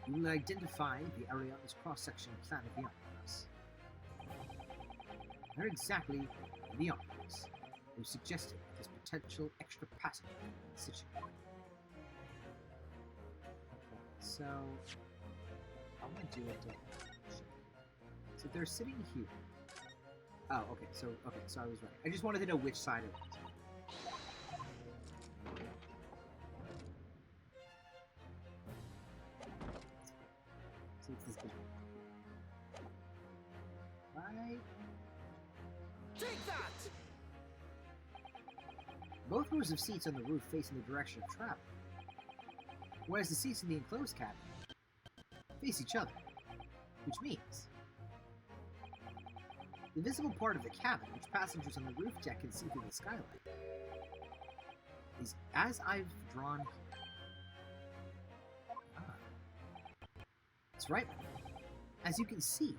You will identify the area on this cross-section plan of the omnibus. Where exactly in the omnibus you suggested that this potential extra passenger is situated. Okay, so I'm gonna do it. So they're sitting here. Oh, okay. So I was right. I just wanted to know which side it was. So it's this big. Right. Take that! Both rows of seats on the roof face in the direction of travel, whereas the seats in the enclosed cabin face each other, which means the visible part of the cabin, which passengers on the roof deck can see through the skylight, is as I've drawn here. Ah. That's right. As you can see,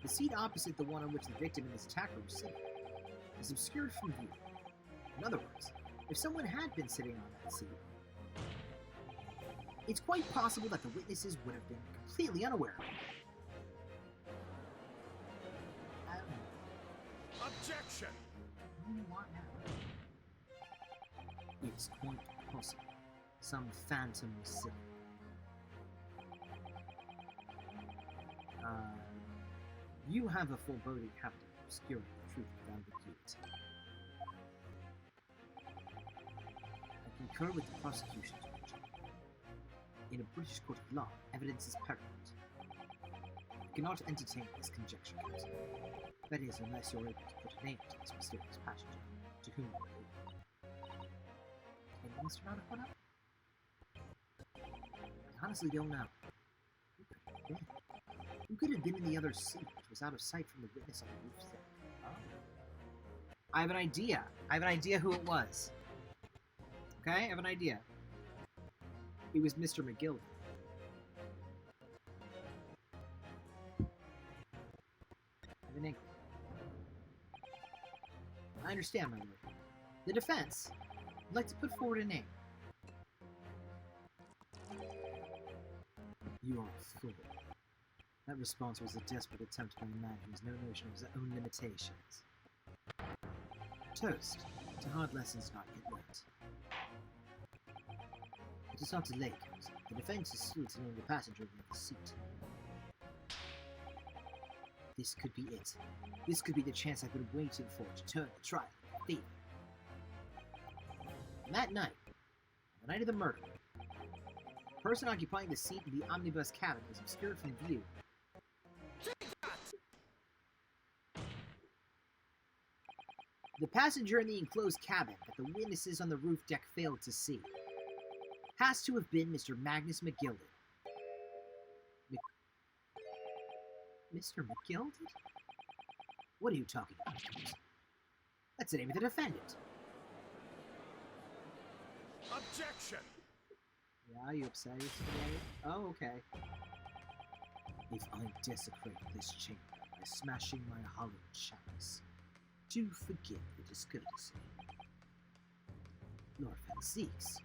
the seat opposite the one on which the victim in this attack room was sitting is obscured from view. In other words, if someone had been sitting on that seat, it's quite possible that the witnesses would have been completely unaware of it. Objection! What now? It's quite possible some phantom was sitting. You have a foreboding habit of obscuring the truth with ambiguity. I concur with the prosecution's version. In a British court of law, evidence is paramount. You cannot entertain this conjecture, Captain. That is, unless you're able to put a name to this mysterious passenger, to whom you are. Can Mr. Larock put up? I honestly don't know. Who could have been in the other seat, which was out of sight from the witness on the roof deck? Oh. I have an idea. I have an idea who it was. Okay, I have an idea. It was Mr. McGill. I have an inkling. I understand, my lord. The defense would like to put forward a name. You are a fool. That response was a desperate attempt by a man who has no notion of his own limitations. Toast to hard lessons not yet learnt. It is not delayed, Captain. The defense is still to name the passenger in the seat. This could be it. This could be the chance I've been waiting for to turn the trial in favor. And that night, the night of the murder, the person occupying the seat in the omnibus cabin was obscured from view. The passenger in the enclosed cabin that the witnesses on the roof deck failed to see has to have been Mr. Magnus McGilded. Mr. McGilded? What are you talking about? That's the name of the defendant. Objection! Yeah, you upset yourself? Oh, okay. If I desecrate this chamber, I by smashing my hallowed chalice. Do forgive the discourtesy. Lord Van Zeeks.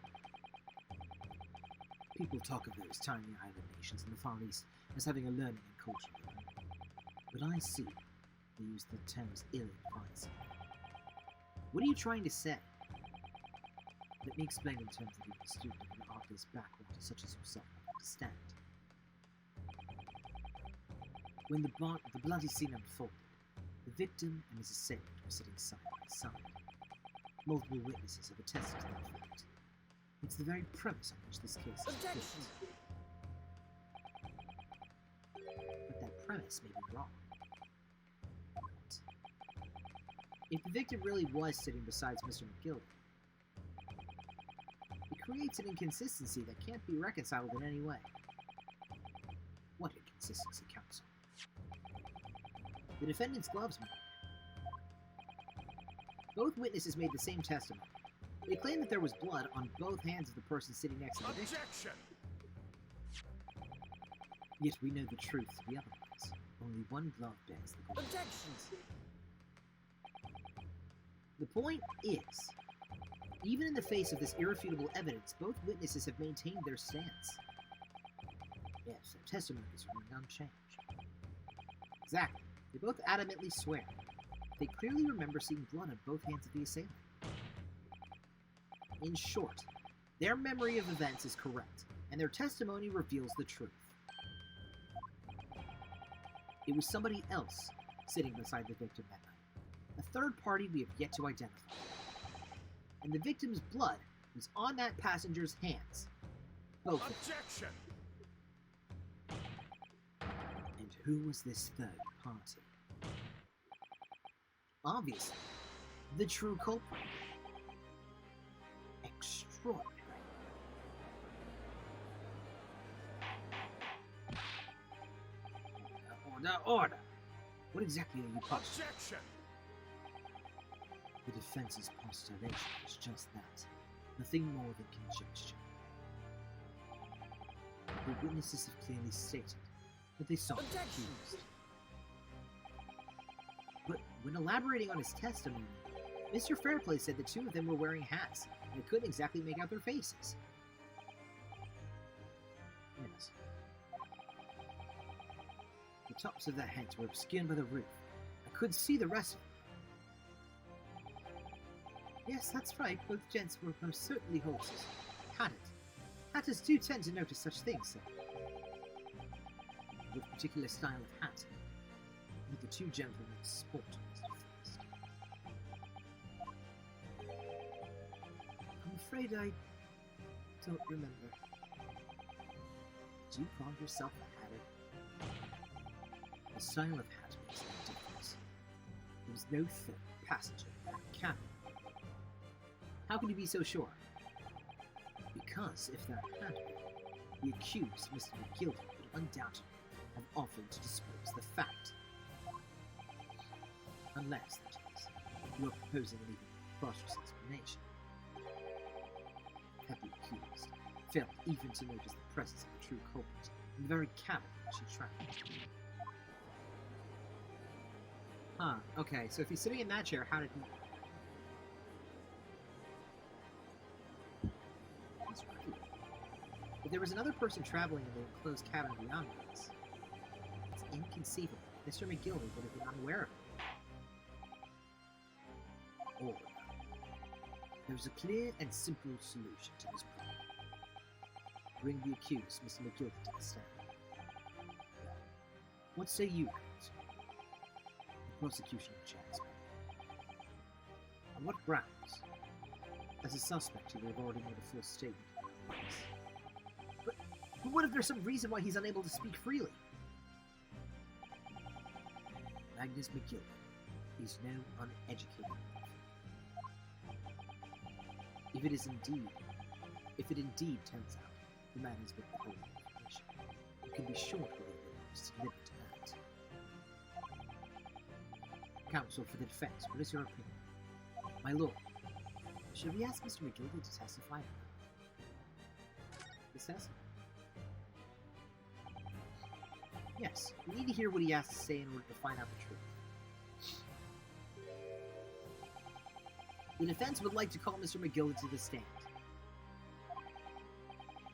People talk of those tiny island nations in the Far East as having a learning and culture of their own. But I see they use the terms ill-advised. What are you trying to say? Let me explain in terms that even a student of an artless backwater such as yourself will understand. When the bloody scene unfolded, the victim and his assailant were sitting side by side. Multiple witnesses have attested to that fact. It's the very premise on which this case is built. But that premise may be wrong. What? If the victim really was sitting beside Mr. McGildy, it creates an inconsistency that can't be reconciled in any way. What inconsistency, counsel? The defendant's gloves moved. Both witnesses made the same testimony. They claimed that there was blood on both hands of the person sitting next to the victim. Objection! Yet we know the truth to be otherwise. Only one glove bears the blood. Objections! The point is, even in the face of this irrefutable evidence, both witnesses have maintained their stance. Yes, their testimonies remain unchanged. Exactly. They both adamantly swear. They clearly remember seeing blood on both hands of the assailant. In short, their memory of events is correct, and their testimony reveals the truth. It was somebody else sitting beside the victim that night. A third party we have yet to identify. And the victim's blood was on that passenger's hands. Both of them. Objection! And who was this third party? Obviously, the true culprit. Extraordinary. Order! What exactly are you postulating? Objection! The defense's postulation is just that. Nothing more than conjecture. The witnesses have clearly stated that they saw the accused. But when elaborating on his testimony, Mr. Fairplay said the two of them were wearing hats, and they couldn't exactly make out their faces. Yes. The tops of their heads were obscured by the roof. I could see the rest of them. Yes, that's right, both gents were most certainly horses. Hatted. Hatters do tend to notice such things, sir. With particular style of hat, with the two gentlemen sport first. I'm afraid I don't remember. Do you call yourself a hatter? The style of hat makes no difference. There was no third passenger in that cabin. How can you be so sure? Because if there had been, the accused, Mr. McGildy, would undoubtedly have offered to disclose the fact. Unless, that is, you are proposing an even preposterous explanation. Had the accused failed even to notice the presence of the true culprit in the very cabin in which he traveled. Huh, okay, so if he's sitting in that chair, how did he... He's right. If there was another person traveling in the enclosed cabin beyond this, it's inconceivable Mr. McGildy would have been unaware of it. Or, there's a clear and simple solution to this problem. Bring the accused, Mr. McGildy, to the stand. What say you, counsel? The prosecution objects. On what grounds? As a suspect, he would have already made a full statement. But what if there's some reason why he's unable to speak freely? Magnus McGildy is no uneducated man. If it indeed turns out the man has been withholding information, you can be sure that it is delivered to that. Counsel for the defense, what is your opinion? My lord, should we ask Mr. McGildy to testify? This testimony. Yes, we need to hear what he has to say in order to find out the truth. The defense would like to call Mr. McGill to the stand.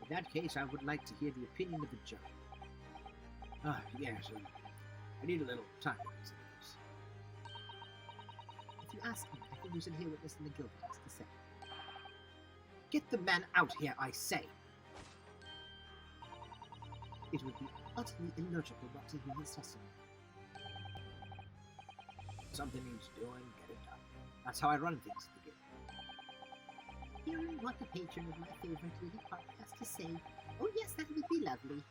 In that case, I would like to hear the opinion of the judge. Yes, I need a little time to consider this. If you ask me, I think we should hear what Mr. McGill has to say. Get the man out here, I say! It would be utterly illogical not to hear his testimony. Something needs doing, get it done. That's how I run things at the game. Hearing what the patron of my favorite little park has to say. Oh yes, that would be lovely.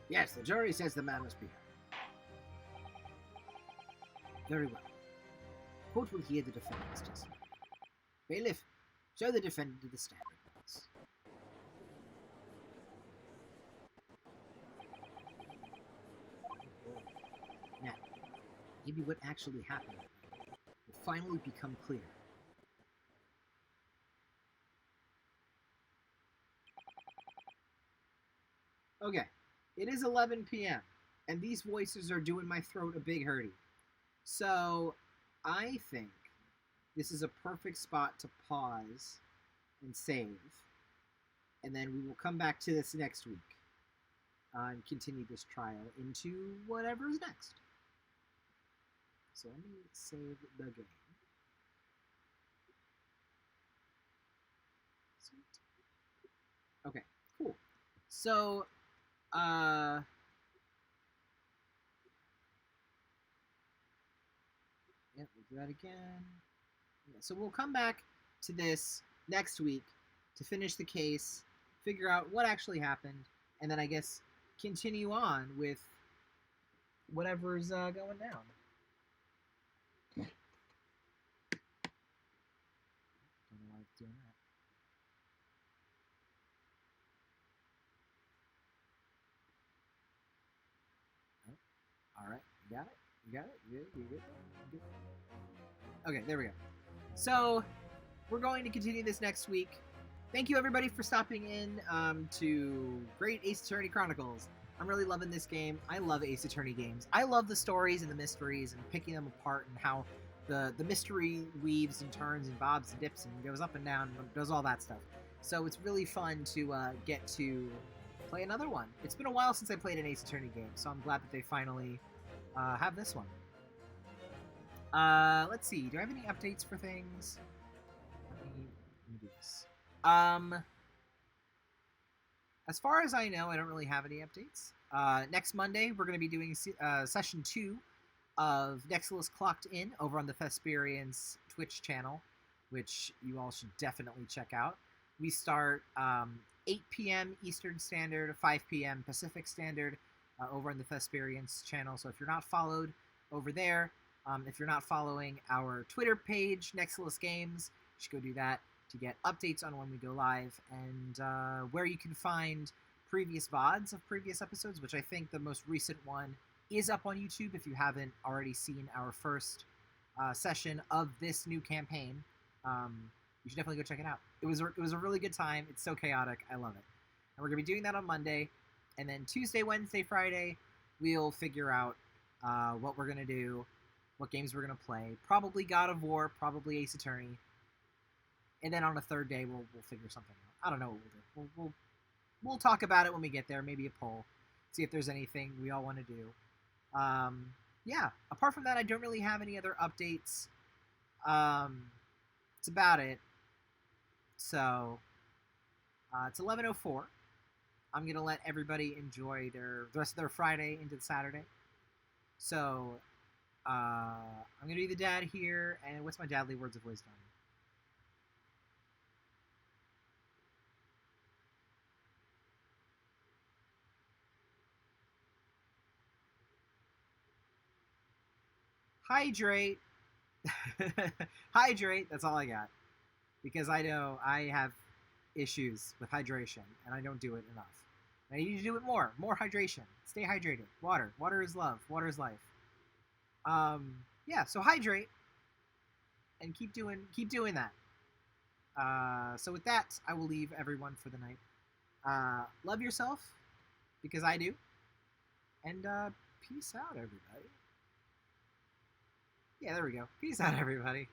Yes, the jury says the man must be here. Very well. Court will hear the defendant's testimony. Bailiff, show the defendant to the stand at once. Now, maybe what actually happened will finally become clear. Okay, it is 11 p.m. and these voices are doing my throat a big hurty. So, I think this is a perfect spot to pause and save, and then we will come back to this next week and continue this trial into whatever is next. So let me save the game. Sweet. Okay, cool. So, yeah, we'll do that again. Yeah, so we'll come back to this next week to finish the case, figure out what actually happened, and then I guess continue on with whatever's going down. Don't know why it's doing that. All right, you got it? You got it? You good? You good? You good? Okay, there we go. So, we're going to continue this next week. Thank you, everybody, for stopping in to Great Ace Attorney Chronicles. I'm really loving this game. I love Ace Attorney games. I love the stories and the mysteries and picking them apart and how the mystery weaves and turns and bobs and dips and goes up and down and does all that stuff. So it's really fun to get to play another one. It's been a while since I played an Ace Attorney game, so I'm glad that they finally have this one. Let's see. Do I have any updates for things? Let me do this. As far as I know, I don't really have any updates. Next Monday, we're going to be doing session 2 of Nexulus Clocked In over on the Thesperians Twitch channel, which you all should definitely check out. We start 8 p.m. Eastern Standard, 5 p.m. Pacific Standard over on the Thesperians channel. So if you're not followed over there, if you're not following our Twitter page, Nexulus Games, you should go do that to get updates on when we go live and where you can find previous VODs of previous episodes, which I think the most recent one is up on YouTube if you haven't already seen our first session of this new campaign. You should definitely go check it out. It was a really good time. It's so chaotic. I love it. And we're going to be doing that on Monday. And then Tuesday, Wednesday, Friday, we'll figure out what we're going to do, what games we're going to play. Probably God of War, probably Ace Attorney. And then on the third day, we'll figure something out. I don't know what we'll do. We'll talk about it when we get there. Maybe a poll. See if there's anything we all want to do. Yeah. Apart from that, I don't really have any other updates. It's about it. So, it's 11:04. I'm going to let everybody enjoy the rest of their Friday into Saturday. So, I'm going to be the dad here. And what's my dadly words of wisdom? Hydrate. Hydrate. That's all I got. Because I know I have issues with hydration, and I don't do it enough. I need to do it more. More hydration. Stay hydrated. Water. Water is love. Water is life. Yeah, so hydrate. And keep doing that. So with that, I will leave everyone for the night. Love yourself. because I do. And peace out, everybody. Yeah, there we go. Peace out, everybody.